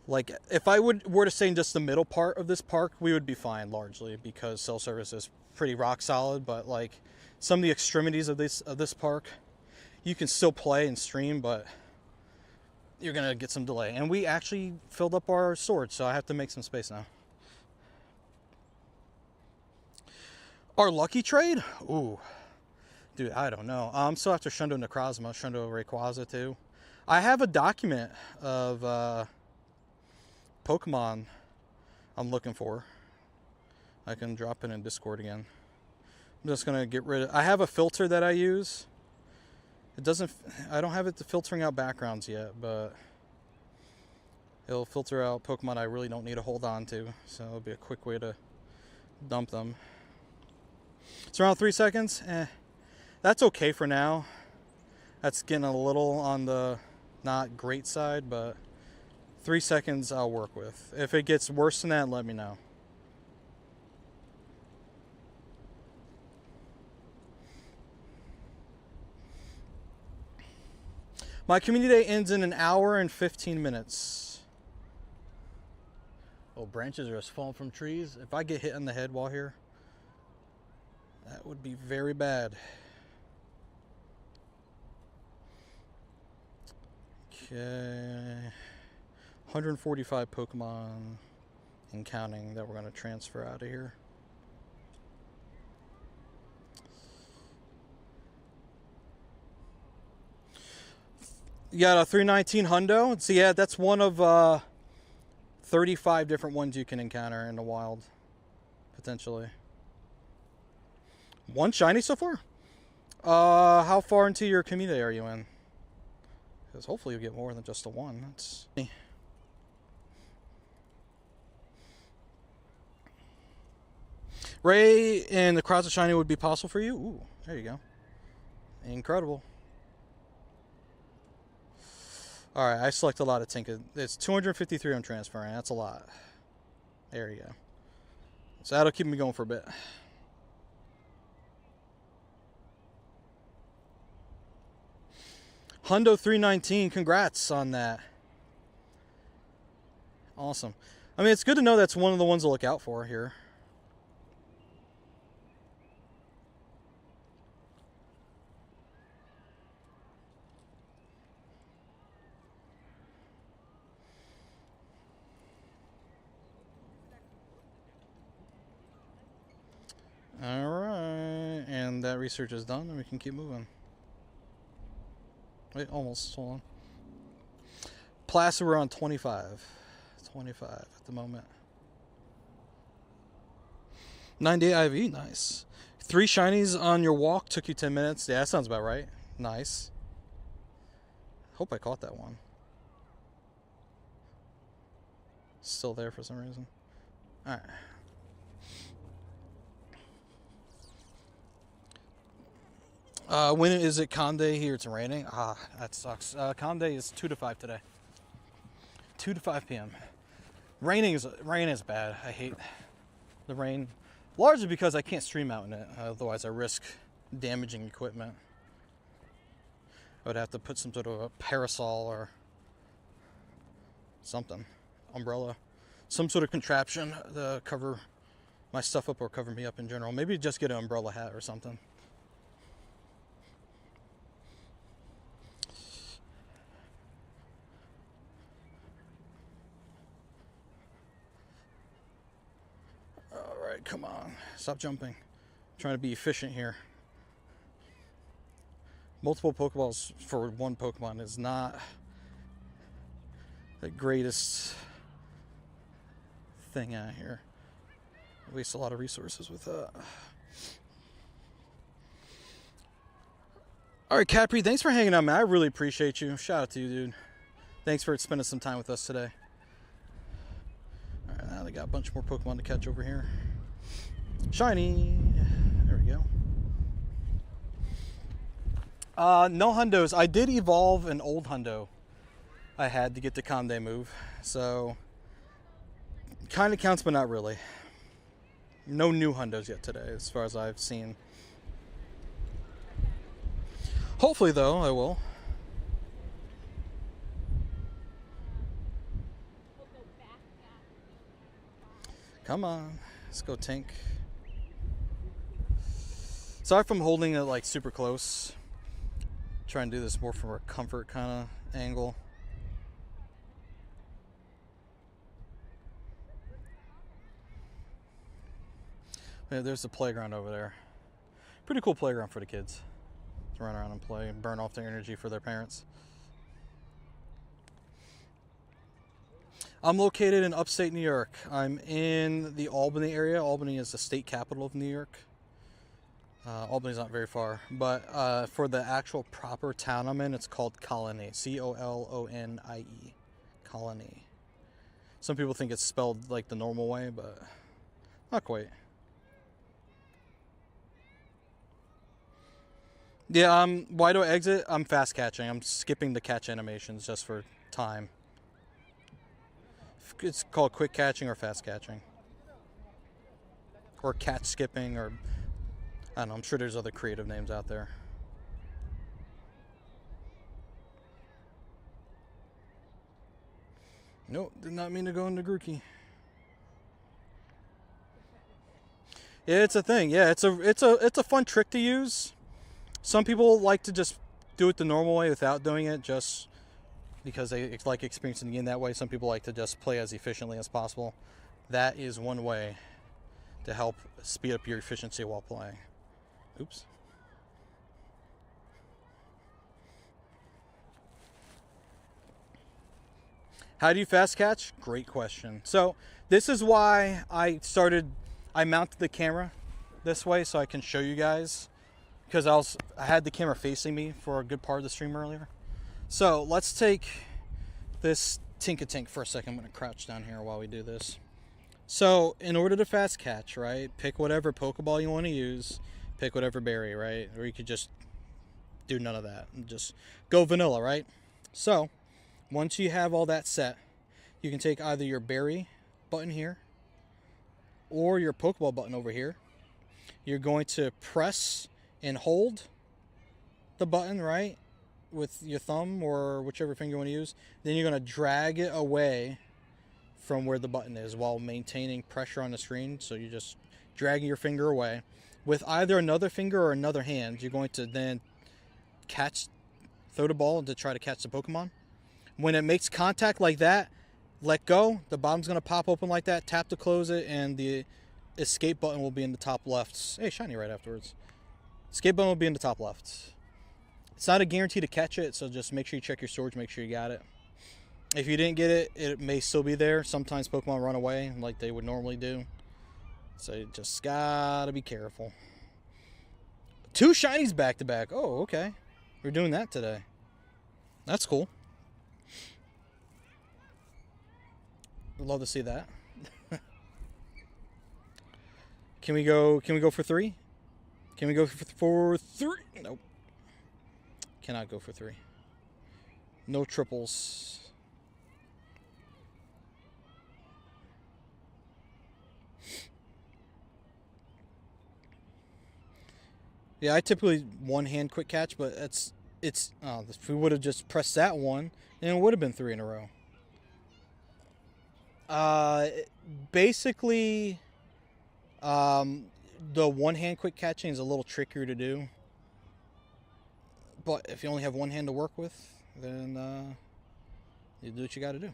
S1: Like, if I were to say in just the middle part of this park, we would be fine largely because cell service is pretty rock solid. But like some of the extremities of this park, you can still play and stream, but you're gonna get some delay. And we actually filled up our storage, so I have to make some space now. Our lucky trade? Ooh. Dude, I don't know. I'm still after Shundo Necrozma, Shundo Rayquaza too. I have a document of Pokemon I'm looking for. I can drop it in Discord again. I'm just gonna get rid of. I have a filter that I use. It doesn't. I don't have it filtering out backgrounds yet, but it'll filter out Pokemon I really don't need to hold on to. So it'll be a quick way to dump them. It's around 3 seconds. That's okay for now. That's getting a little on the not great side, but 3 seconds I'll work with. If it gets worse than that, let me know. My community day ends in an hour and 15 minutes. Oh, branches are just falling from trees. If I get hit on the head while here, that would be very bad. Okay. 145 Pokemon and counting that we're going to transfer out of here. You got a 319 Hundo. So yeah, that's one of 35 different ones you can encounter in the wild, potentially. One shiny so far? How far into your community are you in? Because hopefully you'll get more than just the one. That's... Ray and the Crowds of Shiny would be possible for you? Ooh, there you go. Incredible. Alright, I select a lot of Tinka. It's 253 I'm transferring. That's a lot. There you go. So that'll keep me going for a bit. Hundo 319, congrats on that. Awesome. I mean, it's good to know that's one of the ones to look out for here. Alright, and that research is done, and we can keep moving. Wait, almost, hold on. Placer, we're on 25. 25 at the moment. 9-day IV, nice. 3 shinies on your walk, took you 10 minutes. Yeah, that sounds about right. Nice. Hope I caught that one. Still there for some reason. Alright. When is it Conde here? It's raining. Ah, that sucks. Conde is 2 to 5 today. 2 to 5 p.m. Rain is bad. I hate the rain. Largely because I can't stream out in it. Otherwise, I risk damaging equipment. I would have to put some sort of a parasol or something. Umbrella. Some sort of contraption to cover my stuff up or cover me up in general. Maybe just get an umbrella hat or something. Come on, stop jumping. I'm trying to be efficient here. Multiple Pokeballs for one Pokemon is not the greatest thing out here. I waste a lot of resources with that. Alright, Capri, thanks for hanging out, man. I really appreciate you. Shout out to you, dude. Thanks for spending some time with us today. Alright, now they got a bunch more Pokemon to catch over here. Shiny. There we go. No Hundos. I did evolve an old Hundo I had to get the Conde move. So, kind of counts, but not really. No new Hundos yet today, as far as I've seen. Hopefully, though, I will. Come on. Let's go Tink. Sorry if I'm holding it like super close. Try and do this more from a comfort kind of angle. Yeah, there's the playground over there. Pretty cool playground for the kids to run around and play and burn off their energy for their parents. I'm located in upstate New York. I'm in the Albany area. Albany is the state capital of New York. Albany's not very far, but for the actual proper town I'm in, it's called Colony. C-O-L-O-N-I-E. Colony. Some people think it's spelled like the normal way, but not quite. Yeah, why do I exit? I'm fast catching. I'm skipping the catch animations just for time. It's called quick catching or fast catching. Or catch skipping, or I don't know, I'm sure there's other creative names out there. Nope, did not mean to go into Grookey. Yeah, it's a thing. Yeah, it's a fun trick to use. Some people like to just do it the normal way without doing it, just because they like experiencing the game that way. Some people like to just play as efficiently as possible. That is one way to help speed up your efficiency while playing. Oops. How do you fast catch? Great question. So this is why I mounted the camera this way so I can show you guys, because I had the camera facing me for a good part of the stream earlier. So let's take this Tinkatink for a second. I'm going to crouch down here while we do this. So in order to fast catch, right, pick whatever Pokeball you want to use, pick whatever berry, right? Or you could just do none of that and just go vanilla, right? So once you have all that set, you can take either your berry button here or your Pokeball button over here. You're going to press and hold the button, right, with your thumb or whichever finger you want to use. Then you're going to drag it away from where the button is while maintaining pressure on the screen. So you're just dragging your finger away. With either another finger or another hand, you're going to then throw the ball to try to catch the Pokemon. When it makes contact like that, let go. The bottom's going to pop open like that. Tap to close it, and the escape button will be in the top left. Hey, shiny right afterwards. Escape button will be in the top left. It's not a guarantee to catch it, so just make sure you check your storage, make sure you got it. If you didn't get it, it may still be there. Sometimes Pokemon run away like they would normally do. So you just gotta be careful. 2 shinies back to back. Oh, okay. We're doing that today. That's cool. I'd love to see that. Can we go for 3? Can we go for 3? Nope. Cannot go for 3. No triples. Yeah, I typically one-hand quick catch, but it's if we would have just pressed that one, then it would have been 3 in a row. Basically, the one-hand quick catching is a little trickier to do. But if you only have one hand to work with, then you do what you got to do.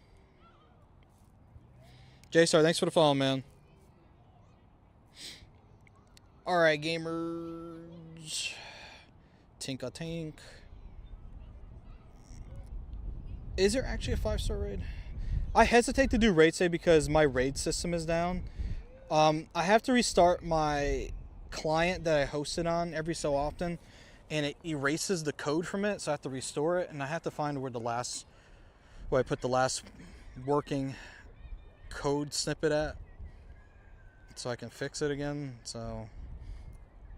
S1: J-Star, thanks for the follow, man. All right, gamers. Tinkatink. Is there actually a 5-star raid? I hesitate to do raid save because my raid system is down. I have to restart my client that I hosted on every so often, and it erases the code from it, so I have to restore it, and I have to find where I put the last working code snippet at, so I can fix it again. So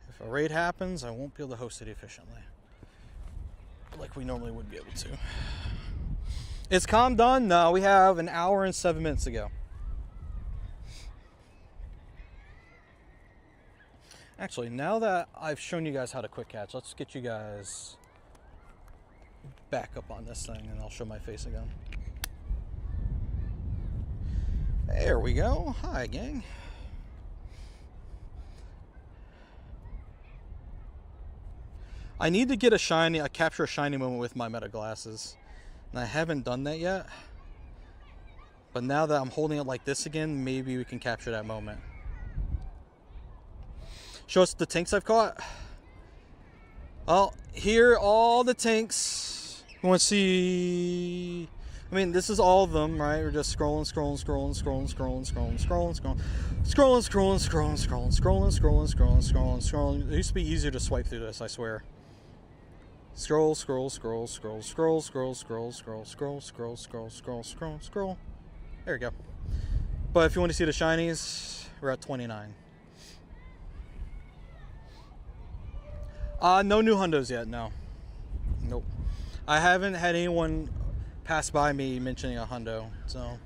S1: if a raid happens, I won't be able to host it efficiently like we normally would be able to. Is comm done? No, we have an hour and 7 minutes to go. Actually, now that I've shown you guys how to quick catch, let's get you guys back up on this thing and I'll show my face again. There we go. Hi, gang. I need to get capture a shiny moment with my meta glasses. And I haven't done that yet. But now that I'm holding it like this again, maybe we can capture that moment. Show us the tinks I've caught. Well, here are all the tinks. You want to see... I mean, this is all of them, right? We're just scrolling. It used to be easier to swipe through this, I swear. Scroll. There we go. But if you want to see the shinies, we're at 29. No new hundos yet, no. Nope. I haven't had anyone pass by me mentioning a hundo, so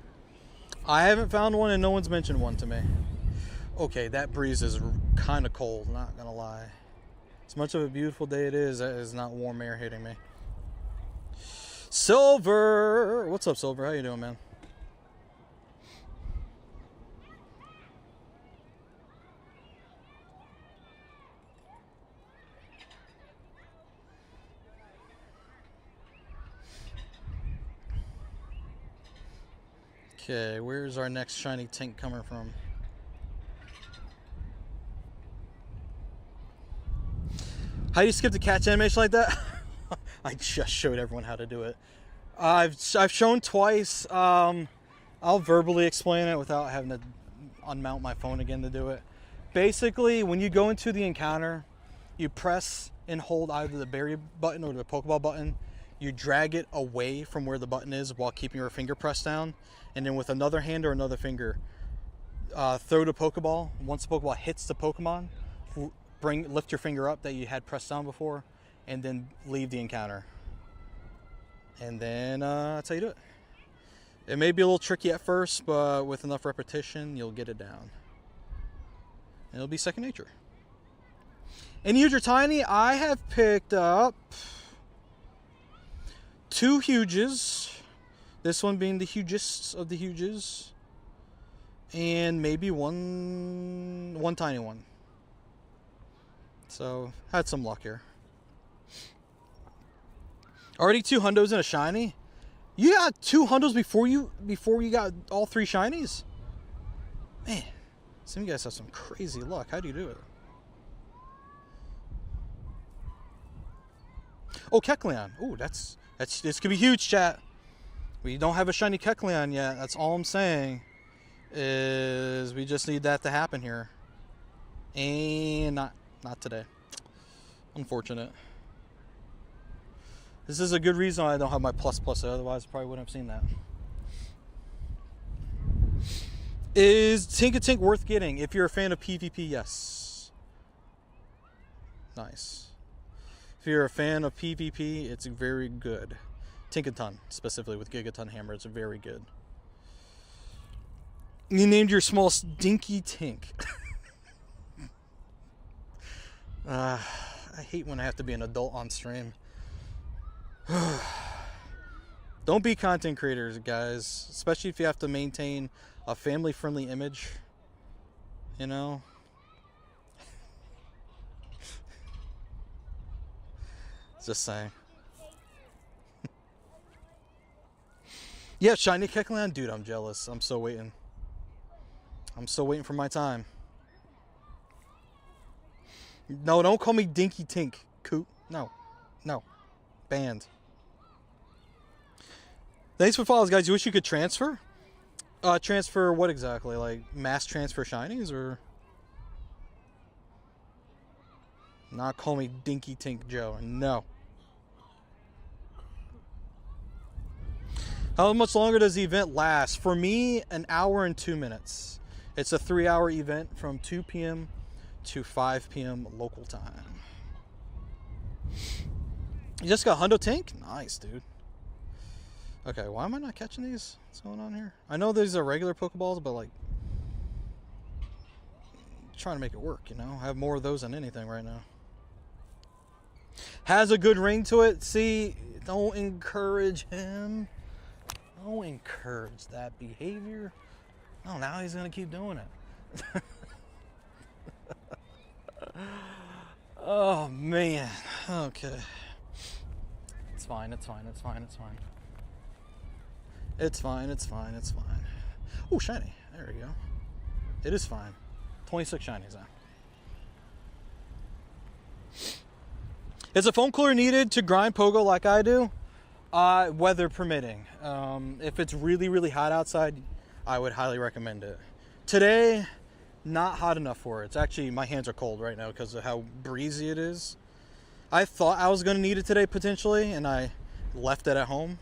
S1: I haven't found one and no one's mentioned one to me. Okay, that breeze is kind of cold, not gonna lie. As much of a beautiful day it is, that is not warm air hitting me. Silver! What's up, Silver? How you doing, man? Okay, where's our next shiny Tink coming from? How do you skip the catch animation like that? I just showed everyone how to do it. I've shown twice. I'll verbally explain it without having to unmount my phone again to do it. Basically, when you go into the encounter, you press and hold either the berry button or the Pokeball button. You drag it away from where the button is while keeping your finger pressed down. And then with another hand or another finger, throw the Pokeball. Once the Pokeball hits the Pokemon, lift your finger up that you had pressed down before, and then leave the encounter. And then that's how you do it. It may be a little tricky at first, but with enough repetition, you'll get it down. And it'll be second nature. And huge or tiny, I have picked up 2 huges. This one being the hugest of the huges. And maybe one tiny one. So, had some luck here. Already 2 hundos and a shiny? You got 2 hundos before you got all 3 shinies? Man, some of you guys have some crazy luck. How do you do it? Oh, Kecleon. Oh, this could be huge, chat. We don't have a shiny Kecleon yet. That's all I'm saying. Is we just need that to happen here. And not today. Unfortunate. This is a good reason I don't have my plus, otherwise I probably wouldn't have seen that. Is Tinkatink worth getting? If you're a fan of PvP, yes. Nice. If you're a fan of PvP, it's very good. Tinkaton, specifically with Gigaton Hammer, it's very good. You named your small Dinky Tink. I hate when I have to be an adult on stream. Don't be content creators, guys. Especially if you have to maintain a family-friendly image. You know? Just saying. Yeah, shiny Kecleon. Dude, I'm jealous. I'm so waiting. I'm still waiting for my time. No, don't call me Dinky Tink. Coot. No. Banned. Thanks for follows, guys. You wish you could transfer? Transfer what exactly? Like mass transfer shinies or? Not call me Dinky Tink Joe. No. How much longer does the event last? For me, 1 hour and 2 minutes. It's a 3-hour event from 2 p.m. to 5 p.m. local time. You just got Hundo Tank? Nice, dude. Okay, why am I not catching these? What's going on here? I know these are regular Pokeballs, but like, trying to make it work, you know? I have more of those than anything right now. Has a good ring to it. See, don't encourage him. Don't encourage that behavior. Oh, now he's going to keep doing it. Oh, man. Okay. It's fine. It's fine. Oh, shiny. There we go. It is fine. 26 shinies now. Is a foam cooler needed to grind Pogo like I do? Weather permitting. If it's really, really hot outside, I would highly recommend it. Today, not hot enough for it. It's actually, my hands are cold right now because of how breezy it is. I thought I was going to need it today potentially, and I left it at home.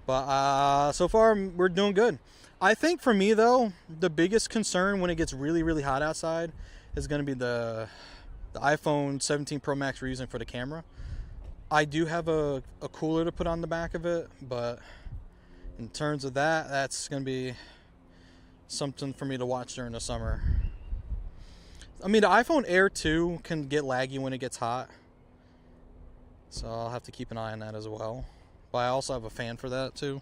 S1: But so far, we're doing good. I think for me, though, the biggest concern when it gets really, really hot outside is going to be the iPhone 17 Pro Max we're using for the camera. I do have a cooler to put on the back of it, but in terms of that, that's going to be something for me to watch during the summer. I mean, the iPhone Air 2 can get laggy when it gets hot, so I'll have to keep an eye on that as well. But I also have a fan for that too,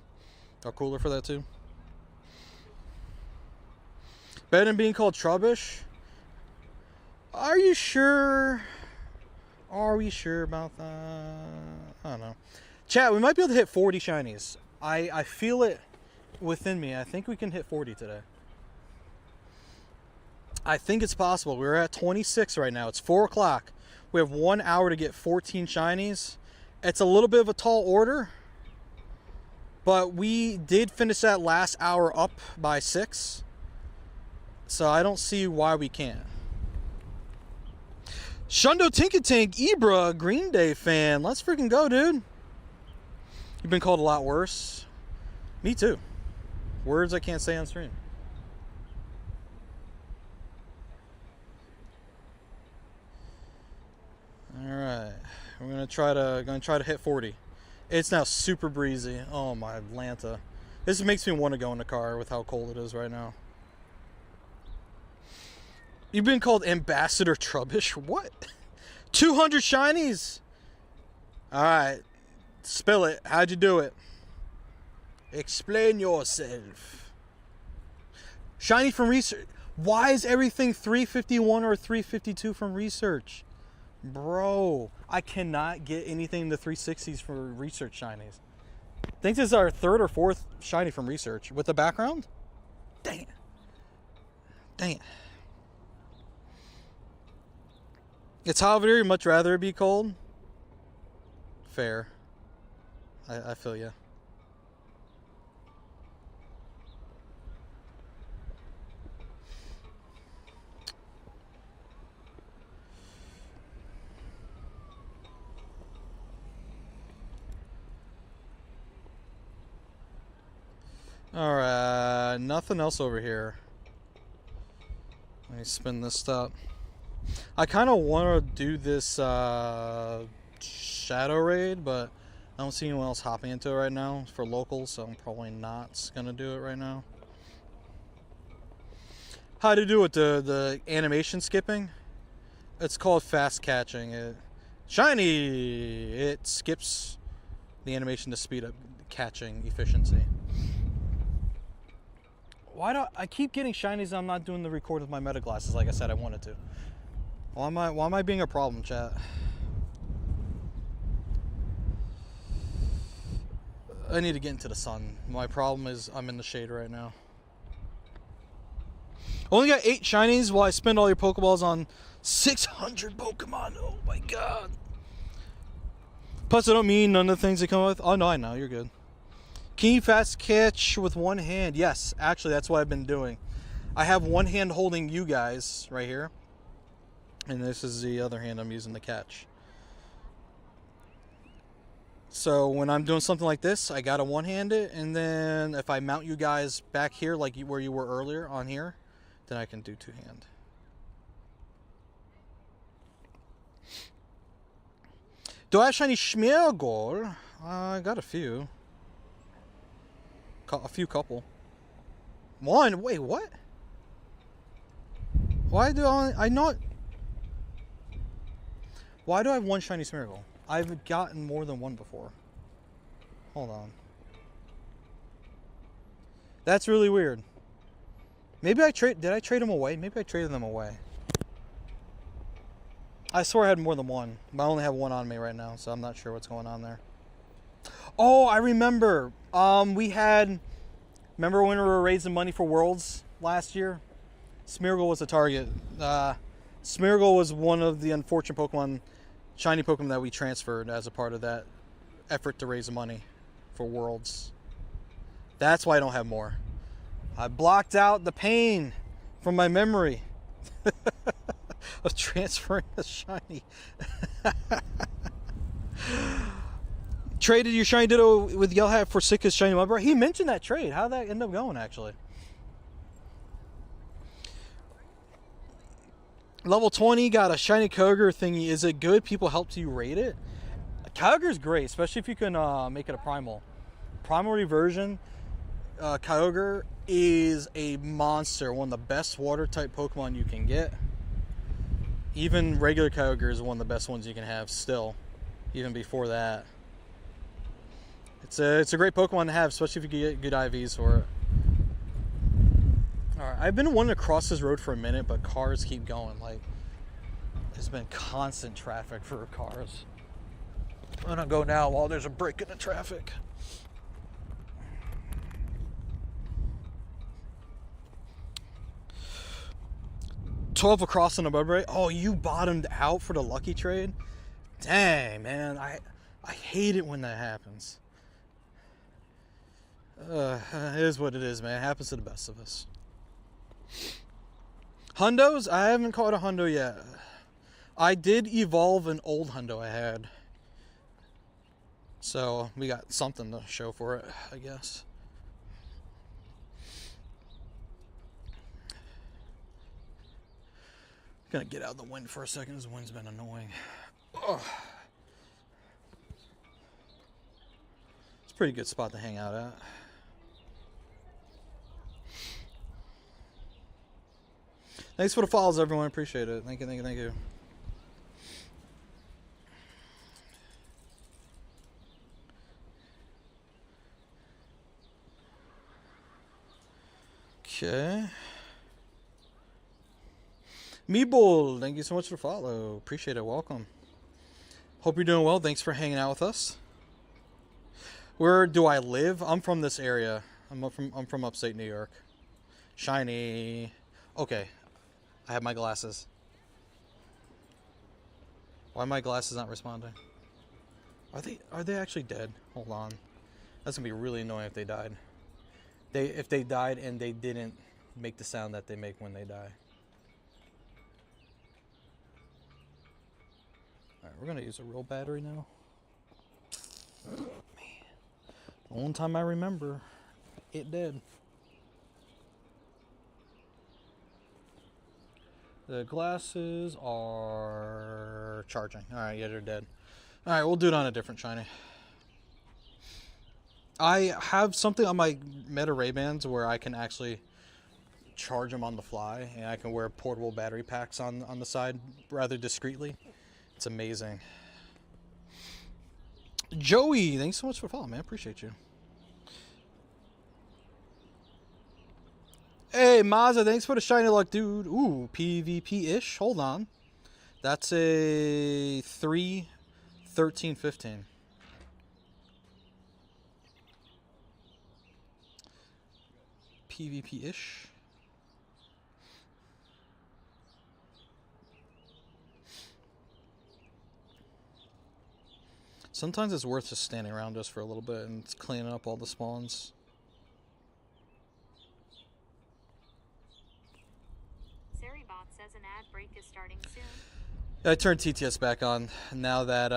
S1: a cooler for that too. Better than being called Trubbish? Are you sure? Are we sure about that? I don't know. Chat, we might be able to hit 40 shinies. I feel it within me. I think we can hit 40 today. I think it's possible. We're at 26 right now. It's 4 o'clock. We have 1 hour to get 14 shinies. It's a little bit of a tall order, but we did finish that last hour up by 6. So I don't see why we can't. Shundo Tinkatink, Ibra, Green Day fan. Let's freaking go, dude. You've been called a lot worse. Me too. Words I can't say on stream. All right, we're gonna try to hit 40. It's now super breezy. Oh my Atlanta, this makes me want to go in the car with how cold it is right now. You've been called Ambassador Trubbish. What? 200 shinies. All right, spill it. How'd you do it? Explain yourself. Shiny from research. Why is everything 351 or 352 from research? Bro, I cannot get anything in the 360s for research shinies. I think this is our 3rd or 4th shiny from research with the background. Dang it. Dang it. It's hot here. Much rather it be cold. Fair. I feel you. Alright, nothing else over here. Let me spin this stuff. I kind of want to do this shadow raid, but I don't see anyone else hopping into it right now for locals, so I'm probably not going to do it right now. How to do it, the animation skipping? It's called fast catching. Shiny! It skips the animation to speed up catching efficiency. Why do I keep getting shinies and I'm not doing the record with my meta glasses like I said I wanted to? Why am I being a problem, chat? I need to get into the sun. My problem is I'm in the shade right now. Only got 8 shinies while I spend all your Pokeballs on 600 Pokemon. Oh my god. Plus I don't mean none of the things they come with. Oh no, I know, you're good. Can you fast catch with one hand? Yes, actually that's what I've been doing. I have one hand holding you guys right here. And this is the other hand I'm using to catch. So when I'm doing something like this, I gotta one-hand it. And then if I mount you guys back here like where you were earlier on here, then I can do two-hand. Do I have shiny Schmeargol? I got a few. A few couple. One? Wait, what? Why do I not... Why do I have one shiny Smeargle? I've gotten more than one before. Hold on. That's really weird. Maybe did I trade them away? Maybe I traded them away. I swear I had more than one, but I only have one on me right now, so I'm not sure what's going on there. Oh, I remember. Remember when we were raising money for Worlds last year? Smeargle was a target. Smeargle was one of the unfortunate Pokemon, shiny Pokemon that we transferred as a part of that effort to raise money for Worlds. That's why I don't have more. I blocked out the pain from my memory of transferring a shiny. Traded your shiny Ditto with Yell Hat for Sika's shiny Mudbray. He mentioned that trade. How did that end up going, actually? Level 20, got a shiny Kyogre thingy. Is it good? People helped you rate it? Kyogre's great, especially if you can make it a primal. Primal reversion, Kyogre is a monster. One of the best water type Pokemon you can get. Even regular Kyogre is one of the best ones you can have still, even before that. It's a great Pokemon to have, especially if you get good IVs for it. Alright, I've been wanting to cross this road for a minute, but cars keep going. Like, there's been constant traffic for cars. I'm gonna go now while there's a break in the traffic. 12 across on the bud rate. Oh, you bottomed out for the lucky trade? Dang, man. I hate it when that happens. It is what it is, man. It happens to the best of us. Hundos? I haven't caught a hundo yet. I did evolve an old hundo I had. So we got something to show for it, I guess. Gonna get out of the wind for a second. This wind's been annoying. Ugh. It's a pretty good spot to hang out at. Thanks for the follows, everyone. Appreciate it. Thank you, thank you, thank you. Okay. Meeble, thank you so much for the follow. Appreciate it. Welcome. Hope you're doing well. Thanks for hanging out with us. Where do I live? I'm from this area. I'm from upstate New York. Shiny. Okay. I have my glasses. Why are my glasses not responding? Are they actually dead? Hold on. That's gonna be really annoying if they died. If they died and they didn't make the sound that they make when they die. Alright, we're gonna use a real battery now. Man. The only time I remember, it did. The glasses are charging. Alright, yeah, they're dead. Alright, we'll do it on a different shiny. I have something on my Meta Ray-Bans where I can actually charge them on the fly, and I can wear portable battery packs on the side rather discreetly. It's amazing. Joey, thanks so much for following, man. Appreciate you. Hey, Mazza, thanks for the shiny luck, dude. Ooh, PvP-ish. Hold on. That's a 3, 13, 15. PvP-ish. Sometimes it's worth just standing around just for a little bit and cleaning up all the spawns.
S3: Seribot says an ad break is starting soon.
S1: I turned TTS back on now that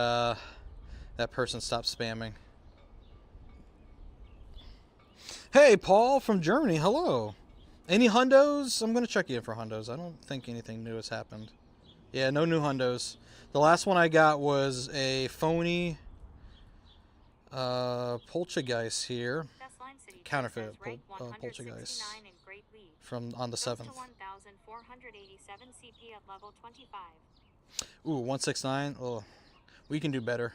S1: that person stopped spamming. Hey, Paul from Germany. Hello. Any hundos? I'm going to check you in for hundos. I don't think anything new has happened. Yeah, no new hundos. The last one I got was a phony Poltergeist here. Counterfeit Poltergeist from on the 7th. Ooh, 169. Oh, we can do better.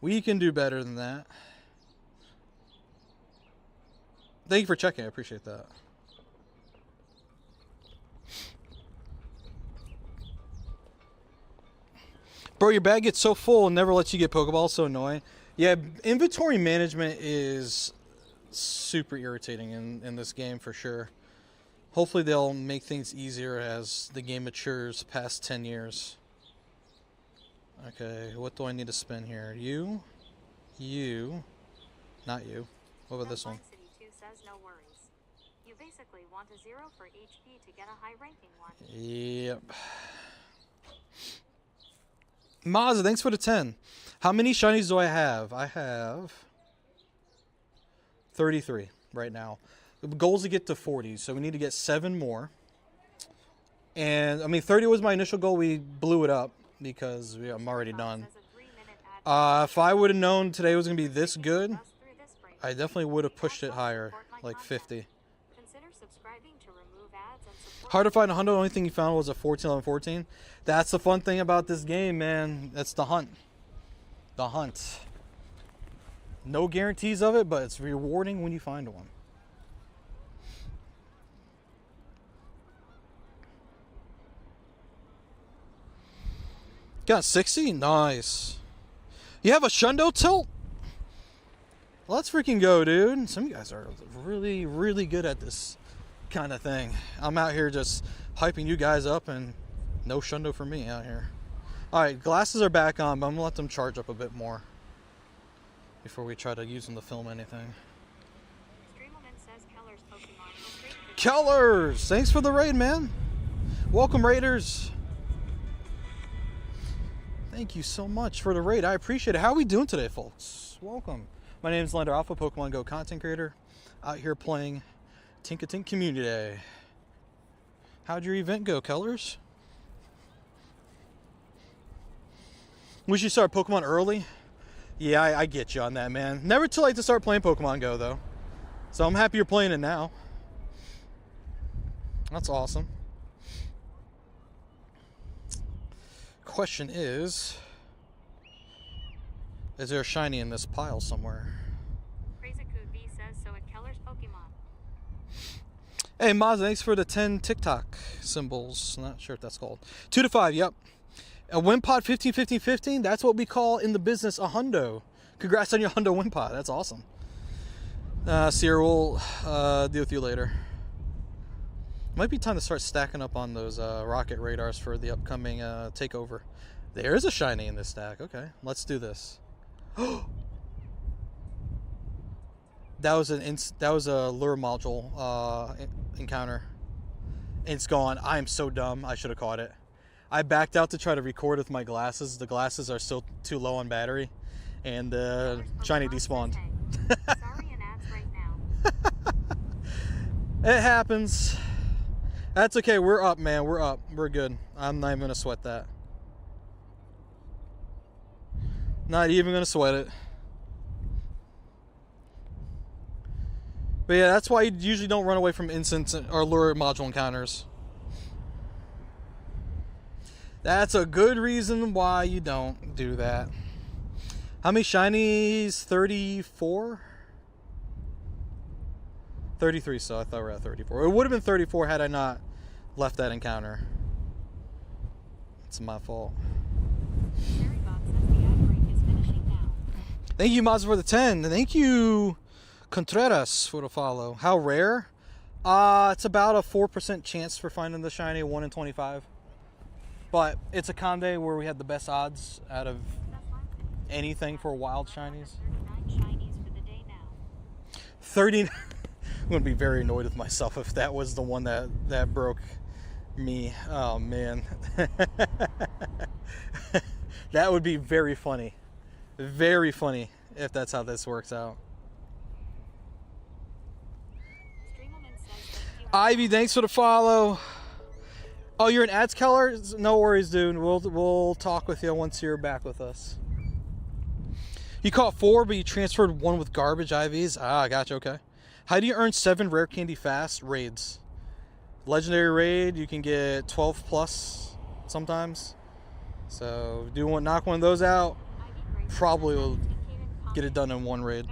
S1: We can do better than that. Thank you for checking. I appreciate that. Bro, your bag gets so full and never lets you get Pokeballs. So annoying. Yeah, inventory management is super irritating in this game for sure. Hopefully they'll make things easier as the game matures past 10 years. Okay, what do I need to spin here? You, not you. What about this one?
S3: No worries. You basically want a 0 for HP to get a high ranking one.
S1: Yep. Mazda, thanks for the 10. How many shinies do I have? I have 33 right now. The goal is to get to 40, so we need to get 7 more. And, I mean, 30 was my initial goal. We blew it up because I'm already done. If I would have known today was going to be this good, I definitely would have pushed it higher, like 50. Hard to find a hundo. The only thing you found was a 14, 11, 14. That's the fun thing about this game, man. That's the hunt. The hunt. No guarantees of it, but it's rewarding when you find one. Got 60? Nice. You have a Shundo tilt? Let's freaking go, dude. Some of you guys are really, really good at this kind of thing. I'm out here just hyping you guys up and no shundo for me out here. Alright, glasses are back on, but I'm going to let them charge up a bit more before we try to use them to film anything. Kellers! Thanks for the raid, man. Welcome, Raiders. Thank you so much for the raid. I appreciate it. How are we doing today, folks? Welcome. My name is Lander Alpha, Pokemon GO content creator. Out here playing Tinkatink Community Day. How'd your event go, Kellers? We should start Pokemon early. Yeah, I get you on that, man. Never too late to start playing Pokemon GO, though. So I'm happy you're playing it now. That's awesome. Question is there a shiny in this pile somewhere?
S3: Crazy says so at Keller's Pokemon.
S1: Hey, Maz, thanks for the 10 TikTok symbols. Not sure if that's called. 2 to 5, yep. A Wimpod 15, 15, 15. That's what we call in the business a hundo. Congrats on your hundo Wimpod. That's awesome. Sierra, we'll deal with you later. Might be time to start stacking up on those rocket radars for the upcoming takeover. There is a shiny in this stack. Okay, let's do this. That was a lure module encounter. It's gone. I am so dumb. I should have caught it. I backed out to try to record with my glasses. The glasses are still too low on battery, and shiny despawned.
S3: Sorry, an ads right now.
S1: It happens. That's okay. We're up, man. We're up. We're good. I'm not even going to sweat that. Not even going to sweat it. But yeah, that's why you usually don't run away from instants or lure module encounters. That's a good reason why you don't do that. How many shinies? 34? 33, so I thought we were at 34. It would have been 34 had I not left that encounter. It's my fault. Thank you, Moz, for the 10. Thank you, Contreras, for the follow. How rare? It's about a 4% chance for finding the shiny, 1 in 25. But it's a Conde where we had the best odds out of anything for wild shinies. 39. I'm going to be very annoyed with myself if that was the one that broke me. Oh, man. That would be very funny. Very funny if that's how this works out. Ivy, thanks for the follow. Oh, you're an ads Keller? No worries, dude. We'll talk with you once you're back with us. You caught 4, but you transferred 1 with garbage IVs? Ah, gotcha, okay. How do you earn 7 rare candy fast? Raids. Legendary raid, you can get 12 plus sometimes. So do you knock one of those out? Probably will get it done in 1 raid.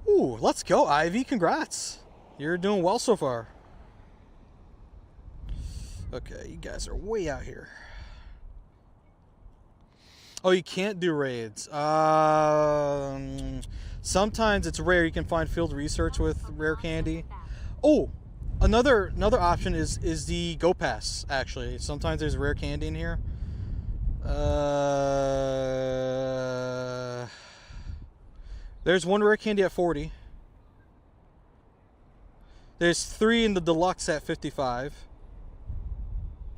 S1: Ooh, let's go, Ivy. Congrats. You're doing well so far. Okay, you guys are way out here. Oh, you can't do raids. Sometimes it's rare. You can find field research with rare candy. Oh, another option is the Go Pass, actually. Sometimes there's rare candy in here. There's 1 rare candy at 40. There's 3 in the deluxe at 55.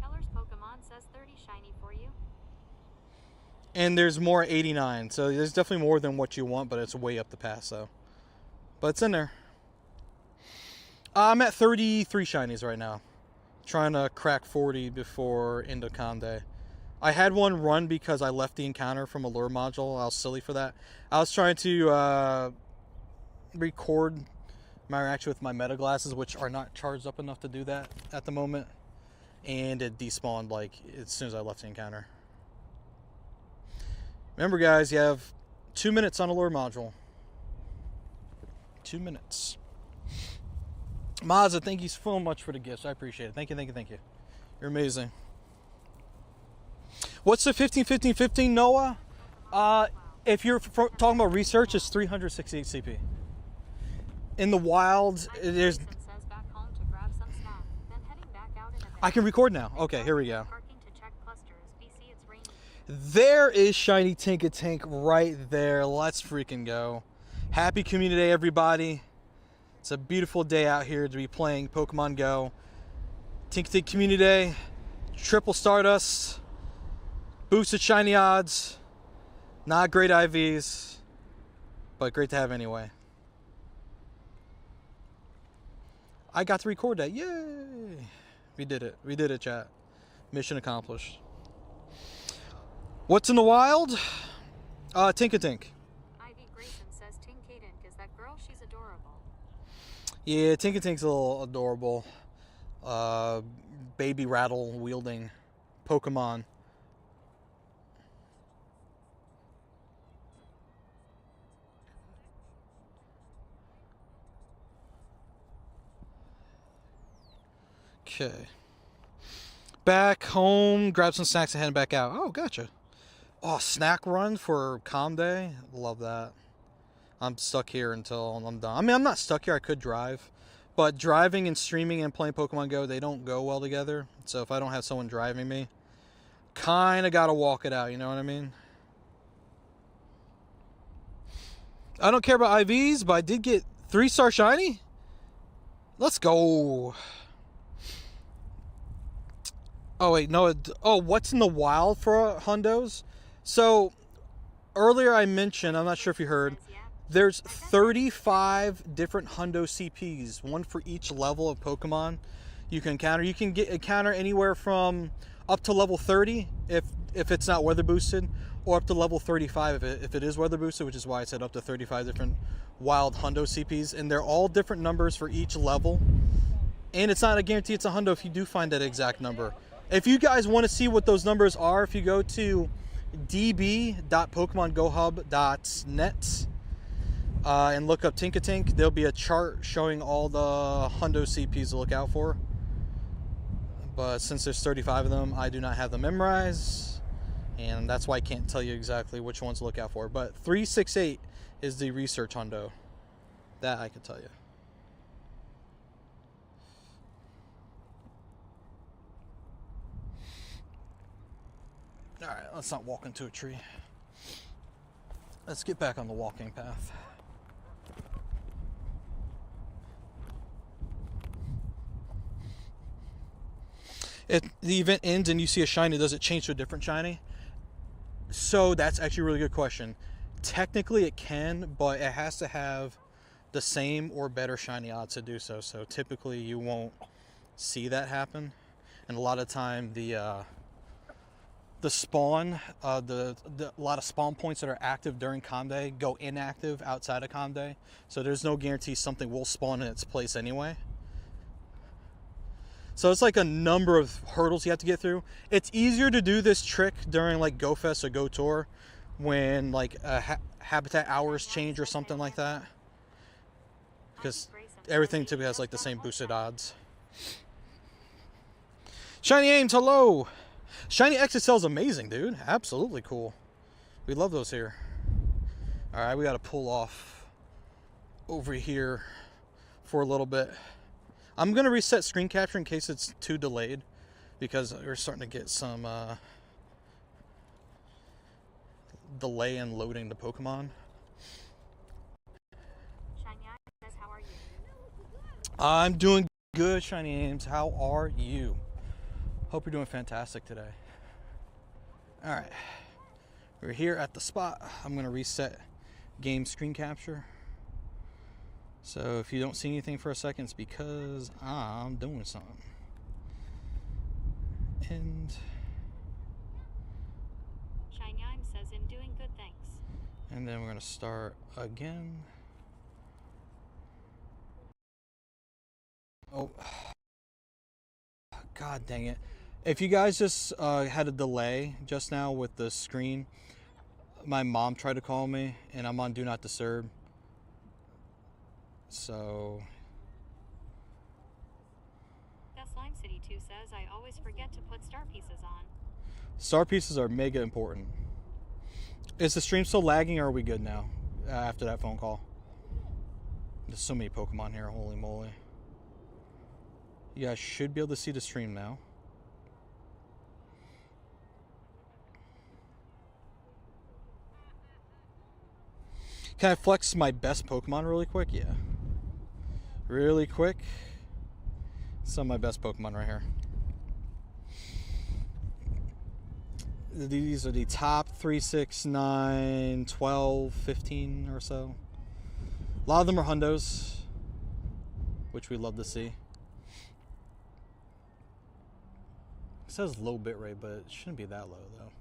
S3: Keller's Pokemon says 30 shiny for you.
S1: And there's more at 89. So there's definitely more than what you want, but it's way up the pass, though. But it's in there. I'm at 33 shinies right now. Trying to crack 40 before Indoconde. I had one run because I left the encounter from a lure module. I was silly for that. I was trying to record my reaction with my meta glasses, which are not charged up enough to do that at the moment. And it despawned like as soon as I left the encounter. Remember, guys, you have 2 minutes on a lure module. 2 minutes. Mazza, thank you so much for the gifts. I appreciate it. Thank you, thank you, thank you. You're amazing. What's the 15-15-15, Noah? If you're talking about research, it's 368 CP. In the wild, there's... I can record now. Okay, here we go. There is shiny Tinkatink right there. Let's freaking go. Happy Community Day, everybody. It's a beautiful day out here to be playing Pokemon Go. Tinkatink Community Day. Triple Stardust. Boosted shiny odds. Not great IVs, but great to have anyway. I got to record that. Yay! We did it. We did it, chat. Mission accomplished. What's in the wild? Tinkatink.
S3: Ivy Grayson says Tinkatink is that girl. She's adorable.
S1: Yeah, Tinkatink's a little adorable. Baby rattle wielding Pokemon. Okay. Back home, grab some snacks and head back out. Oh, gotcha. Oh, snack run for Calm Day. Love that. I'm stuck here until I'm done. I mean, I'm not stuck here. I could drive. But driving and streaming and playing Pokemon Go, they don't go well together. So if I don't have someone driving me, kind of got to walk it out. You know what I mean? I don't care about IVs, but I did get 3-star shiny. Let's go. Oh, wait, no. What's in the wild for hundos? So, earlier I mentioned, I'm not sure if you heard, there's 35 different hundo CPs, one for each level of Pokemon you can encounter. You can encounter anywhere from up to level 30 if it's not weather boosted, or up to level 35 if it is weather boosted, which is why I said up to 35 different wild hundo CPs. And they're all different numbers for each level. And it's not a guarantee it's a hundo if you do find that exact number. If you guys want to see what those numbers are, if you go to db.pokemongohub.net and look up Tinkatink, there'll be a chart showing all the hundo CPs to look out for. But since there's 35 of them, I do not have them memorized, and that's why I can't tell you exactly which ones to look out for. But 368 is the research hundo. That I can tell you. Alright, let's not walk into a tree. Let's get back on the walking path. If the event ends and you see a shiny, does it change to a different shiny? So that's actually a really good question. Technically it can, but it has to have the same or better shiny odds to do so. So typically you won't see that happen. And a lot of time the spawn, a lot of spawn points that are active during Calm Day go inactive outside of Calm Day. So there's no guarantee something will spawn in its place anyway. So it's like a number of hurdles you have to get through. It's easier to do this trick during like Go Fest or Go Tour when like habitat hours change or something like that. Because everything typically has like the same boosted odds. Shiny Ames, hello! Shiny XXL is amazing, dude. Absolutely cool. We love those here. Alright, we gotta pull off over here for a little bit. I'm gonna reset screen capture in case it's too delayed, because we're starting to get some delay in loading the Pokemon.
S3: Shiny Ames says, how are you?
S1: I'm doing good, Shiny Ames. How are you? Hope you're doing fantastic today. Alright, we're here at the spot. I'm going to reset game screen capture. So if you don't see anything for a second, it's because I'm doing something. And
S3: Shiny Ames says, I'm doing good, thanks.
S1: And then we're going to start again. Oh, God dang it. If you guys just had a delay just now with the screen, my mom tried to call me and I'm on Do Not Disturb. So
S3: Gus Lime City 2 says, I always forget to put star pieces on.
S1: Star pieces are mega important. Is the stream still lagging or are we good now after that phone call? There's so many Pokemon here, holy moly. You guys should be able to see the stream now. Can I flex my best Pokemon really quick? Yeah. Really quick. Some of my best Pokemon right here. These are the top 3, 6, 9, 12, 15 or so. A lot of them are hundos, which we love to see. It says low bitrate, but it shouldn't be that low though.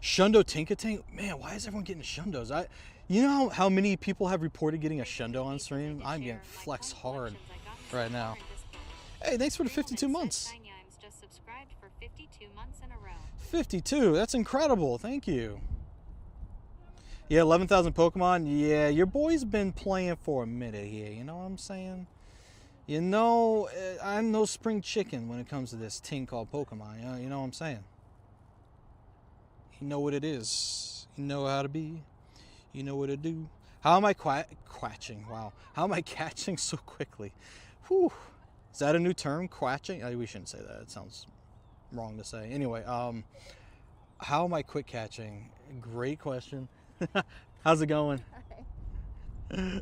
S1: Shundo Tinkatink? Man, why is everyone getting Shundos? You know how many people have reported getting a Shundo on stream? I'm getting flex hard right now. Hey, thanks for the 52 months. 52, that's incredible. Thank you. Yeah, 11,000 Pokemon. Yeah, your boy's been playing for a minute here. You know what I'm saying? You know, I'm no spring chicken when it comes to this thing called Pokemon. You know what I'm saying? You know what it is. You know how to be. You know what to do. How am I quatching? Wow. How am I catching so quickly? Whew. Is that a new term? Quatching? We shouldn't say that. It sounds wrong to say. Anyway, how am I quick catching? Great question. How's it going? So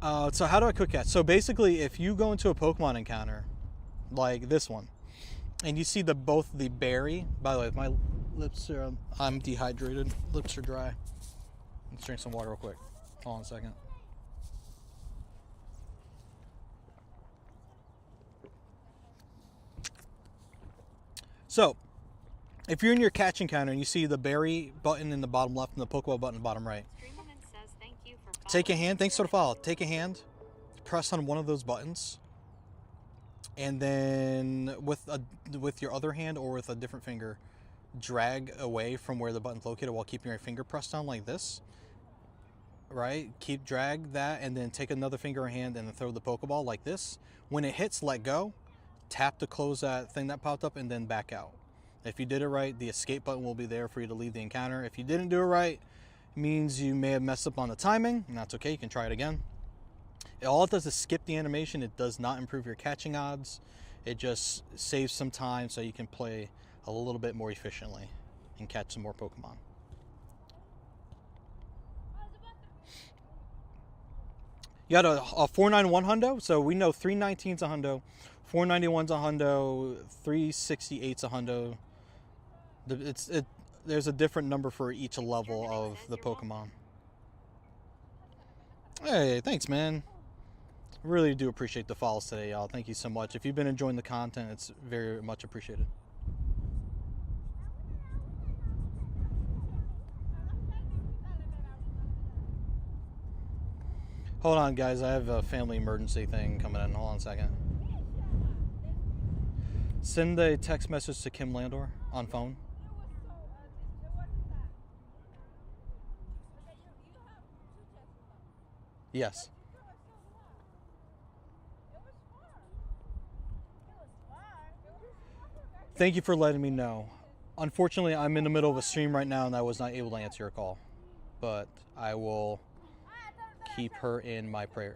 S1: how do I quick catch? So basically, if you go into a Pokemon encounter, like this one, and you see both the berry. By the way, my lips are, I'm dehydrated. Lips are dry. Let's drink some water real quick. Hold on a second. So, if you're in your catch encounter and you see the berry button in the bottom left and the Pokeball button in the bottom right, take a hand. Thanks for the follow. Take a hand, press on one of those buttons, and then with your other hand or with a different finger, drag away from where the button's located while keeping your finger pressed down like this. Right? Drag that, and then take another finger or hand and then throw the Pokeball like this. When it hits, let go. Tap to close that thing that popped up and then back out. If you did it right, the escape button will be there for you to leave the encounter. If you didn't do it right, it means you may have messed up on the timing, and that's okay. You can try it again. All it does is skip the animation. It does not improve your catching odds. It just saves some time so you can play a little bit more efficiently and catch some more Pokemon. You got a 491 hundo, so we know 319's a hundo, 491's a hundo, 368's a hundo. There's a different number for each level of the Pokemon. Hey, thanks, man. Really do appreciate the follows today, y'all. Thank you so much. If you've been enjoying the content, it's very much appreciated. Hold on, guys. I have a family emergency thing coming in. Hold on a second. Send a text message to Kim Landor on phone. Yes. Thank you for letting me know. Unfortunately, I'm in the middle of a stream right now and I was not able to answer your call. But I will keep her in my prayer.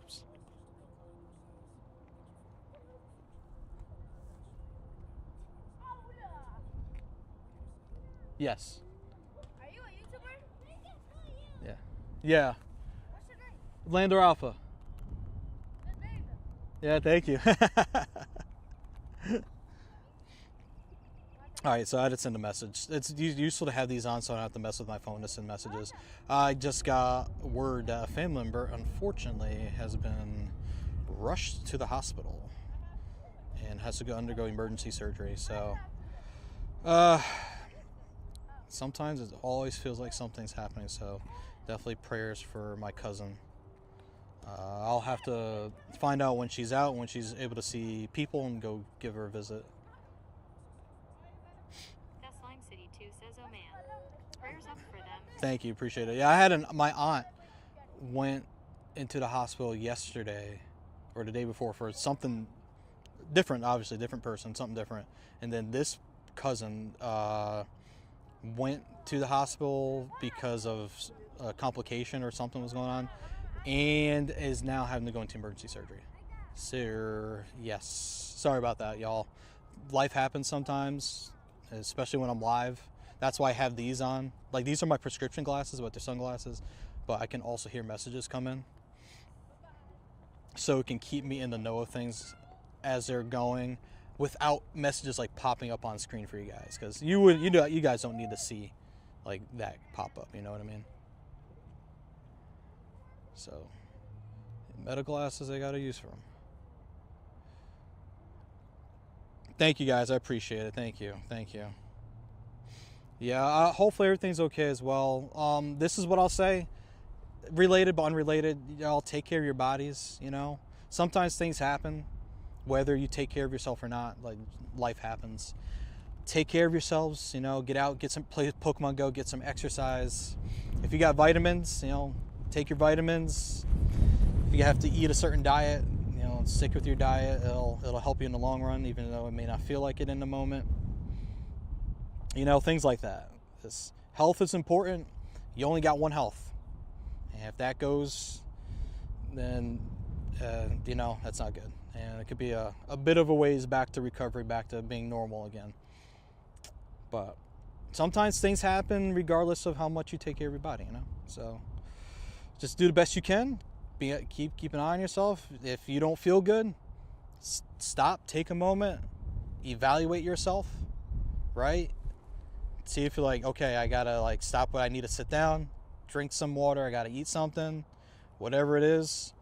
S1: Oops. Yes.
S4: Are you a YouTuber?
S1: Yeah. Yeah.
S4: What's your name?
S1: Landor Alpha.
S4: Good name.
S1: Yeah, thank you. Alright, so I had to send a message. It's useful to have these on so I don't have to mess with my phone to send messages. I just got word that a family member, unfortunately, has been rushed to the hospital and has to undergo emergency surgery. So, sometimes it always feels like something's happening. So, definitely prayers for my cousin. I'll have to find out when she's out, when she's able to see people, and go give her a visit. Thank you, appreciate it. Yeah, I had my aunt went into the hospital yesterday or the day before for something different, obviously different person, something different. And then this cousin went to the hospital because of a complication or something was going on, and is now having to go into emergency surgery. So yes, sorry about that, y'all. life happens sometimes, especially when I'm live. That's why I have these on. Like, these are my prescription glasses, but they're sunglasses. But I can also hear messages come in. So it can keep me in the know of things as they're going without messages like popping up on screen for you guys. Because you guys don't need to see like that pop up, you know what I mean? So, medical glasses I gotta use for them. Thank you guys, I appreciate it. Thank you. Yeah, hopefully everything's okay as well. This is what I'll say, related but unrelated. Y'all take care of your bodies. You know, sometimes things happen, whether you take care of yourself or not. Like, life happens. Take care of yourselves. You know, get out, play Pokemon Go, get some exercise. If you got vitamins, you know, take your vitamins. If you have to eat a certain diet, you know, stick with your diet. It'll help you in the long run, even though it may not feel like it in the moment. You know, things like that. Health is important. You only got one health. And if that goes, then, you know, that's not good. And it could be a bit of a ways back to recovery, back to being normal again. But sometimes things happen regardless of how much you take care of your body, you know? So just do the best you can. Keep an eye on yourself. If you don't feel good, stop, take a moment, evaluate yourself, right? See if you're like, okay, I gotta like stop what I need to sit down, drink some water, I gotta eat something, whatever it is.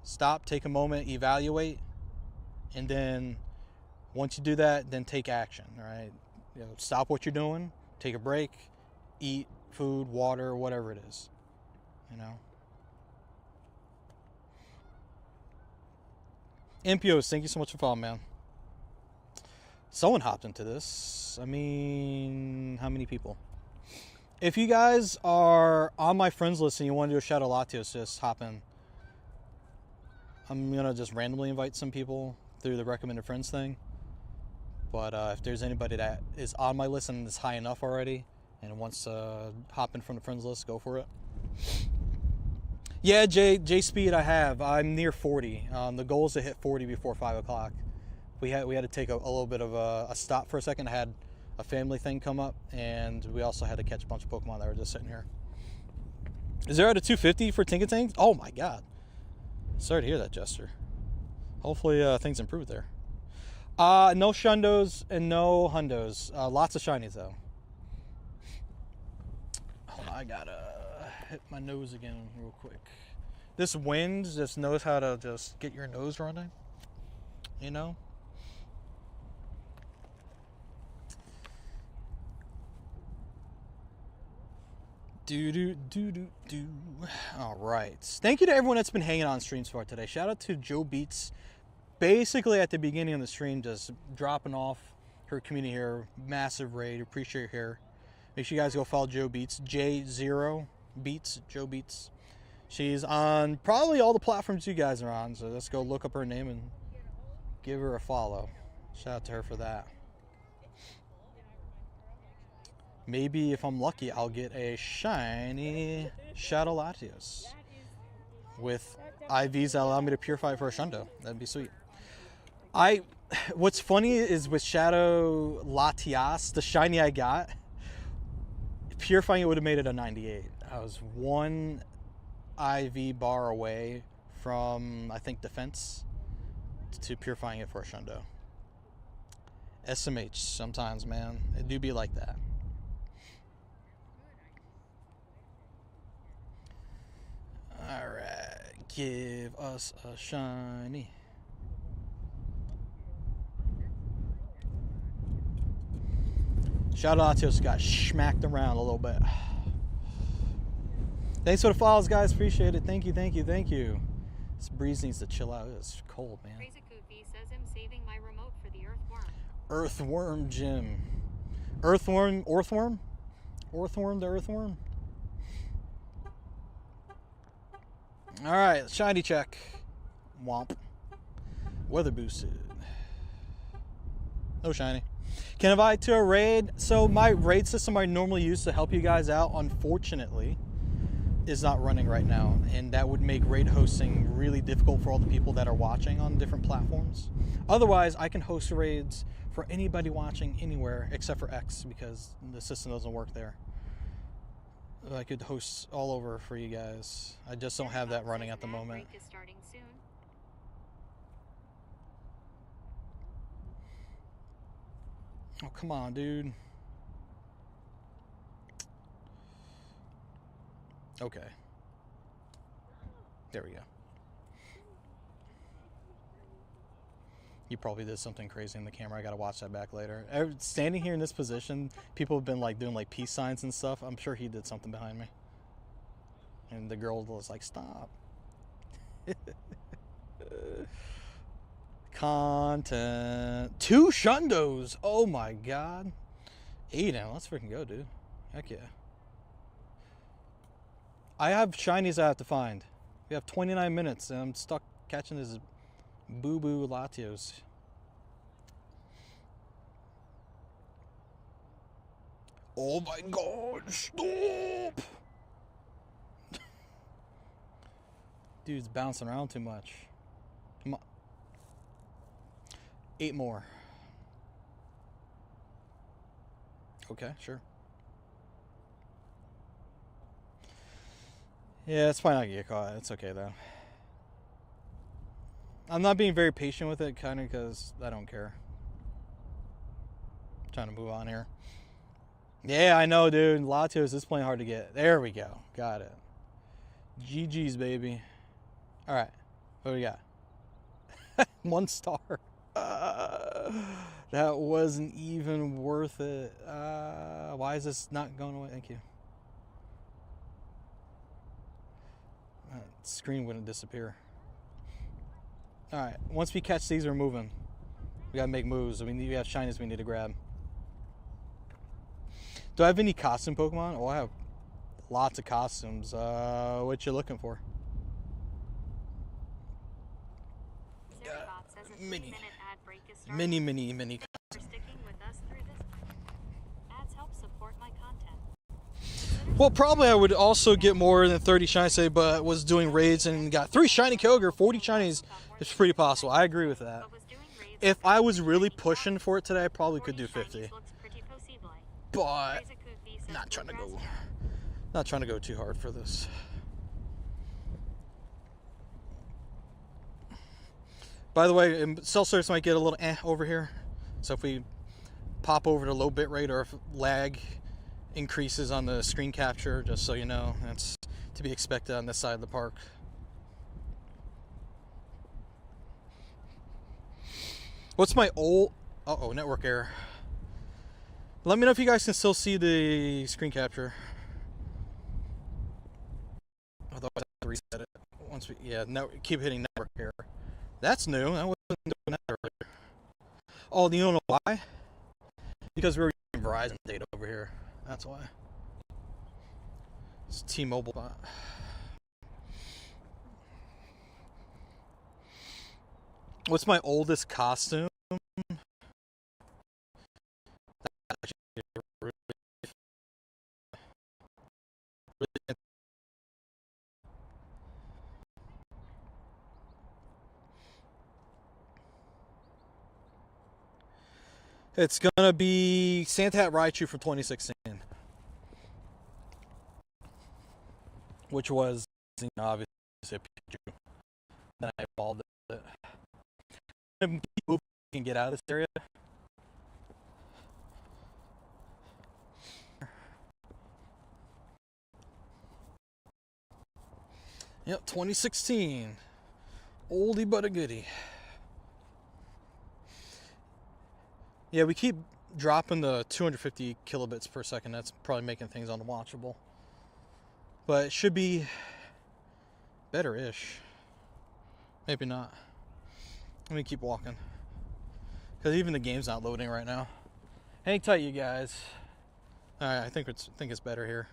S1: Stop, take a moment, evaluate, and then once you do that, then take action, right? You know, stop what you're doing, take a break, eat food, water, whatever it is, you know. MPOs, thank you so much for following, man. Someone hopped into this. I mean, how many people? If you guys are on my friends list and you want to do a shout out Latios, just hop in. I'm gonna just randomly invite some people through the recommended friends thing. But if there's anybody that is on my list and is high enough already and wants to hop in from the friends list, go for it. Yeah, J Speed, I'm near 40. The goal is to hit 40 before 5 o'clock. We had to take a little bit of a stop for a second. I had a family thing come up, and we also had to catch a bunch of Pokemon that were just sitting here. Is there at a 250 for Tinkatink? Oh my god. Sorry to hear that, Jester. Hopefully things improve there. No Shundos and no Hundos. Lots of shinies, though. Hold on, I gotta hit my nose again real quick. This wind just knows how to just get your nose running, you know? All right. Thank you to everyone that's been hanging on streams for today. Shout out to Joe Beats. Basically at the beginning of the stream, just dropping off her community here. Massive raid. Appreciate your here. Make sure you guys go follow Joe Beats. J0 Beats. Joe Beats. She's on probably all the platforms you guys are on. So let's go look up her name and give her a follow. Shout out to her for that. Maybe if I'm lucky, I'll get a shiny Shadow Latios with IVs that allow me to purify it for a Shundo. That'd be sweet. What's funny is with Shadow Latias, the shiny I got, purifying it would have made it a 98. I was one IV bar away from, I think, defense to purifying it for a Shundo. SMH sometimes, man. It do be like that. Alright, give us a shiny. Shout out to us, got smacked around a little bit. Thanks for the follows, guys. Appreciate it. Thank you. This breeze needs to chill out. It's cold, man.
S3: Crazy Goofy says I'm saving my remote for the Earthworm.
S1: Earthworm Jim. Earthworm the Earthworm. Alright, shiny check. Womp. Weather boosted. No shiny. Can invite to a raid. So my raid system I normally use to help you guys out, unfortunately, is not running right now. And that would make raid hosting really difficult for all the people that are watching on different platforms. Otherwise, I can host raids
S5: for anybody watching anywhere except for X because the system doesn't work there. I could host all over for you guys. I just don't have that running at the moment.
S3: Break is starting soon.
S5: Oh, come on, dude. Okay. There we go. You probably did something crazy in the camera. I gotta watch that back later. Standing here in this position, people have been like doing like peace signs and stuff. I'm sure he did something behind me. And the girl was like, stop. Content. 2 shundos. Oh my god. Aiden, let's freaking go, dude. Heck yeah. I have shinies I have to find. We have 29 minutes and I'm stuck catching this boo-boo Latios. Oh my god, stop! Dude's bouncing around too much. Come on. 8 more. Okay, sure. Yeah, it's probably not gonna get caught. It's okay though. I'm not being very patient with it, kind of because I don't care. I'm trying to move on here. Yeah, I know, dude. Latios is playing hard to get. There we go. Got it. GG's, baby. All right. What do we got? 1 star. That wasn't even worth it. Why is this not going away? Thank you. Screen wouldn't disappear. Alright, once we catch these, we're moving. We gotta make moves. I mean, we have shinies we need to grab. Do I have any costume Pokemon? Oh, I have lots of costumes. What you looking for? Mini. Mini.
S3: For sticking with us through this. Ads help support my content.
S5: Well, probably I would also get more than 30 shinies today, but was doing raids and got 3 shiny Kyogre, 40 shinies. It's pretty possible. I agree with that. If I was really pushing for it today, I probably could do 50. But not trying to go too hard for this. By the way, cell service might get a little over here. So if we pop over to low bit rate or if lag increases on the screen capture, just so you know, that's to be expected on this side of the park. What's my old... Uh-oh, network error. Let me know if you guys can still see the screen capture. Otherwise, I have to reset it. Once we... Yeah, keep hitting network error. That's new. I wasn't doing that earlier. Oh, you don't know why? Because we were using Verizon data over here. That's why. It's T-Mobile bot. What's my oldest costume? It's gonna be Santa Hat Raichu from 2016, which was, you know, obviously a Pikachu. Then I evolved it. And people can get out of this area. Yep, 2016. Oldie but a goodie. Yeah, we keep dropping the 250 kilobits per second. That's probably making things unwatchable. But it should be better-ish. Maybe not. Let me keep walking. Because even the game's not loading right now. Hang tight, you guys. Alright, I think it's better here.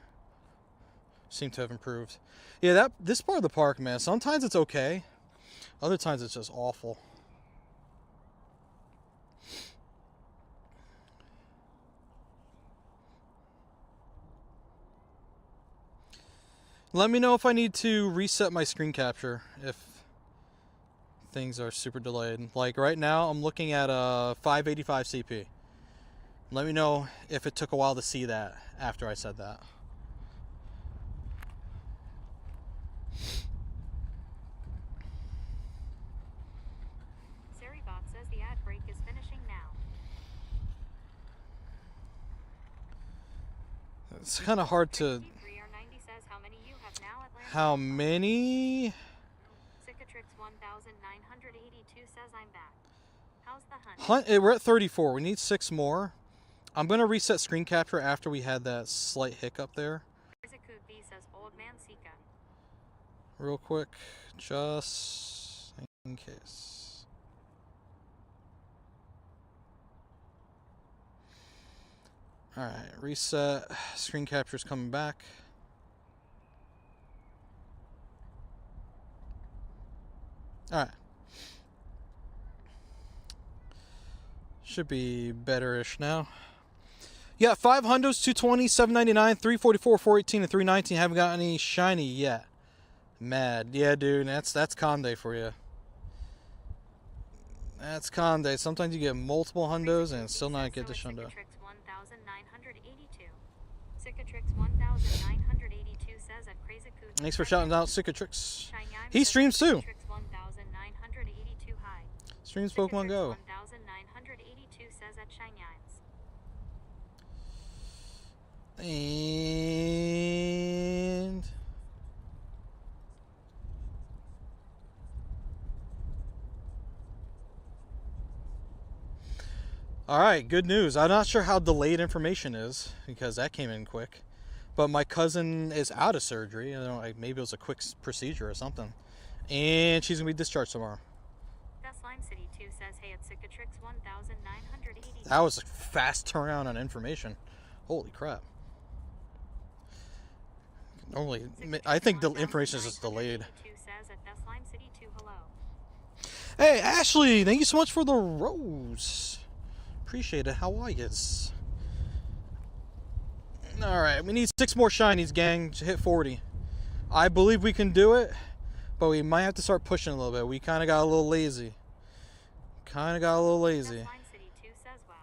S5: Seem to have improved. Yeah, this part of the park, man, sometimes it's okay. Other times it's just awful. Let me know if I need to reset my screen capture if things are super delayed. Like right now, I'm looking at a 585 CP. Let me know if it took a while to see that after I said that.
S3: Seribot says the ad break is finishing now.
S5: It's kind of hard to...
S3: 3R90 says how many you have now, Atlanta?
S5: How many?
S3: Cicatrix 1982 says I'm back. How's the hunt?
S5: We're at 34. We need 6 more. I'm going to reset screen capture after we had that slight hiccup there.
S3: Rizikut V says old man Sika.
S5: Real quick, just in case. Alright, reset. Screen capture's coming back. Alright. Should be better-ish now. Yeah, 5 hundos, 220, 799, 344, 418, and 319. Haven't got any shiny yet. Mad. Yeah, dude, that's Conde for you. That's Conde. Sometimes you get multiple hundos and still not get the shundo.
S3: Cicatrix 1982. Cicatrix 1982 says at Crazykut.
S5: Thanks for shouting out Cicatrix. He streams too.
S3: Cicatrix 1982 high.
S5: Streams Pokemon Go.
S3: 1982 says at Shineyines.
S5: And all right, good news. I'm not sure how delayed information is because that came in quick, but my cousin is out of surgery. I don't know, like maybe it was a quick procedure or something, and she's gonna be discharged tomorrow.
S3: Best Lime City 2 says hey at Cicatrix 1980.
S5: That was a fast turnaround on information. Holy crap. Normally, I think the information is just delayed.
S3: Says at Best Lime City 2 hello.
S5: Hey, Ashley, thank you so much for the rose. Appreciate it. How are you? Alright, we need 6 more shinies, gang, to hit 40. I believe we can do it, but we might have to start pushing a little bit. We kind of got a little lazy.
S3: Best Lime City 2 says wow.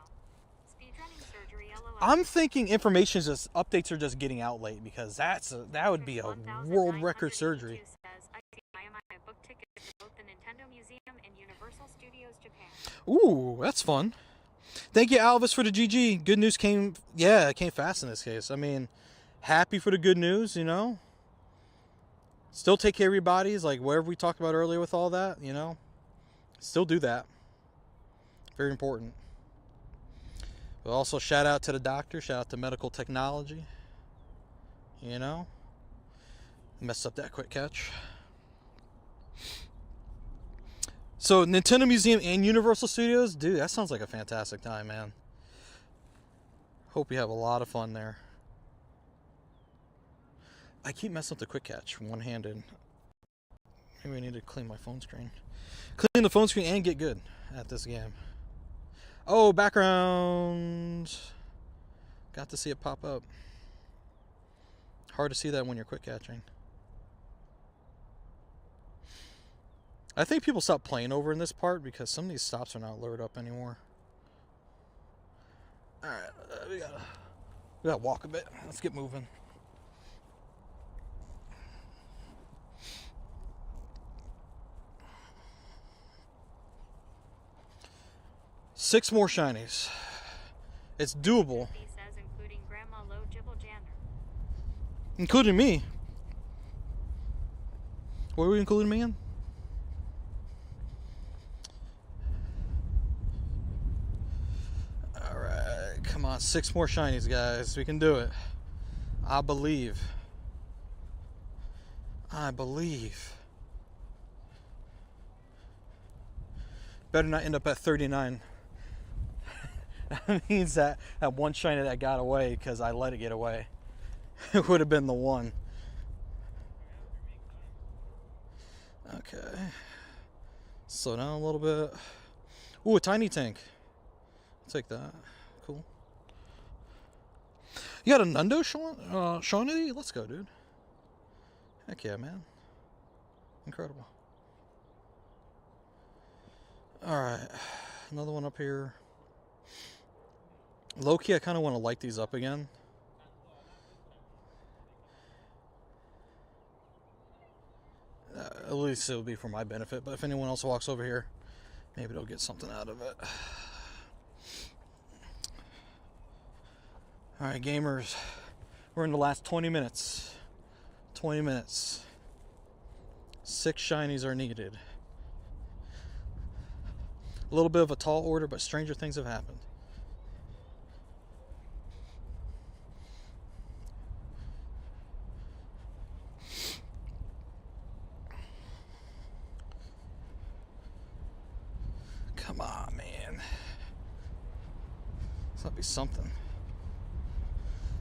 S3: Speedrunning surgery LOL.
S5: I'm thinking information is just updates are just getting out late because that would be a world record surgery.
S3: Says, I am a book ticket to both the Nintendo Museum and Universal Studios Japan.
S5: Ooh, that's fun. Thank you, Alvis, for the GG. Good news came, yeah, it came fast in this case. I mean, happy for the good news, you know. Still take care of your bodies, like whatever we talked about earlier with all that, you know. Still do that. Very important. But also shout out to the doctor, shout out to medical technology. You know. Messed up that quick catch. So Nintendo Museum and Universal Studios, dude, that sounds like a fantastic time, man. Hope you have a lot of fun there. I keep messing up the quick catch one-handed. Maybe I need to clean my phone screen. Clean the phone screen and get good at this game. Oh, background. Got to see it pop up. Hard to see that when you're quick catching. I think people stopped playing over in this part because some of these stops are not lured up anymore. Alright, we gotta walk a bit. Let's get moving. Six more shinies. It's doable.
S3: He says including Grandma Low Jibble Jander.
S5: Including me. What are we including me in? Alright, come on. 6 more shinies, guys. We can do it. I believe. I believe. Better not end up at 39. That means that one shiny that got away because I let it get away. It would have been the one. Okay. Slow down a little bit. Ooh, a tiny tank. I'll take that. Cool. You got a Nundo, Shawnee? Let's go, dude. Heck yeah, man. Incredible. Alright. Another one up here. Low-key, I kind of want to light these up again. At least it'll be for my benefit. But if anyone else walks over here, maybe they'll get something out of it. Alright, gamers. We're in the last 20 minutes. 20 minutes. 6 shinies are needed. A little bit of a tall order, but stranger things have happened. Come on, man. It's gotta be something.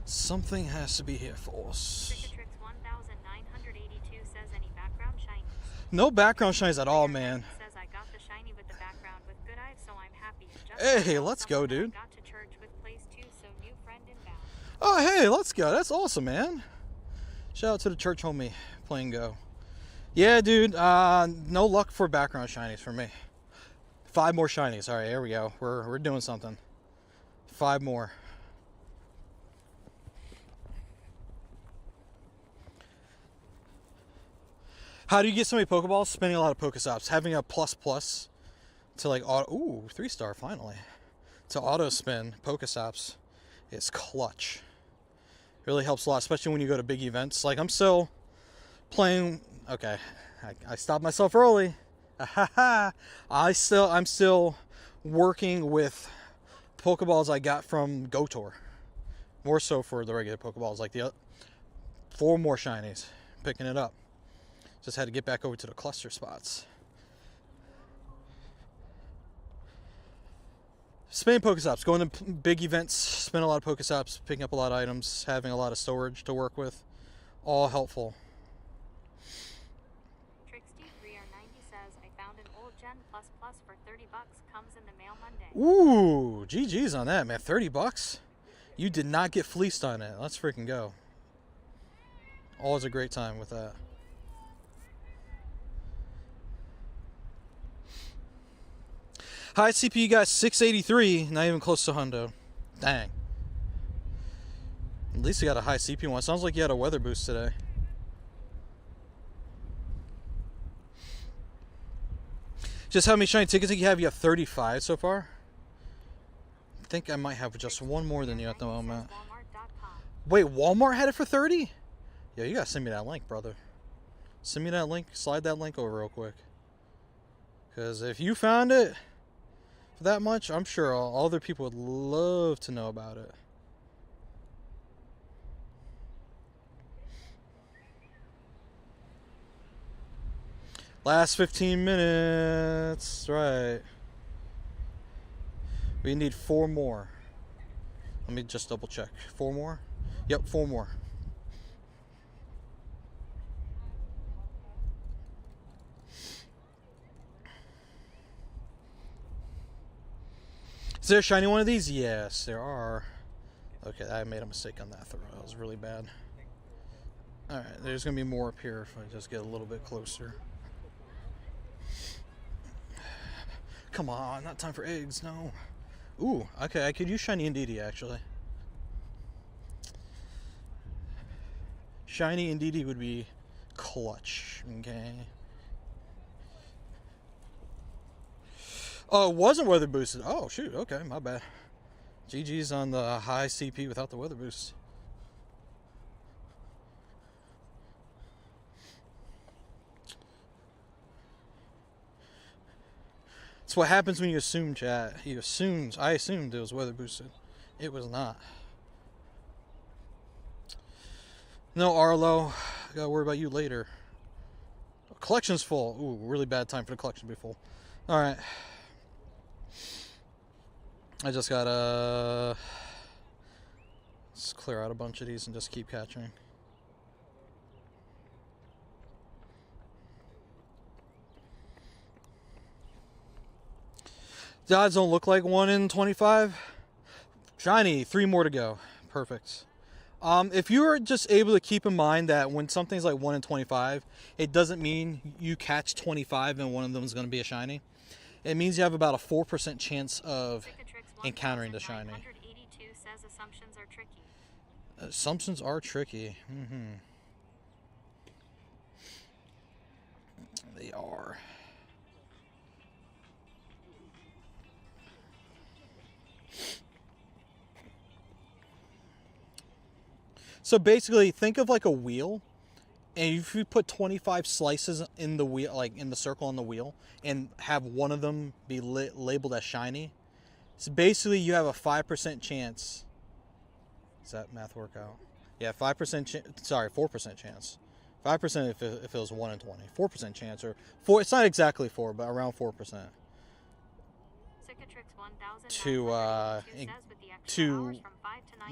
S5: Something has to be here for us.
S3: Tinkatink 1982 says any background shiny.
S5: No background shinies at all, man.
S3: Says I got the shiny with the background with good eyes, so I'm happy. Just
S5: Hey, let's go, dude.
S3: got to church with place 2, so new friend inbound.
S5: Oh, hey, let's go. That's awesome, man. Shout out to the church homie playing Go. Yeah, dude. No luck for background shinies for me. 5 more shinies. All right, here we go. We're doing something. 5 more. How do you get so many Pokeballs? Spending a lot of Pokestops. Having a plus to like auto. Ooh, 3-star finally. To auto spin Pokestops is clutch. Really helps a lot, especially when you go to big events. Like I'm still playing. Okay, I stopped myself early. I'm still working with Pokeballs I got from Go Tour. More so for the regular Pokeballs, like the 4 more shinies. Picking it up. Just had to get back over to the cluster spots. Spinning Pokestops, going to big events, spin a lot of Pokestops, picking up a lot of items, having a lot of storage to work with. All helpful.
S3: Trixty3R90 says I found an old Gen Plus Plus for $30. Comes in the mail Monday.
S5: Ooh, GG's on that, man. $30? You did not get fleeced on it. Let's freaking go. Always a great time with that. High CPU got 683, not even close to hundo. Dang. At least you got a high CPU one. Sounds like you had a weather boost today. Just how many shiny tickets you have? You have 35 so far? I think I might have just one more than you at the moment. Wait, Walmart had it for 30? Yo, you gotta send me that link, brother. Send me that link. Slide that link over real quick. Because if you found it for that much, I'm sure all other people would love to know about it. Last 15 minutes. Right. We need 4 more. Let me just double check. 4 more? Yep, 4 more. Is there a shiny one of these? Yes, there are. Okay, I made a mistake on that throw. That was really bad. Alright, there's going to be more up here if I just get a little bit closer. Come on, not time for eggs, no. Ooh, okay, I could use Shiny Indeedee, actually. Shiny Indeedee would be clutch, okay. Oh, it wasn't weather boosted. Oh, shoot, okay, my bad. GG's on the high CP without the weather boost. It's what happens when you assume, chat. I assumed it was weather boosted. It was not. No, Arlo. I gotta worry about you later. Collection's full. Ooh, really bad time for the collection to be full. Alright. I just gotta just clear out a bunch of these and just keep catching. The odds don't look like 1 in 25. Shiny, 3 more to go. Perfect. If you're just able to keep in mind that when something's like 1 in 25, it doesn't mean you catch 25 and one of them is going to be a shiny. it means you have about a 4% chance of
S3: Cicatrix
S5: encountering the shiny.
S3: 1982 says assumptions are tricky.
S5: Assumptions are tricky. They are. So basically, think of like a wheel, and if you put 25 slices in the wheel, like in the circle on the wheel, and have one of them be labeled as shiny, so basically you have a 5% chance. Does that math work out? Yeah, 5%. Sorry, 4% chance. 5% if it was 1 in 20. 4% chance, or 4. It's not exactly 4, but around 4%.
S3: Cicatrix 1000
S5: to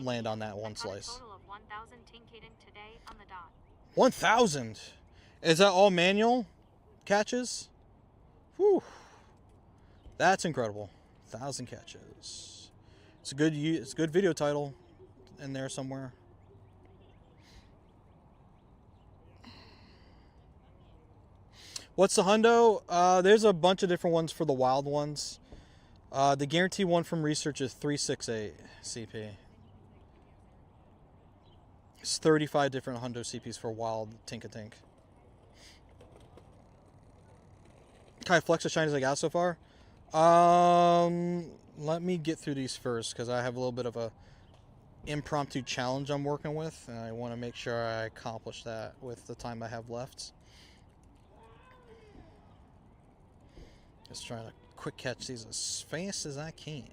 S5: land on that one slice.
S3: Total of 1000 Tinkatink today on the dot.
S5: 1,000. Is that all manual catches? Whew. That's incredible. 1,000 catches. It's a good video title in there somewhere. What's the hundo? There's a bunch of different ones for the wild ones. The guarantee one from research is 368 CP. It's 35 different hundo CPs for wild Tinkatink. Can I flex the shinies I got so far? Let me get through these first, because I have a little bit of a impromptu challenge I'm working with, and I want to make sure I accomplish that with the time I have left. Just trying to quick catch these as fast as I can.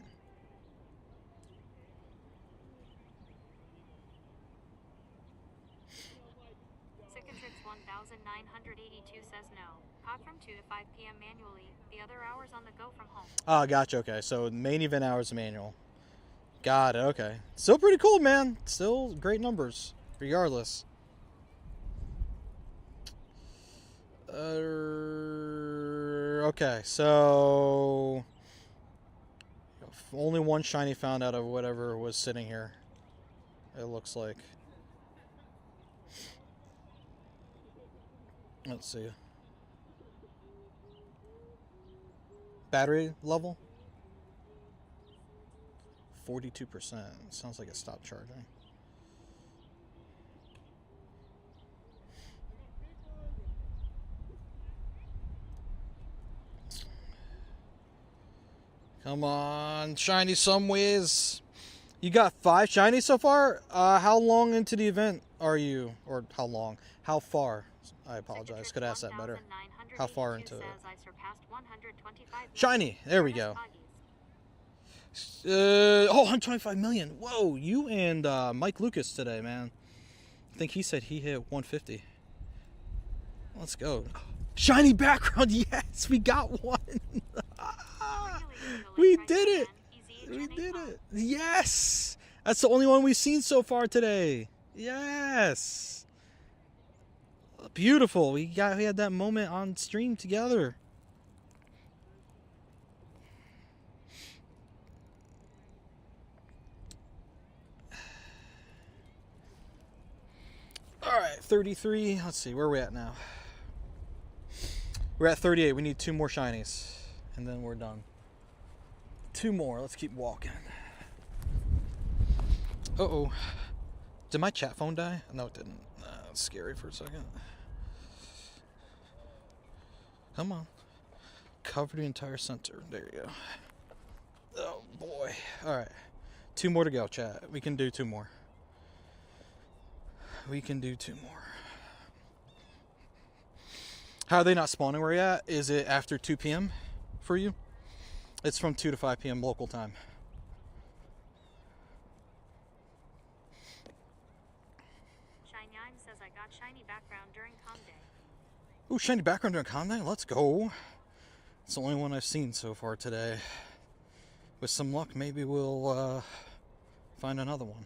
S3: Cicatrix 1982 says no. Caught from 2 to 5 p.m. manually. The other hours on the go from home.
S5: Oh, gotcha. Okay, so main event hours manual. Got it. Okay. Still pretty cool, man. Still great numbers, regardless. Okay, so only one shiny found out of whatever was sitting here, it looks like. Let's see. Battery level? 42%. Sounds like it stopped charging. Come on, shiny somewheres. You got 5 shinies so far? How long into the event are you? Or how long? How far? I apologize. Could ask that better. How far into it? Shiny. There we go. 125 million. Whoa, you and Mike Lucas today, man. I think he said he hit 150. Let's go. Shiny background. Yes, we got one. We did it. We did it. Yes. That's the only one we've seen so far today. Yes. Beautiful. We had that moment on stream together. All right, 33. Let's see, where are we at now? We're at 38. We need 2 more shinies, and then we're done. 2 more. Let's keep walking. Uh-oh. Did my chat phone die? No, it didn't. That's scary for a second. Come on. Cover the entire center. There you go. Oh, boy. All right. 2 more to go, chat. We can do 2 more. We can do 2 more. How are they not spawning where you're at? Is it after 2 p.m. for you? It's from 2 to 5 p.m. local time.
S3: Shiny says I got shiny background during com day.
S5: Ooh, shiny background during com day? Let's go. It's the only one I've seen so far today. With some luck, maybe we'll find another one.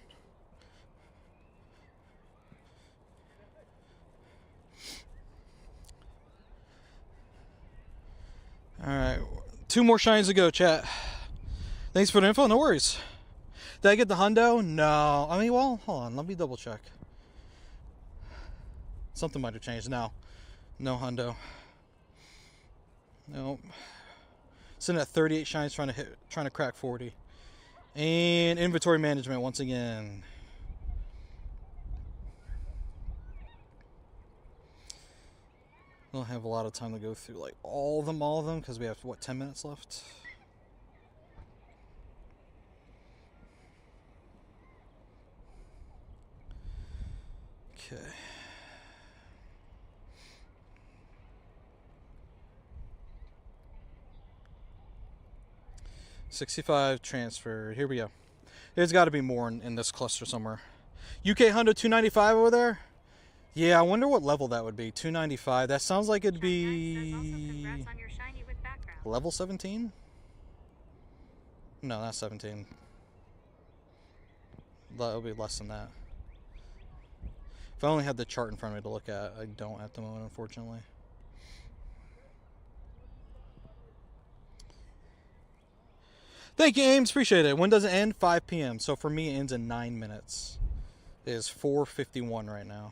S5: Alright, 2 more shines to go, chat. Thanks for the info, no worries. Did I get the hundo? No. I mean, well, hold on, let me double check. Something might have changed. No hundo. Nope. Sitting at 38 shines, trying to crack 40. And inventory management once again. Don't have a lot of time to go through like all of them because we have what, 10 minutes left. Okay. $65 transferred. Here we go. There's got to be more in this cluster somewhere. UK Hundo 295 over there. Yeah, I wonder what level that would be. 295. That sounds like it'd be level 17. No, not 17. That'll be less than that. If I only had the chart in front of me to look at, I don't at the moment, unfortunately. Thank you, Ames. Appreciate it. When does it end? 5 p.m. So for me, it ends in 9 minutes. It is 4:51 right now.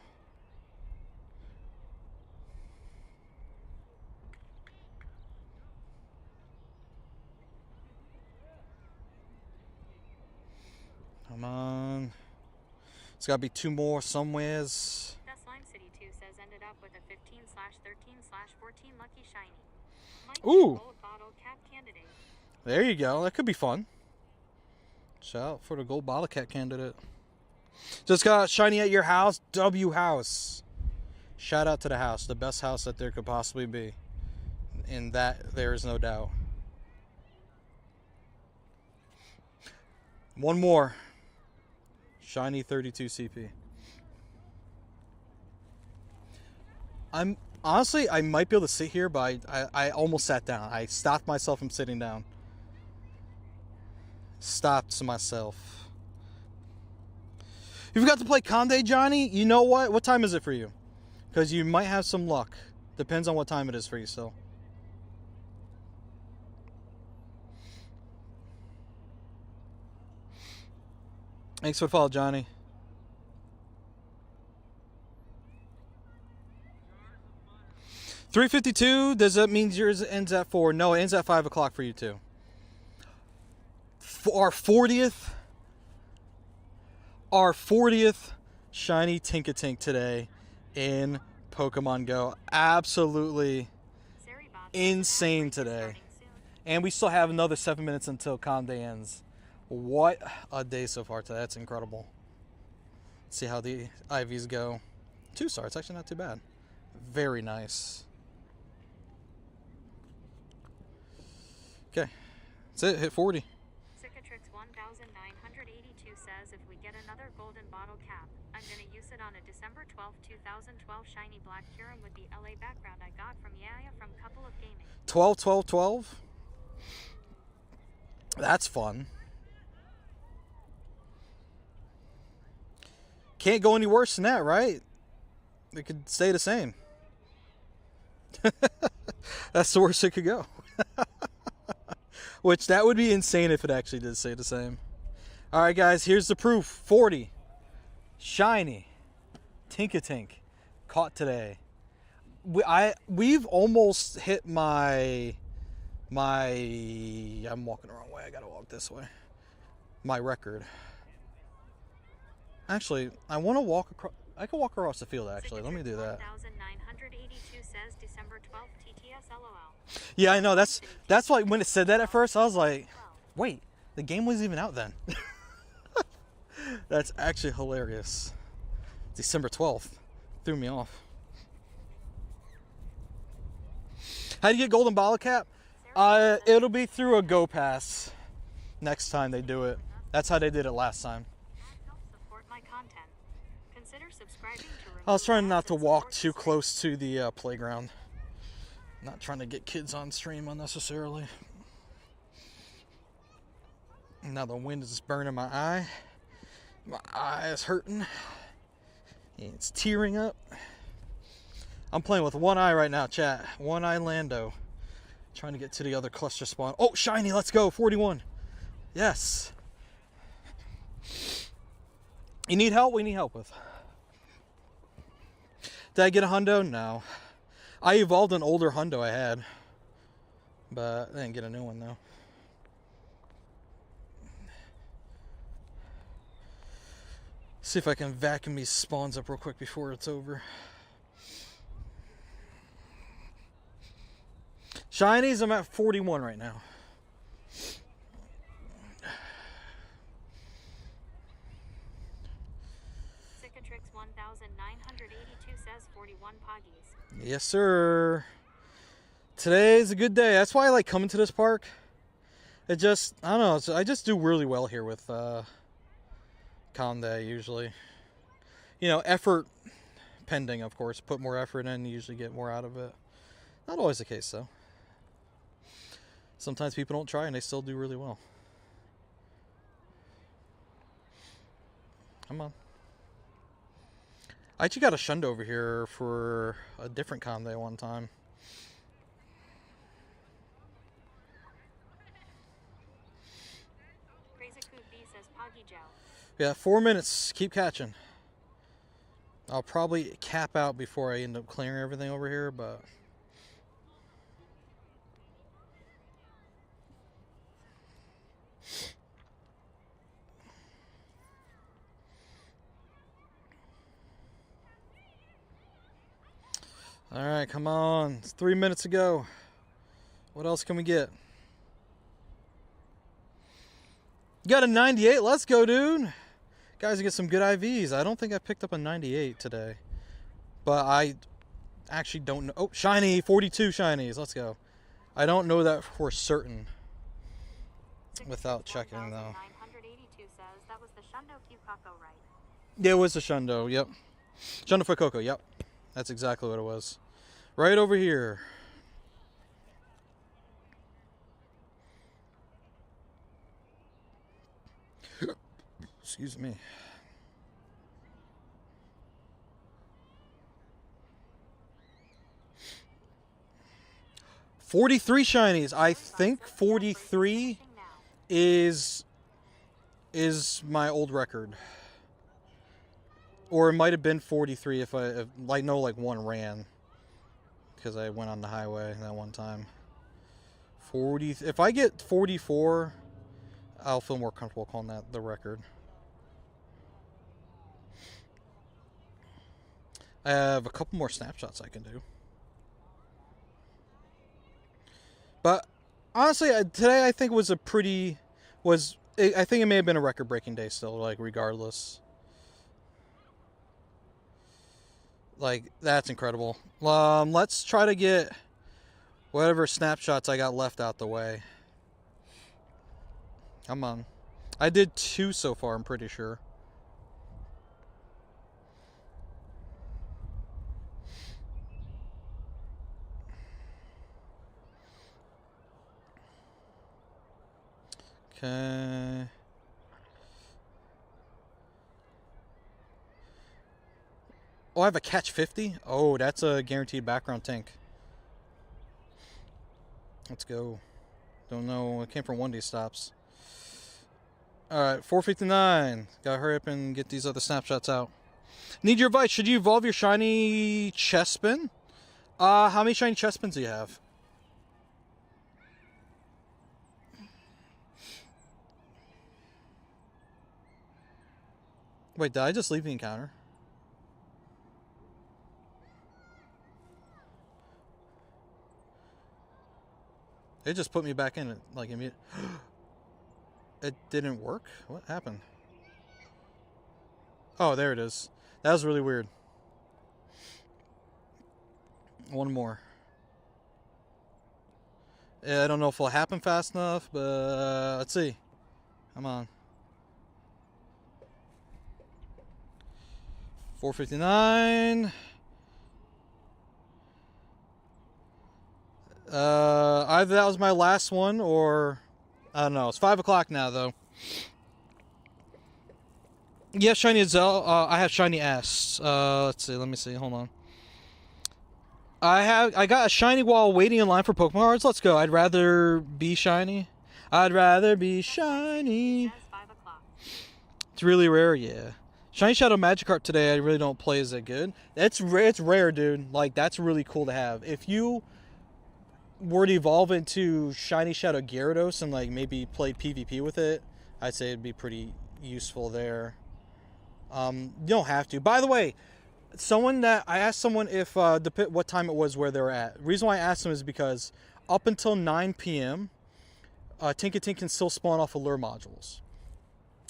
S5: Come on. It's got to be 2 more somewheres.
S3: That's Lime City 2 says ended up with a 15/13/14 lucky shiny. Might be a
S5: Ooh.
S3: gold bottle cap candidate.
S5: There you go. That could be fun. Shout out for the gold bottle cat candidate. Just got shiny at your house. W house. Shout out to the house. The best house that there could possibly be. In that, there is no doubt. One more. Shiny 32 CP. Honestly, I might be able to sit here, but I almost sat down. I stopped myself from sitting down. Stopped myself. You forgot to play Conde, Johnny? You know what? What time is it for you? Because you might have some luck. Depends on what time it is for you still. Thanks for the follow, Johnny. $352. Does that mean yours ends at 4? No, it ends at 5 o'clock for you too. For our 40th shiny Tinkatink today in Pokemon Go. Absolutely insane today. And we still have another 7 minutes until Conde ends. What a day so far today. That's incredible. Let's see how the IVs go. 2 stars. Actually not too bad. Very nice. Okay. That's it. Hit 40.
S3: Cicatrix 1982 says if we get another golden bottle cap, I'm going to use it on a December 12, 2012 shiny black Kyurem with the LA background I got from Yaya from Couple of Gaming.
S5: 12, 12, 12. That's fun. Can't go any worse than that, right? It could stay the same. That's the worst it could go. Which, that would be insane if it actually did stay the same. Alright guys, here's the proof. 40. Shiny. Tinkatink. Caught today. We've almost hit my... I'm walking the wrong way. I gotta walk this way. My record. Actually, I want to walk across... I can walk across the field, actually. Let me do that.
S3: 1982 says December 12th TTS LOL.
S5: Yeah, I know. That's why when it said that at first, I was like, wait, the game wasn't even out then. That's actually hilarious. December 12th. Threw me off. How do you get golden bottle cap? It'll be through a Go Pass next time they do it. That's how they did it last time. I was trying not to walk too close to the playground. Not trying to get kids on stream unnecessarily. Now the wind is burning my eye. My eye is hurting. It's tearing up. I'm playing with one eye right now, chat. One eye Lando. Trying to get to the other cluster spawn. Oh, shiny, let's go. 41. Yes. You need help? We need help with. Did I get a hundo? No. I evolved an older hundo I had. But I didn't get a new one, though. See if I can vacuum these spawns up real quick before it's over. Shinies, I'm at 41 right now.
S3: Cicatrix 1982 says 41 Poggies.
S5: Yes, sir. Today's a good day. That's why I like coming to this park. It just, I don't know, I just do really well here with Conde usually. You know, effort pending, of course. Put more effort in, you usually get more out of it. Not always the case, though. Sometimes people don't try and they still do really well. Come on. I actually got a shunned over here for a different Conde one time.
S3: Crazy Coot B says Poggy Joe.
S5: Yeah, 4 minutes. Keep catching. I'll probably cap out before I end up clearing everything over here, but... Alright, come on. It's 3 minutes to go. What else can we get? You got a 98. Let's go, dude. Guys, get some good IVs. I don't think I picked up a 98 today. But I actually don't know. Oh, shiny. 42 shinies. Let's go. I don't know that for certain. Without checking, though.
S3: 982 says that was the Shundo Kukako, right?
S5: Yeah, it was the Shundo. Yep. Shundo Fuecoco. Yep. That's exactly what it was. Right over here. Excuse me. $43 shinies. I think 43 is my old record. Or it might have been 43 if I know like one ran. Because I went on the highway that one time. 40. If I get 44, I'll feel more comfortable calling that the record. I have a couple more snapshots I can do. But honestly, today I think was a pretty... I think it may have been a record-breaking day still, like, regardless. Like, that's incredible. Let's try to get whatever snapshots I got left out the way. Come on. I did 2 so far, I'm pretty sure. Okay. Oh, I have a catch 50? Oh, that's a guaranteed background tank. Let's go. Don't know. It came from one of these stops. Alright, 459. Gotta hurry up and get these other snapshots out. Need your advice. Should you evolve your shiny Chespin? How many shiny Chespins do you have? Wait, did I just leave the encounter? It just put me back in it, like, immediately. It didn't work? What happened? Oh, there it is. That was really weird. One more. Yeah, I don't know if it'll happen fast enough, but let's see. Come on. 459. Either that was my last one or I don't know. It's 5 o'clock now though. Yes, shiny Zell. I have shiny S. Let's see. Let me see. Hold on. I got a shiny while waiting in line for Pokemon cards. Let's go. I'd rather be shiny. I'd rather be shiny. It's really rare, yeah. Shiny Shadow Magikarp today, I really don't play as that good. It's rare, dude. Like, that's really cool to have. If you were to evolve into Shiny Shadow Gyarados and like maybe played PvP with it, I'd say it'd be pretty useful there. You don't have to. By the way, I asked someone if what time it was where they were at. The reason why I asked them is because up until 9 p.m., Tinkatink can still spawn off of lure modules.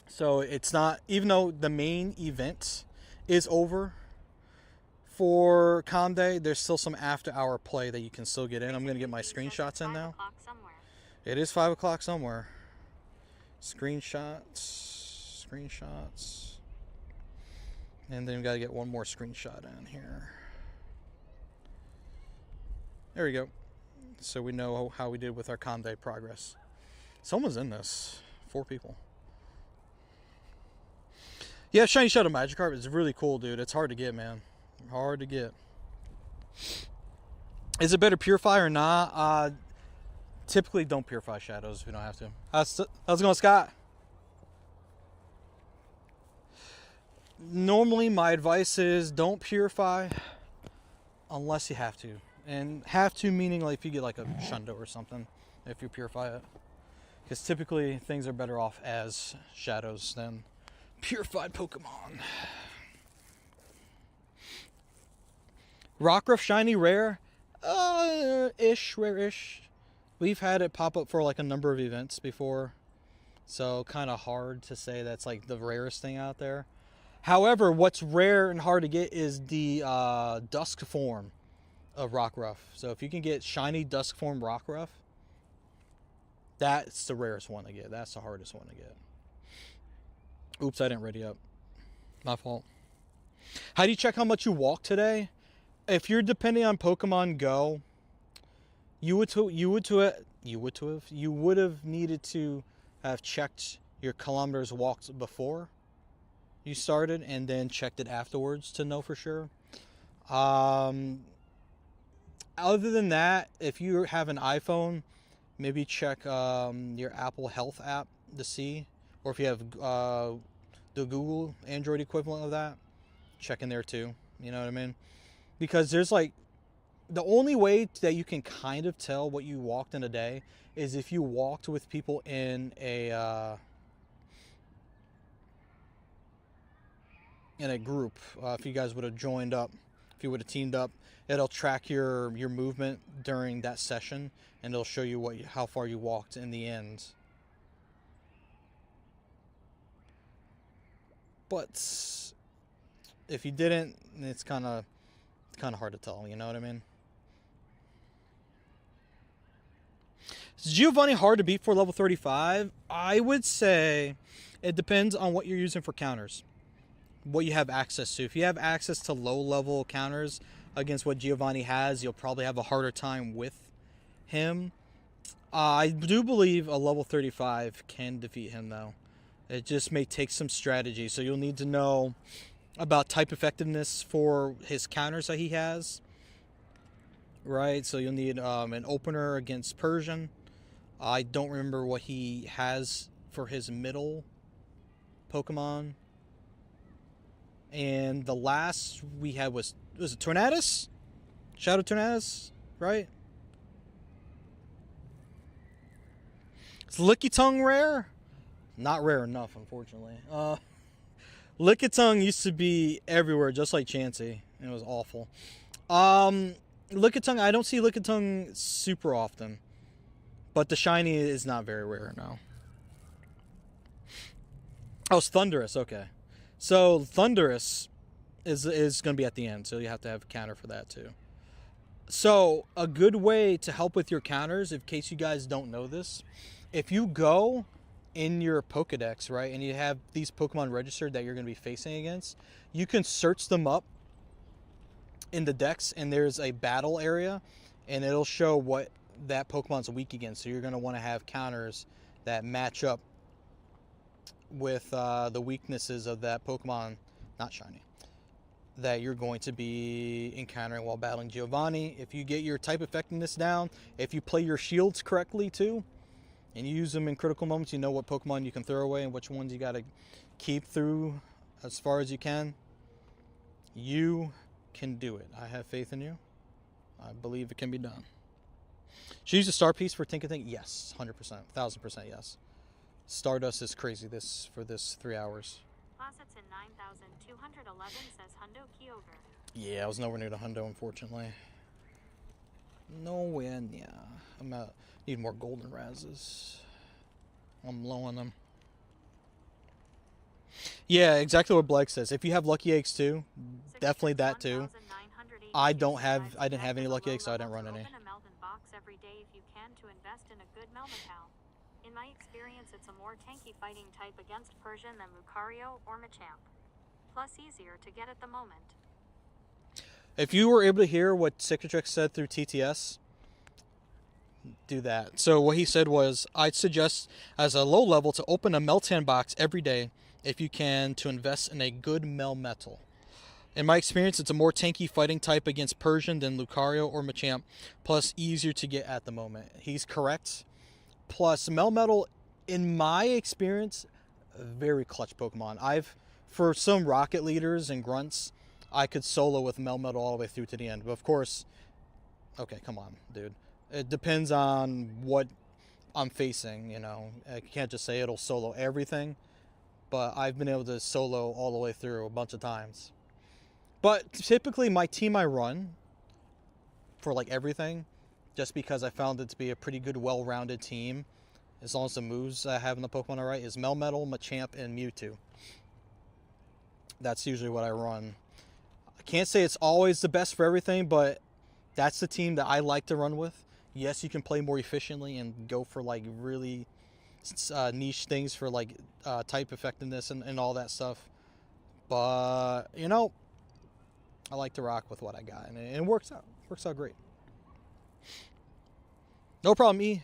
S5: So it's not, even though the main event is over for Calm Day, there's still some after-hour play that you can still get in. I'm going to get my screenshots in now. It is 5 o'clock somewhere. Screenshots. And then we've got to get one more screenshot in here. There we go. So we know how we did with our Calm Day progress. Someone's in this. 4 people. Yeah, Shiny Shadow Magikarp is really cool, dude. It's hard to get, man. Hard to get. Is it better purify or not? Typically don't purify shadows if you don't have to. How's it going, Scott? Normally my advice is don't purify unless you have to. And have to meaning like if you get like a Shundo or something, if you purify it. Because typically things are better off as shadows than purified Pokemon. Rockruff Shiny Rare? Rare-ish. We've had it pop up for like a number of events before. So kind of hard to say that's like the rarest thing out there. However, what's rare and hard to get is the Dusk form of Rockruff. So if you can get shiny Dusk form Rockruff, that's the rarest one to get. That's the hardest one to get. Oops, I didn't ready up. My fault. How do you check how much you walked today? If you're depending on Pokemon Go, you would have needed to have checked your kilometers walked before you started and then checked it afterwards to know for sure. Other than that, if you have an iPhone, maybe check your Apple Health app to see, or if you have the Google Android equivalent of that, check in there too. You know what I mean? Because there's like, the only way that you can kind of tell what you walked in a day is if you walked with people in a group. If you guys would have joined up, if you would have teamed up, it'll track your movement during that session, and it'll show you how far you walked in the end. But if you didn't, it's kind of hard to tell. You know what I mean? Is Giovanni hard to beat for level 35? I would say it depends on what you're using for counters, what you have access to. If you have access to low level counters against what Giovanni has, you'll probably have a harder time with him. I do believe a level 35 can defeat him though. It just may take some strategy. So you'll need to know about type effectiveness for his counters that he has. Right, so you'll need an opener against Persian. I don't remember what he has for his middle Pokemon. And the last we had was it Tornadus? Shadow Tornadus, right? Is Lickitung rare? Not rare enough, unfortunately. Lickitung used to be everywhere, just like Chansey. It was awful. Lickitung, I don't see Lickitung super often. But the shiny is not very rare now. Oh, it's Thundurus, okay. So Thundurus is going to be at the end, so you have to have a counter for that too. So a good way to help with your counters, in case you guys don't know this, if you go in your Pokedex, right, and you have these Pokemon registered that you're going to be facing against, you can search them up in the Dex, and there's a battle area, and it'll show what that Pokemon's weak against. So you're going to want to have counters that match up with the weaknesses of that Pokemon, not shiny, that you're going to be encountering while battling Giovanni. If you get your type effectiveness down, if you play your shields correctly too, and you use them in critical moments, you know what Pokemon you can throw away and which ones you got to keep through as far as you can. You can do it. I have faith in you. I believe it can be done. Should you use a star piece for Tinkatink? Yes, 100%, 1000% yes. Stardust is crazy for this 3 hours.
S3: Faucets in 9,211 says Hundo Kyogre.
S5: Yeah, I was nowhere near the hundo, unfortunately. Nowhere near. Need more golden razzes. I'm low on them. Yeah, exactly what Blake says. If you have lucky eggs too, definitely that too. I didn't have any lucky eggs, so I didn't run any.
S3: Open a Melvin box every day if you can to invest in a good Melmetal. In my experience, it's a more tanky fighting type against Persian than Lucario or Machamp. Plus easier to get at the moment.
S5: If you were able to hear what Cicatrix said through TTS, do that. So what he said was, I'd suggest as a low level to open a Meltan box every day if you can to invest in a good Melmetal. In my experience, it's a more tanky fighting type against Persian than Lucario or Machamp, plus easier to get at the moment. He's correct. Plus, Melmetal, in my experience, a very clutch Pokemon. For some Rocket Leaders and Grunts, I could solo with Melmetal all the way through to the end. But of course, okay, come on, dude. It depends on what I'm facing, you know. I can't just say it'll solo everything, but I've been able to solo all the way through a bunch of times. But typically my team I run for like everything, just because I found it to be a pretty good, well-rounded team, as long as the moves I have in the Pokemon are right, is Melmetal, Machamp, and Mewtwo. That's usually what I run. I can't say it's always the best for everything, but that's the team that I like to run with. Yes, you can play more efficiently and go for like really niche things for like type effectiveness and all that stuff. But, you know, I like to rock with what I got, and it works out. Works out great. No problem, E.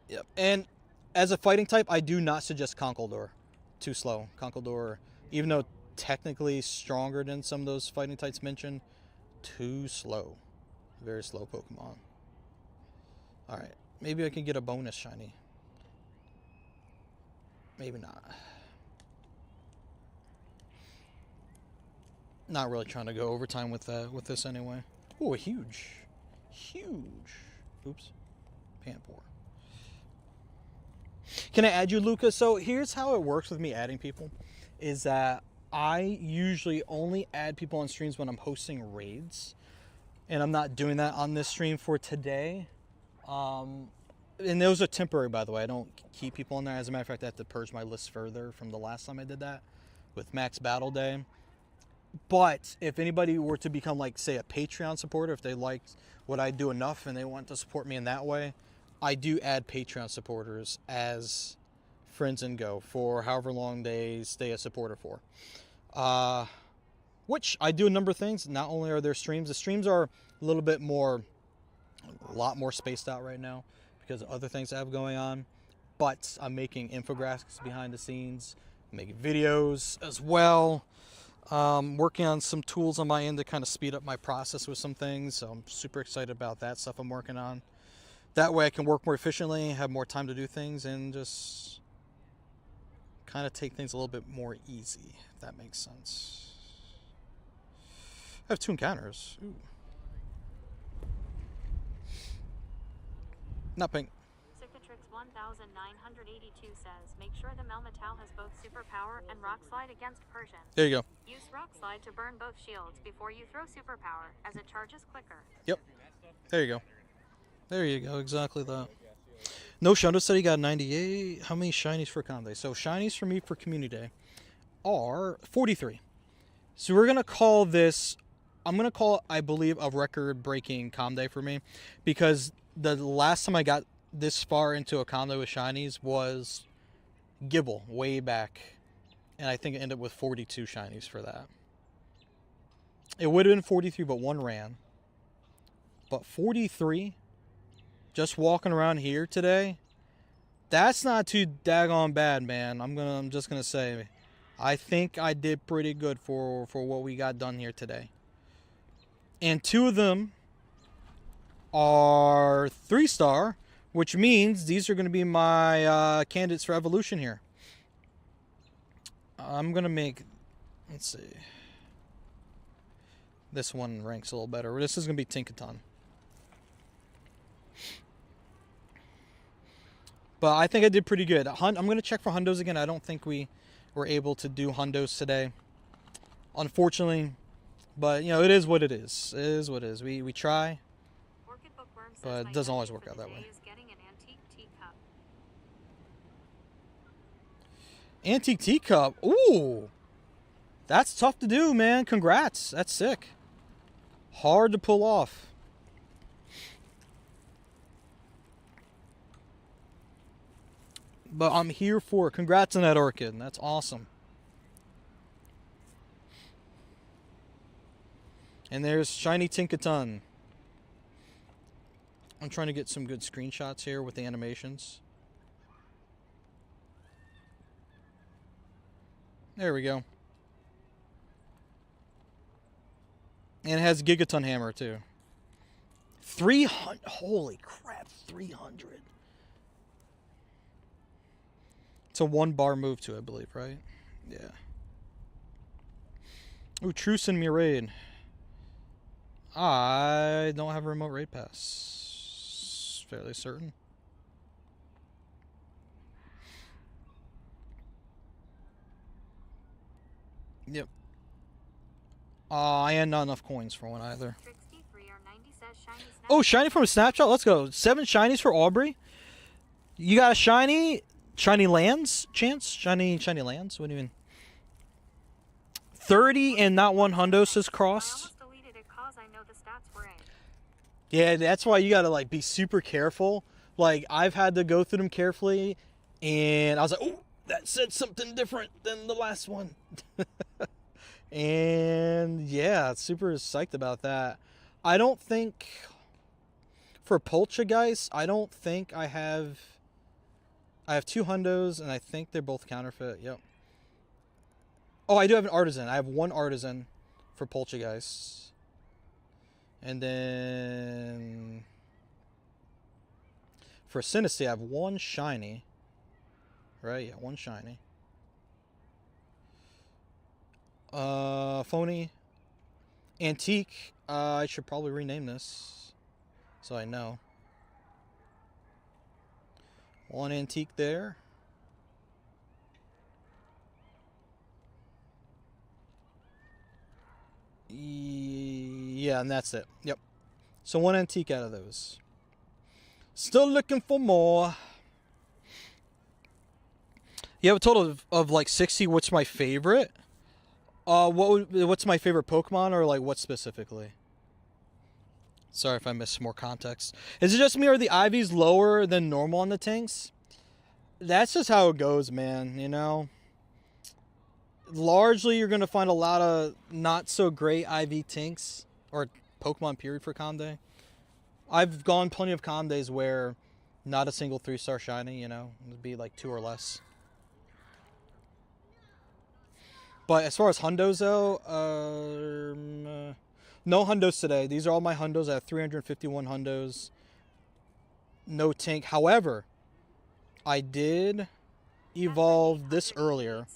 S5: Yep. And as a fighting type, I do not suggest Conkeldurr. Too slow. Conkeldurr, even though technically stronger than some of those fighting types mentioned, too slow. Very slow Pokemon. Alright. Maybe I can get a bonus shiny. Maybe not. Not really trying to go overtime with this anyway. Oh, a huge. Oops. Panpour. Can I add you, Luca? So here's how it works with me adding people. Is that I usually only add people on streams when I'm hosting raids. And I'm not doing that on this stream for today. And those are temporary, by the way. I don't keep people in there. As a matter of fact, I have to purge my list further from the last time I did that with Max Battle Day. But if anybody were to become, like, say, a Patreon supporter, if they liked what I do enough and they want to support me in that way, I do add Patreon supporters as friends in Go for however long they stay a supporter for. Which I do a number of things. Not only are there streams, the streams are a lot more spaced out right now because of other things I have going on. But I'm making infographics behind the scenes, making videos as well. Working on some tools on my end to kind of speed up my process with some things. So I'm super excited about that stuff I'm working on. That way I can work more efficiently, have more time to do things, and just kind of take things a little bit more easy, if that makes sense. I have 2 encounters. Ooh. Not pink.
S3: Cicatrix 1982 says, make sure the Melmetal has both Superpower and Rock Slide against Persian.
S5: There you go.
S3: Use Rock Slide to burn both shields before you throw Superpower, as it charges quicker.
S5: Yep. There you go. There you go. Exactly that. No Shundo said he got 98. How many shinies for Con Day? So shinies for me for Community Day are 43. So we're going to call this, I'm going to call it, I believe, a record-breaking Com Day for me. Because the last time I got this far into a Com Day with shinies was Gibble, way back. And I think it ended up with 42 shinies for that. It would have been 43, but one ran. But 43, just walking around here today, that's not too daggone bad, man. I'm just gonna say, I think I did pretty good for what we got done here today. And 2 of them are 3-star, which means these are gonna be my candidates for evolution here. I'm gonna make, let's see, this one ranks a little better. This is gonna be Tinkaton. But I think I did pretty good. I'm going to check for hundos again. I don't think we were able to do hundos today, unfortunately. But, you know, it is what it is. It is what it is. We try, but it doesn't always work out that way. Antique teacup. Ooh. That's tough to do, man. Congrats. That's sick. Hard to pull off. But I'm here for it. Congrats on that orchid. That's awesome. And there's shiny Tinkatink. I'm trying to get some good screenshots here with the animations. There we go. And it has Gigaton Hammer too. 300. Holy crap, 300. It's a 1-bar move too, I believe, right? Yeah. Ooh, Truce and Miraid. I don't have a remote raid pass. Fairly certain. Yep. I had not enough coins for one either. Oh, shiny from a snapshot. Let's go. 7 shinies for Aubrey. You got a shiny lands chance? Shiny lands? What do you mean? 30 and not one hundos is crossed. Yeah, that's why you gotta like be super careful. Like I've had to go through them carefully, and I was like, oh, that said something different than the last one. And yeah, super psyched about that. I don't think for Poltergeist, I don't think I have 2 hundos, and I think they're both counterfeit. Yep. Oh, I do have an artisan. I have 1 artisan for Poltergeist. And then for Synesty, I have 1 shiny. Right? Yeah, 1 shiny. Phony. Antique. I should probably rename this so I know. 1 antique there. Yeah, and that's it. Yep. So 1 antique out of those. Still looking for more. You have a total of like 60. What's my favorite? What's my favorite Pokemon, or like what specifically? Sorry if I missed more context. Is it just me, or are the IVs lower than normal on the tanks? That's just how it goes, man, you know? Largely, you're going to find a lot of not so great IV tinks, or Pokemon period for Conde. I've gone plenty of Condes where not a single 3-star shiny, you know? It would be like 2 or less. But as far as hundos though, no hundos today. These are all my hundos. I have 351 hundos. No tink. However, I did evolve this earlier.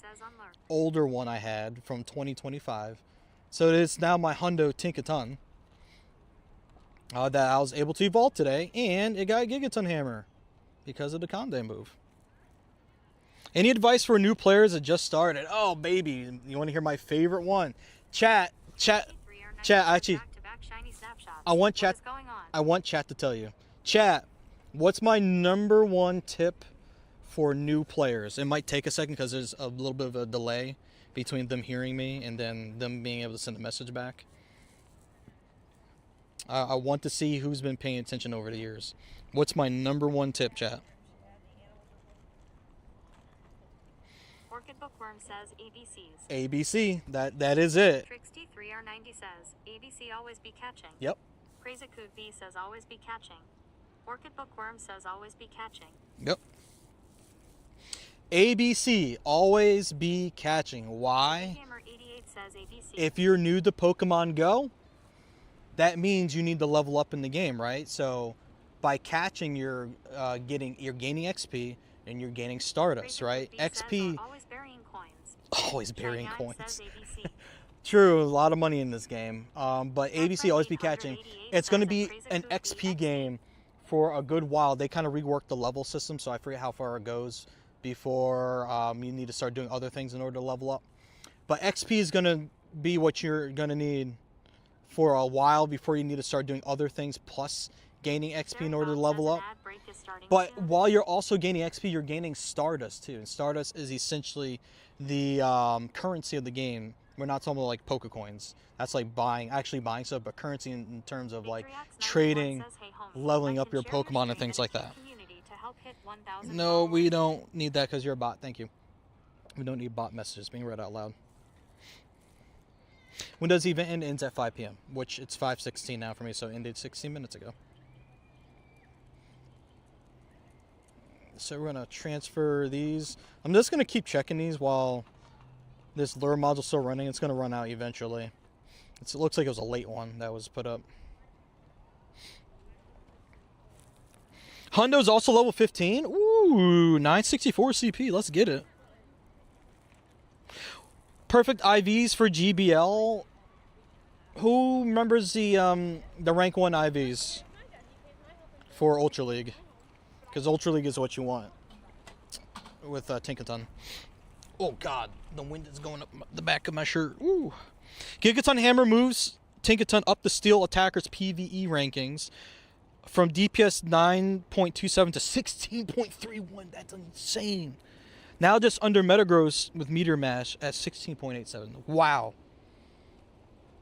S5: Older one I had from 2025. So it is now my hundo Tinkatink that I was able to evolve today. And it got a Gigaton Hammer because of the Conde move. Any advice for new players that just started? Oh, baby. You want to hear my favorite one? Chat, actually, I want chat to tell you. Chat, what's my number 1 tip for new players? It might take a second because there's a little bit of a delay between them hearing me and then them being able to send a message back. I want to see who's been paying attention over the years. What's my number 1 tip, chat?
S3: Orchid Bookworm says ABCs.
S5: ABC. That is it.
S3: Trixty3R90 says ABC always be catching.
S5: Yep.
S3: Crazy Coot B says always be catching. Orchid Bookworm says always be catching.
S5: Yep. ABC, always be catching. Why?
S3: Gamer88 says ABC.
S5: If you're new to Pokemon Go, that means you need to level up in the game, right? So by catching, you're gaining XP and you're gaining Stardust, right? XP.
S3: Always burying coins.
S5: Always burying
S3: Cheyenne
S5: coins.
S3: says ABC.
S5: True, a lot of money in this game. But ABC, always be catching. It's going to be an XP game for a good while. They kind of reworked the level system, so I forget how far it goes before you need to start doing other things in order to level up. But XP is going to be what you're going to need for a while before you need to start doing other things plus gaining XP in order to level up. But while you're also gaining XP, you're gaining Stardust too. And Stardust is essentially the currency of the game. We're not talking about like Pokecoins. That's like actually buying stuff, but currency in terms of like trading, leveling up your Pokemon and things like that. No, we don't need that because you're a bot. Thank you. We don't need bot messages being read out loud. When does the event end? Ends at 5 p.m., which it's 5:16 now for me, so it ended 16 minutes ago. So we're going to transfer these. I'm just going to keep checking these while this lure module's still running. It's going to run out eventually. It looks like it was a late one that was put up. Hundo's also level 15. Ooh, 964 CP. Let's get it. Perfect IVs for GBL. Who remembers the rank 1 IVs for Ultra League? Because Ultra League is what you want with Tinkatink. Oh God, the wind is going up the back of my shirt. Ooh. Gigaton Hammer moves Tinkatink up the Steel Attacker's PvE rankings from DPS 9.27 to 16.31. That's insane. Now just under Metagross with Meteor Mash at 16.87. Wow.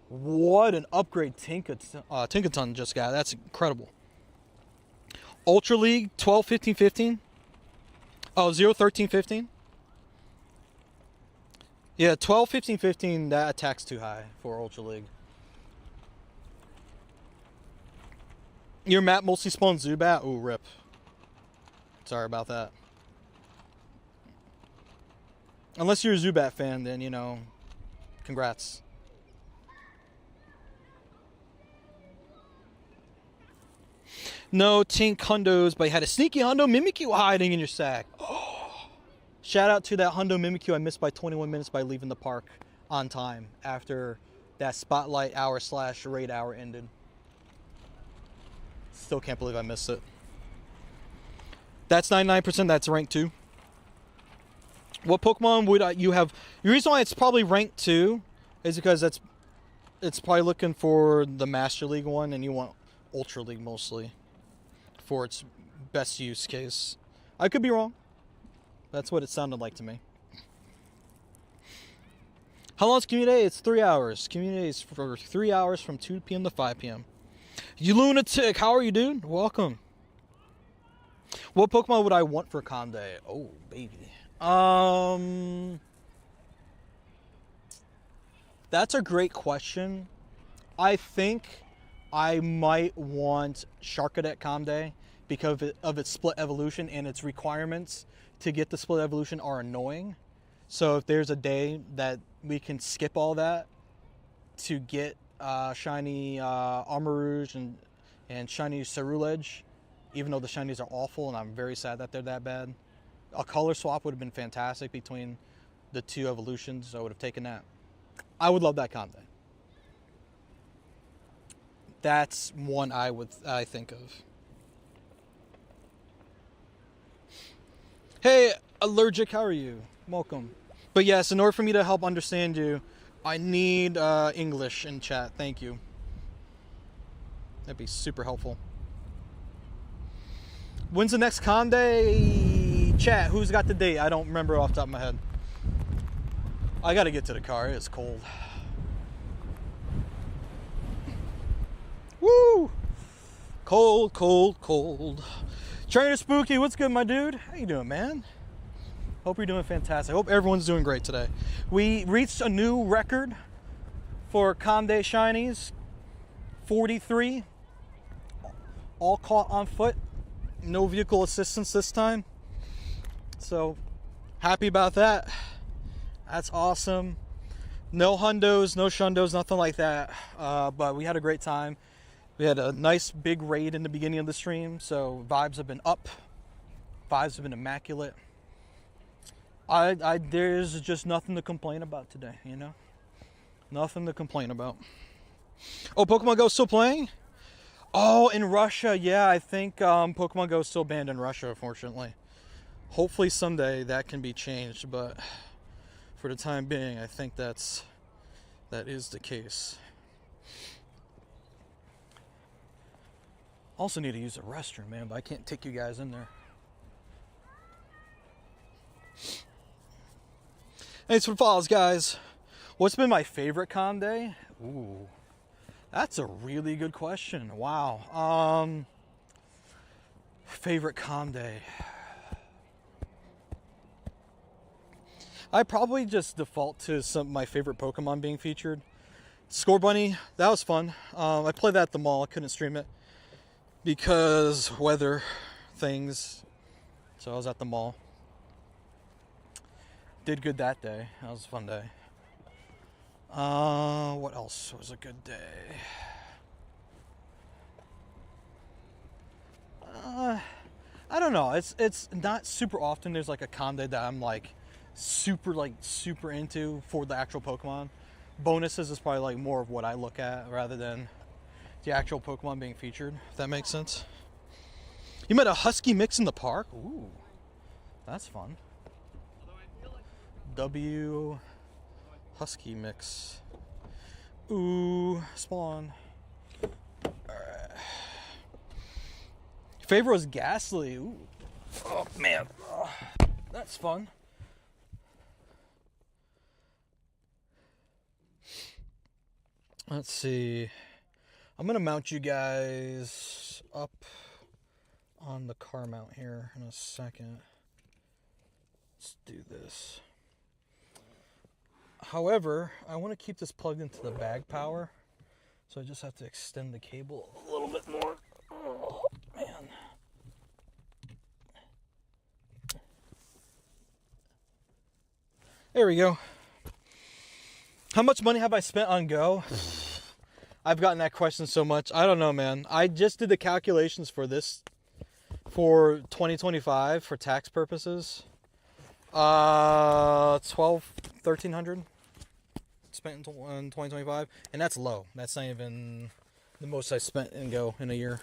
S5: What an upgrade Tinkatink just got. That's incredible. Ultra League 12, 15, 15. Oh, 0, 13, 15. Yeah, 12, 15, 15, that attack's too high for Ultra League. Your map mostly spawns Zubat? Ooh, rip. Sorry about that. Unless you're a Zubat fan, then, you know, congrats. No Tink Hundos, but you had a sneaky Hundo Mimikyu hiding in your sack. Oh. Shout out to that Hundo Mimikyu I missed by 21 minutes by leaving the park on time after that spotlight hour / raid hour ended. Still can't believe I missed it. That's 99%. That's rank 2. What Pokemon would you have? The reason why it's probably rank 2 is because it's probably looking for the Master League one, and you want Ultra League mostly for its best use case. I could be wrong. That's what it sounded like to me. How long is Community Day? It's 3 hours. Community is for 3 hours from 2 p.m. to 5 p.m. You lunatic, how are you, dude? Welcome. What Pokemon would I want for Con Day? Oh, baby. That's a great question. I think I might want Sharkadet Con Day because of its split evolution, and its requirements to get the split evolution are annoying. So if there's a day that we can skip all that to get shiny Armarouge and shiny Ceruledge, even though the shinies are awful and I'm very sad that they're that bad, a color swap would have been fantastic between the two evolutions. So I would have taken that. I would love that Con Day. That's one I think of. Hey, Allergic, how are you? Welcome. But yes, in order for me to help understand you, I need English in chat. Thank you. That'd be super helpful. When's the next Con Day? Chat, who's got the date? I don't remember off the top of my head. I gotta get to the car. It's cold. Woo! Cold, cold, cold. Trainer Spooky, what's good, my dude? How you doing, man? Hope you're doing fantastic. Hope everyone's doing great today. We reached a new record for Con Day Shinies. 43. All caught on foot. No vehicle assistance this time. So, happy about that. That's awesome. No hundos, no shundos, nothing like that. But we had a great time. We had a nice big raid in the beginning of the stream, so vibes have been up. Vibes have been immaculate. There's just nothing to complain about today, you know? Nothing to complain about. Oh, Pokemon Go still playing? Oh, in Russia, yeah, I think Pokemon Go is still banned in Russia, unfortunately. Hopefully someday that can be changed, but for the time being, I think that is the case. Also need to use the restroom, man, but I can't take you guys in there. Thanks for the follows, guys. What's been my favorite con day? Ooh, that's a really good question. Wow. Favorite con day. I probably just default to some of my favorite Pokemon being featured. Score Bunny, that was fun. I played that at the mall. I couldn't stream it because weather things. So I was at the mall. Did good that day. That was a fun day. What else was a good day? I don't know. It's not super often there's like a con day that I'm like super into for the actual Pokemon. Bonuses is probably like more of what I look at rather than the actual Pokemon being featured, if that makes sense. You met a husky mix in the park? Ooh, that's fun. W husky mix. Ooh, spawn. Alright. Favorite was Ghastly. Ooh. Oh man. Oh, that's fun. Let's see. I'm gonna mount you guys up on the car mount here in a second. Let's do this. However, I want to keep this plugged into the bag power, so I just have to extend the cable a little bit more. Oh, man. There we go. How much money have I spent on Go? I've gotten that question so much. I don't know, man. I just did the calculations for this for 2025 for tax purposes. $1,300 spent in 2025, and that's low. That's not even the most I spent in Go in a year.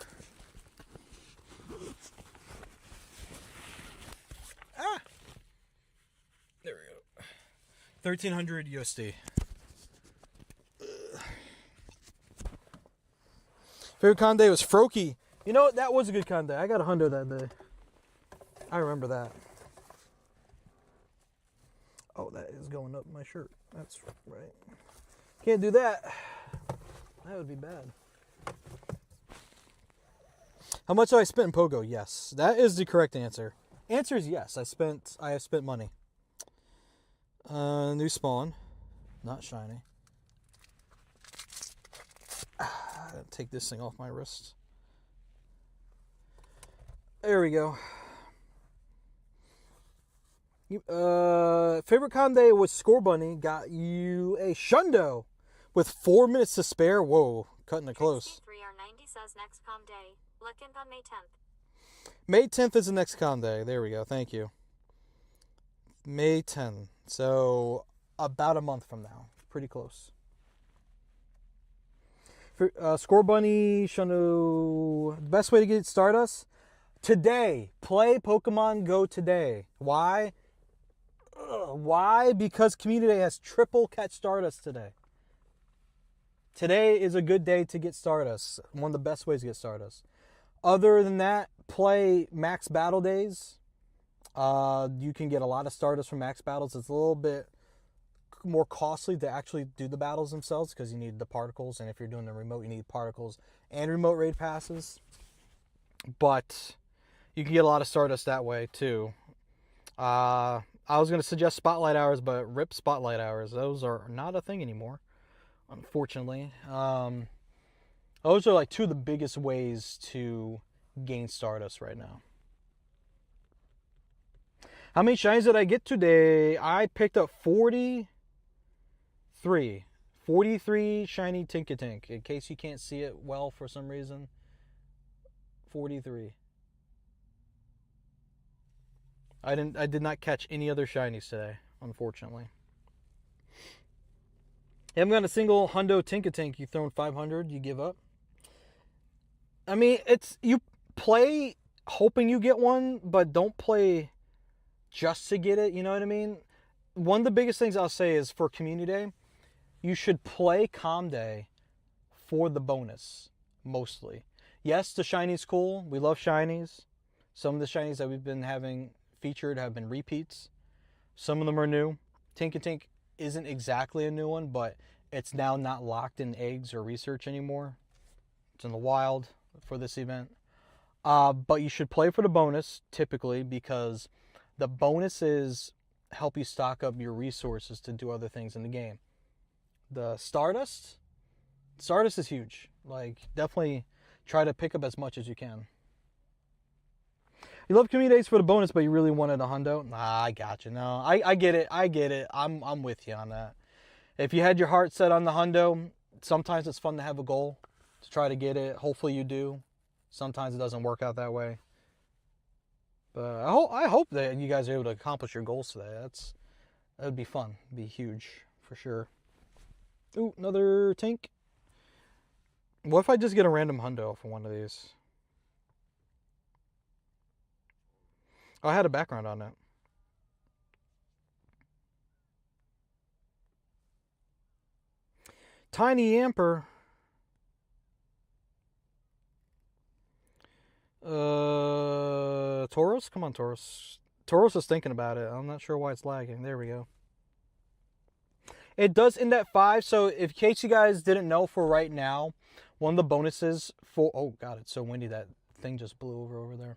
S5: There we go. 1,300 USD. Favorite con day was Froakie. You know what? That was a good con day. I got a hundo that day. I remember that. Oh, that is going up my shirt. That's right. Can't do that. That would be bad. How much have I spent in Pogo? Yes. That is the correct answer. Answer is yes. I have spent money. New spawn. Not shiny. Take this thing off my wrist. There we go. Favorite con day was Score Bunny. Got you a Shundo with 4 minutes to spare. Whoa, cutting it close.
S3: 3R90 says next com day. Looking on May 10th.
S5: May 10th is the next con day. There we go. Thank you. May 10th. So about a month from now. Pretty close. Score Bunny, Shundo. Best way to get Stardust? Today. Play Pokemon Go today. Why? Why? Because Community Day has triple catch Stardust today. Today is a good day to get Stardust. One of the best ways to get Stardust. Other than that, play Max Battle Days. You can get a lot of Stardust from Max Battles. It's a little bit more costly to actually do the battles themselves because you need the particles, and if you're doing the remote, you need particles and remote raid passes. But you can get a lot of Stardust that way too. I was going to suggest Spotlight Hours, but rip Spotlight Hours. Those are not a thing anymore, unfortunately. Those are like two of the biggest ways to gain Stardust right now. How many shinies did I get today? I picked up 43 shiny Tinkatink. In case you can't see it well for some reason. 43. I did not catch any other shinies today, unfortunately. You haven't got a single hundo Tinkatink. You thrown 500, you give up. I mean, it's you play hoping you get one, but don't play just to get it. You know what I mean? One of the biggest things I'll say is for Community Day, you should play Com Day for the bonus, mostly. Yes, the shinies cool. We love shinies. Some of the shinies that we've been having featured have been repeats. Some of them are new. Tinkatink isn't exactly a new one, but it's now not locked in eggs or research anymore. It's in the wild for this event. But you should play for the bonus, typically, because the bonuses help you stock up your resources to do other things in the game. The Stardust is huge. Like, definitely try to pick up as much as you can. You love Community Days for the bonus, but you really wanted a hundo? Nah, I got you. No, I get it. I'm with you on that. If you had your heart set on the hundo, sometimes it's fun to have a goal to try to get it. Hopefully you do. Sometimes it doesn't work out that way. But I hope that you guys are able to accomplish your goals today. That would be fun. It'd be huge for sure. Ooh, another Tink. What if I just get a random hundo for one of these? Oh, I had a background on it. Tiny Amper. Tauros? Come on, Tauros. Tauros is thinking about it. I'm not sure why it's lagging. There we go. It does end at 5, so in case you guys didn't know, for right now, one of the bonuses for... Oh, God, it's so windy that thing just blew over there.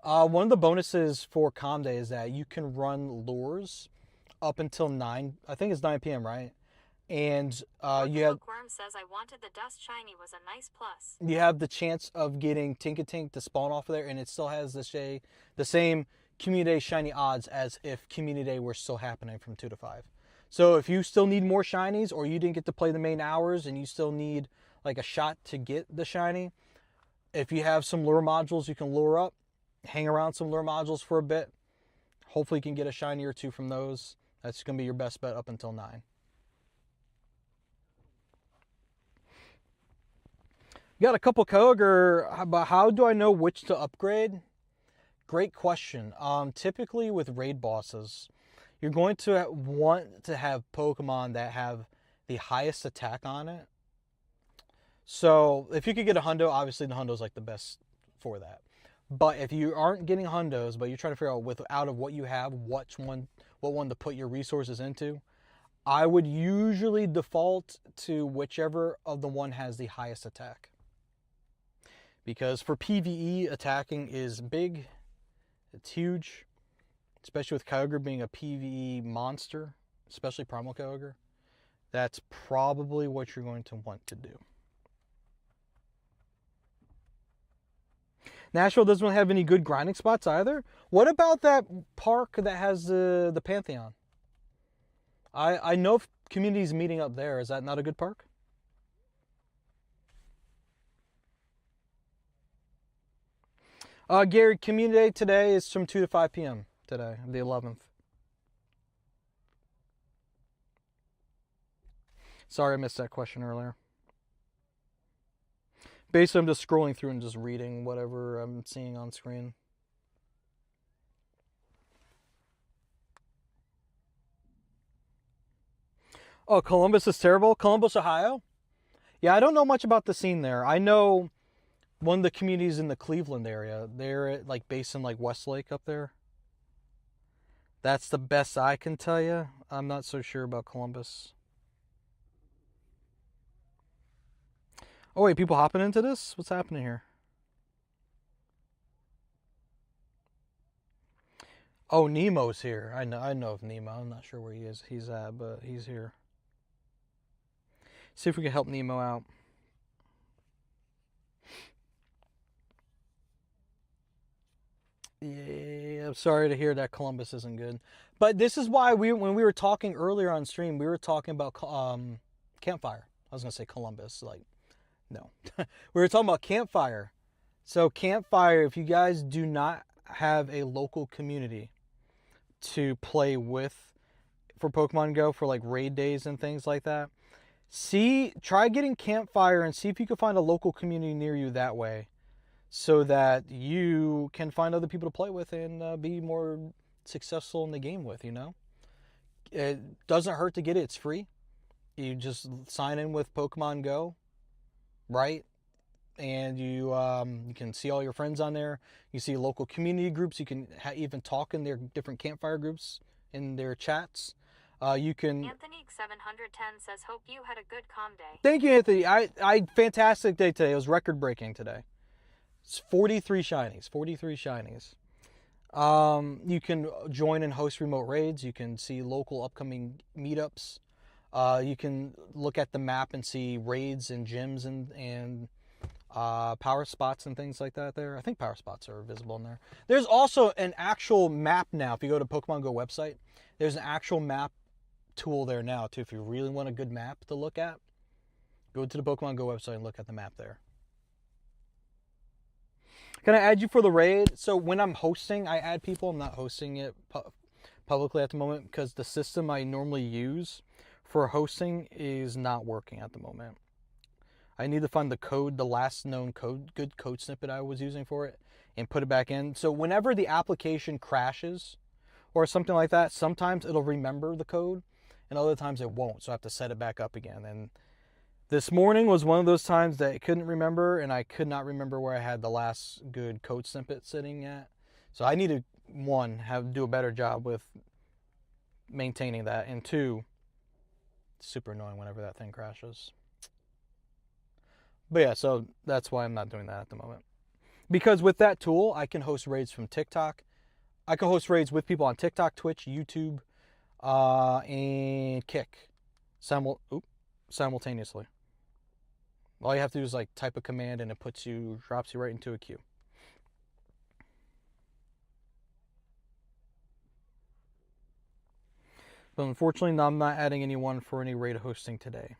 S5: One of the bonuses for Com Day is that you can run lures up until 9. I think it's 9 p.m., right? And you have...
S3: Bookworm says I wanted the dust shiny was a nice plus.
S5: You have the chance of getting Tinkatink to spawn off of there, and it still has the same Community Day shiny odds as if Community Day were still happening from 2 to 5. So if you still need more shinies, or you didn't get to play the main hours and you still need like a shot to get the shiny, if you have some lure modules you can lure up, hang around some lure modules for a bit. Hopefully you can get a shiny or two from those. That's going to be your best bet up until 9. Got a couple Koger, but how do I know which to upgrade? Great question. Typically with raid bosses, you're going to want to have Pokemon that have the highest attack on it. So if you could get a hundo, obviously the hundo is like the best for that. But if you aren't getting hundos, but you're trying to figure out out of what you have, what one to put your resources into, I would usually default to whichever of the one has the highest attack. Because for PvE, attacking is big. It's huge. Especially with Kyogre being a PvE monster, especially Primal Kyogre. That's probably what you're going to want to do. Nashville doesn't have any good grinding spots either. What about that park that has the Pantheon? I know if community's meeting up there. Is that not a good park? Gary, Community Day today is from 2 to 5 p.m. today, the 11th. Sorry I missed that question earlier. Basically, I'm just scrolling through and just reading whatever I'm seeing on screen. Oh, Columbus is terrible? Columbus, Ohio? Yeah, I don't know much about the scene there. I know one of the communities in the Cleveland area. They're like based in like Westlake up there. That's the best I can tell you. I'm not so sure about Columbus. Oh wait, people hopping into this? What's happening here? Oh, Nemo's here. I know of Nemo. I'm not sure where he's at, but he's here. See if we can help Nemo out. Yeah, I'm sorry to hear that Columbus isn't good. But this is why when we were talking earlier on stream, we were talking about Campfire. I was going to say Columbus, like, no. We were talking about Campfire. So Campfire, if you guys do not have a local community to play with for Pokemon Go for like raid days and things like that, try getting Campfire and see if you can find a local community near you that way, so that you can find other people to play with and be more successful in the game with, you know? It doesn't hurt to get it. It's free. You just sign in with Pokemon Go, right? And you can see all your friends on there. You see local community groups. You can even talk in their different Campfire groups in their chats. You can.
S3: Anthony 710 says, "Hope you had a good calm day."
S5: Thank you, Anthony. I fantastic day today. It was record breaking today. It's 43 shinies. 43 shinies. You can join and host remote raids. You can see local upcoming meetups. You can look at the map and see raids and gyms and power spots and things like that there. I think power spots are visible in there. There's also an actual map now. If you go to Pokemon GO website, there's an actual map tool there now too. If you really want a good map to look at, go to the Pokemon GO website and look at the map there. Can I add you for the raid? So when I'm hosting, I add people. I'm not hosting it publicly at the moment because the system I normally use for hosting is not working at the moment. I need to find the code, the last known code, good code snippet I was using for it, and put it back in. So whenever the application crashes or something like that, sometimes it'll remember the code and other times it won't. So I have to set it back up again. And this morning was one of those times that I couldn't remember, and I could not remember where I had the last good code snippet sitting at. So I need to, one, do a better job with maintaining that, and two, it's super annoying whenever that thing crashes. But yeah, so that's why I'm not doing that at the moment. Because with that tool, I can host raids from TikTok. I can host raids with people on TikTok, Twitch, YouTube, and Kick simultaneously. All you have to do is like type a command and it drops you right into a queue. But unfortunately, I'm not adding anyone for any raid hosting today.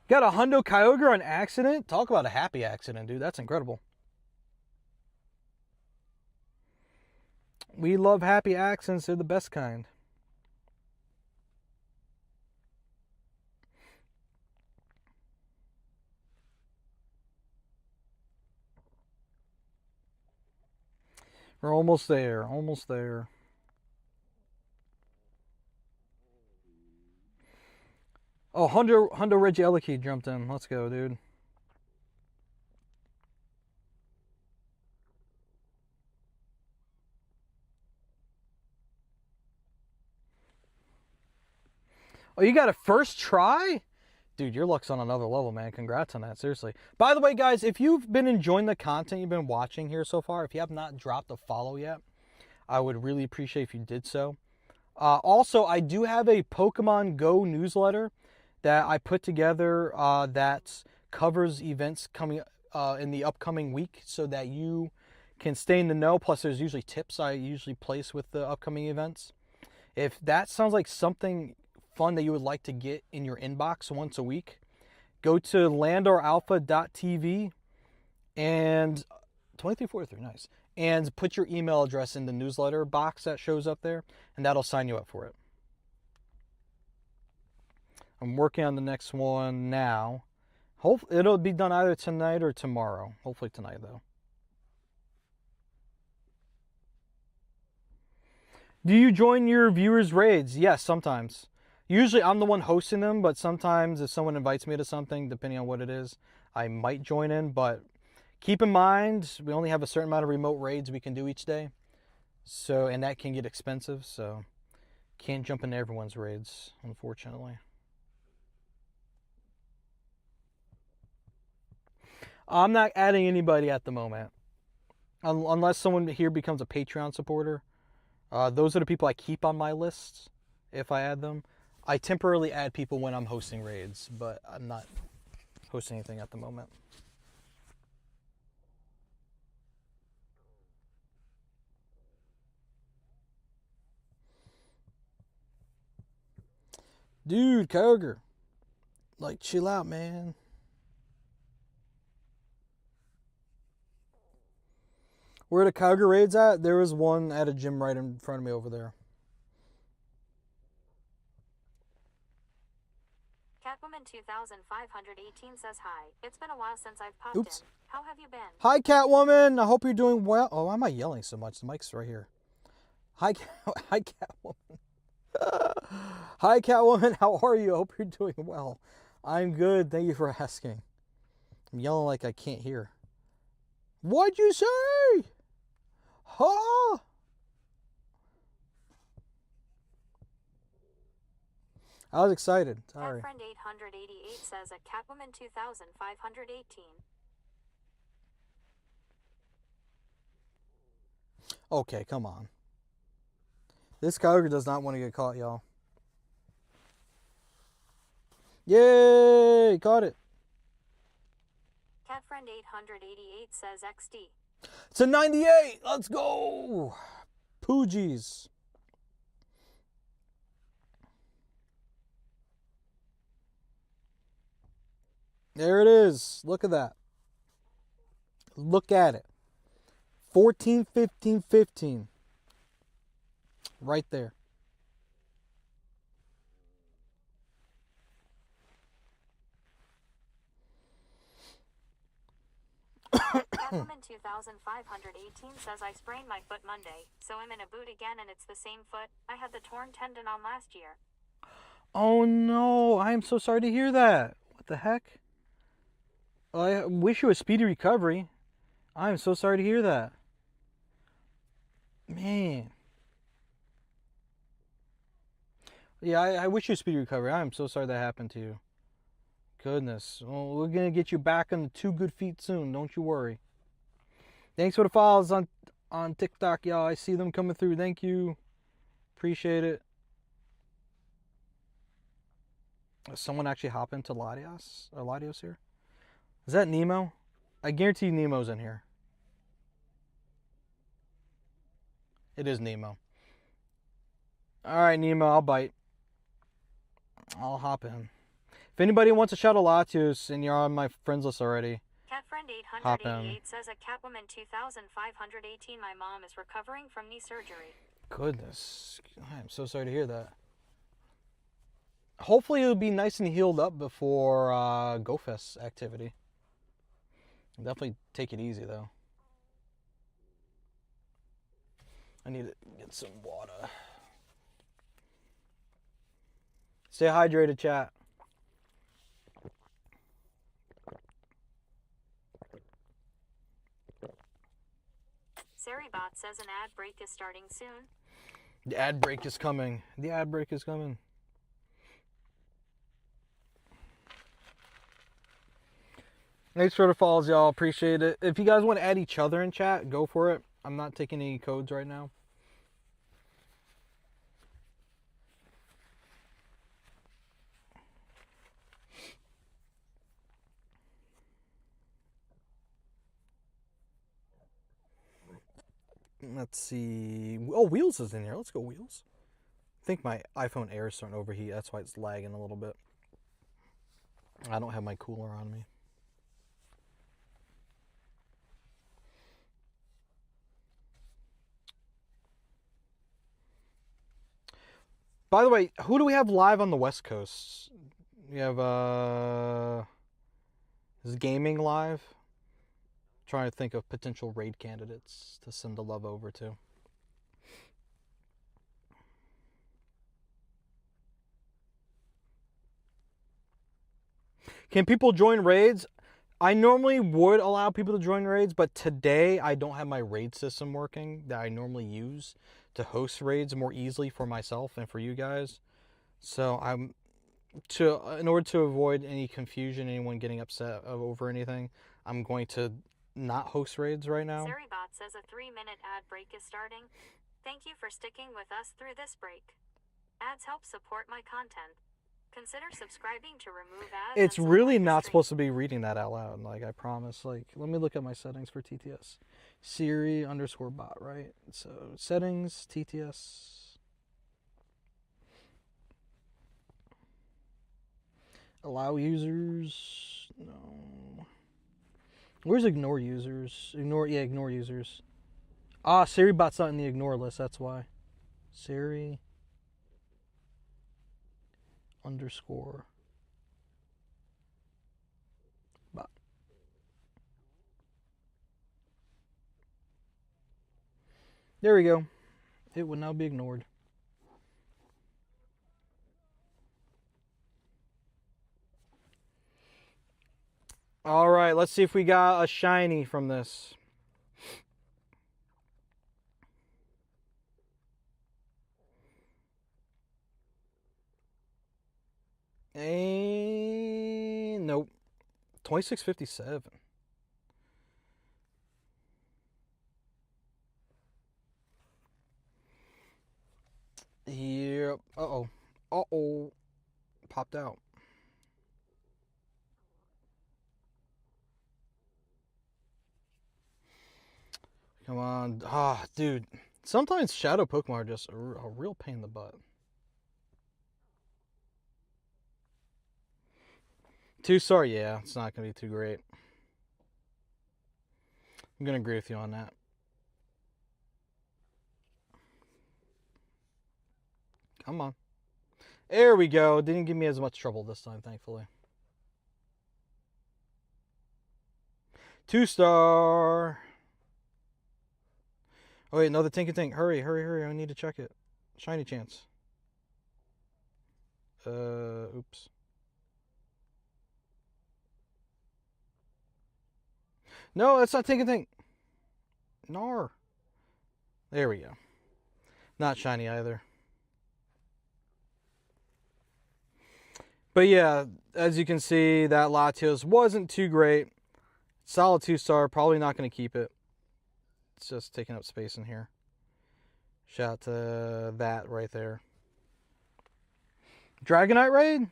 S5: Got a Hundo Kyogre on accident? Talk about a happy accident, dude. That's incredible. We love happy accidents. They're the best kind. We're almost there. Almost there. Oh, Hundo Reggie Ellicky jumped in. Let's go, dude. Oh, you got a first try? Dude, your luck's on another level, man. Congrats on that, seriously. By the way, guys, if you've been enjoying the content you've been watching here so far, if you have not dropped a follow yet, I would really appreciate if you did so. Also, I do have a Pokemon Go newsletter that I put together that covers events coming in the upcoming week so that you can stay in the know. Plus, there's usually tips I usually place with the upcoming events. If that sounds like something fun that you would like to get in your inbox once a week, go to landoralpha.tv and 2343, nice. And put your email address in the newsletter box that shows up there, and that'll sign you up for it. I'm working on the next one now. Hopefully, it'll be done either tonight or tomorrow. Hopefully tonight, though. Do you join your viewers' raids? Yes, sometimes. Usually I'm the one hosting them, but sometimes if someone invites me to something, depending on what it is, I might join in. But keep in mind, we only have a certain amount of remote raids we can do each day. So, and that can get expensive, so can't jump into everyone's raids, unfortunately. I'm not adding anybody at the moment. Unless someone here becomes a Patreon supporter. Those are the people I keep on my list if I add them. I temporarily add people when I'm hosting raids, but I'm not hosting anything at the moment. Dude, Kyogre. Like, chill out, man. Where the Kyogre raids at? There was one at a gym right in front of me over there.
S3: Catwoman 2518 says hi. It's been a while since I've popped
S1: Oops.
S3: in. How have you been?
S1: Hi, Catwoman. I hope you're doing well. Oh, why am I yelling so much? The mic's right here. Hi, hi, Catwoman. Hi, Catwoman. How are you? I hope you're doing well. I'm good. Thank you for asking. I'm yelling like I can't hear. What'd you say? Huh? I was excited. Sorry.
S3: Friend 888 says a Catwoman 2518.
S1: Okay, come on. This Kyogre does not want to get caught, y'all. Yay! Caught it.
S3: Catfriend 888 says XD.
S1: It's a 98. Let's go. Poogies. There it is. Look at that. Look at it. 14, 15, 15. Right there.
S3: Catwoman 2518 says I sprained my foot Monday, so I'm in a boot again and it's the same foot. I had the torn tendon on last year.
S1: Oh no, I am so sorry to hear that. What the heck? I wish you a speedy recovery. I am so sorry to hear that. Man. Yeah, I wish you a speedy recovery. I am so sorry that happened to you. Goodness. Well, we're going to get you back on the 2 good feet soon. Don't you worry. Thanks for the follows on TikTok, y'all. I see them coming through. Thank you. Appreciate it. Does someone actually hop into Latios here? Is that Nemo? I guarantee Nemo's in here. It is Nemo. Alright, Nemo, I'll bite. I'll hop in. If anybody wants to shout a Latios and you're on my friends list already,
S3: Catfriend
S1: hop in.
S3: 888 says a Catwoman 2518. My mom is recovering from knee surgery.
S1: Goodness. I am so sorry to hear that. Hopefully it'll be nice and healed up before Go Fest activity. Definitely take it easy though. I need to get some water. Stay hydrated, chat.
S3: Saribot says an ad break is starting soon.
S1: The ad break is coming. The ad break is coming. Thanks for the follows, y'all. Appreciate it. If you guys want to add each other in chat, go for it. I'm not taking any codes right now. Let's see. Oh, Wheels is in here. Let's go, Wheels. I think my iPhone Air is starting to overheat. That's why it's lagging a little bit. I don't have my cooler on me. By the way, who do we have live on the West Coast? We have, is Gaming live? Trying to think of potential raid candidates to send the love over to. Can people join raids? I normally would allow people to join raids, but today I don't have my raid system working that I normally use to host raids more easily for myself and for you guys. So in order to avoid any confusion, anyone getting upset over anything, I'm going to not host raids right now.
S3: Saribot says a 3-minute ad break is starting. Thank you for sticking with us through this break. Ads help support my content. Consider subscribing to remove ads.
S1: It's really not supposed to be reading that out loud. Like, I promise. Like, let me look at my settings for TTS. Siri_bot, right? So, settings, TTS. Allow users. No. Where's ignore users? Ignore users. Ah, Siri_bot's not in the ignore list. That's why. Siri_.
S5: There we go. It will now be ignored. All right, let's see if we got a shiny from this. And nope. 2657. Yep. Uh-oh. Uh-oh. Popped out. Come on. Ah, dude. Sometimes shadow Pokemon are just a real pain in the butt. 2-star, yeah. It's not going to be too great. I'm going to agree with you on that. Come on. There we go. Didn't give me as much trouble this time, thankfully. 2-star. Oh, wait, no, the Tinkatink. Hurry, hurry, hurry. I need to check it. Shiny chance. Oops. No, that's not Tinkatink. Nar. There we go. Not shiny either. But yeah, as you can see, that Latios wasn't too great. Solid 2-star. Probably not going to keep it. It's just taking up space in here. Shout out to that right there. Dragonite raid?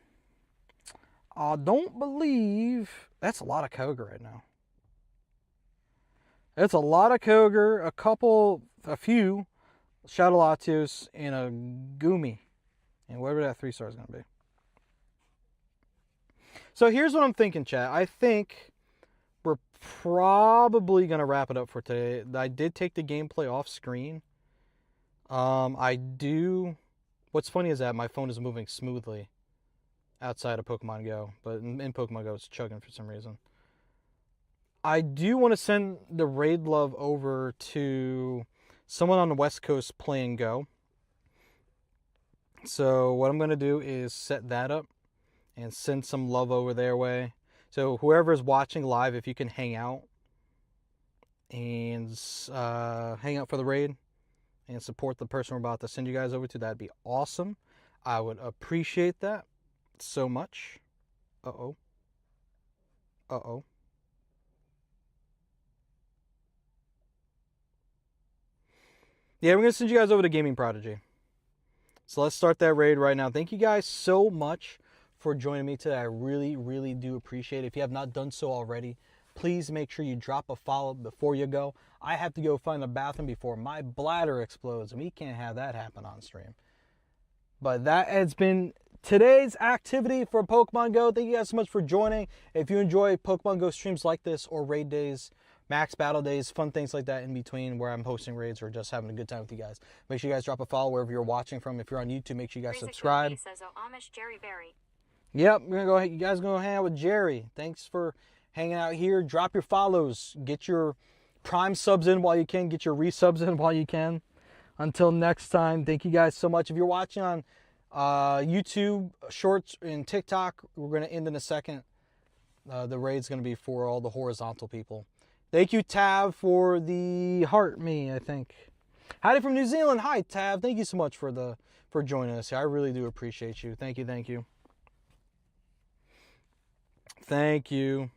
S5: I don't believe... That's a lot of Koga right now. That's a lot of Koga, a few Shadow Latios, and a Goomy. And whatever that 3-star is going to be. So here's what I'm thinking, chat. I think we're probably going to wrap it up for today. I did take the gameplay off screen. What's funny is that my phone is moving smoothly outside of Pokemon Go. But in Pokemon Go, it's chugging for some reason. I do want to send the raid love over to someone on the West Coast playing Go. So what I'm going to do is set that up and send some love over their way. So whoever's watching live, if you can hang out and hang out for the raid and support the person we're about to send you guys over to, that'd be awesome. I would appreciate that so much. Uh-oh. Uh-oh. Yeah, we're going to send you guys over to Gaming Prodigy. So let's start that raid right now. Thank you guys so much for joining me today. I really, really do appreciate it. If you have not done so already, please make sure you drop a follow before you go. I have to go find a bathroom before my bladder explodes, and we can't have that happen on stream. But that has been today's activity for Pokemon Go. Thank you guys so much for joining. If you enjoy Pokemon Go streams like this, or raid days, max battle days, fun things like that in between where I'm hosting raids or just having a good time with you guys, make sure you guys drop a follow wherever you're watching from. If you're on YouTube, make sure you guys subscribe. Yep, we're gonna go. You guys gonna hang out with Jerry. Thanks for hanging out here. Drop your follows. Get your Prime subs in while you can. Get your resubs in while you can. Until next time, thank you guys so much. If you're watching on YouTube, Shorts, and TikTok, we're gonna end in a second. The raid's gonna be for all the horizontal people. Thank you, Tav, for the heart me, I think. Howdy from New Zealand. Hi, Tav. Thank you so much for joining us here. I really do appreciate you. Thank you, thank you. Thank you.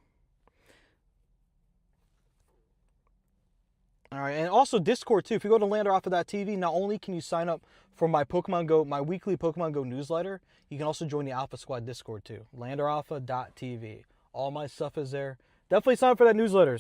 S5: All right, and also Discord too. If you go to landeralpha.tv, not only can you sign up for my weekly Pokemon Go newsletter, you can also join the Alpha Squad Discord too. landeralpha.tv. All my stuff is there. Definitely sign up for that newsletter.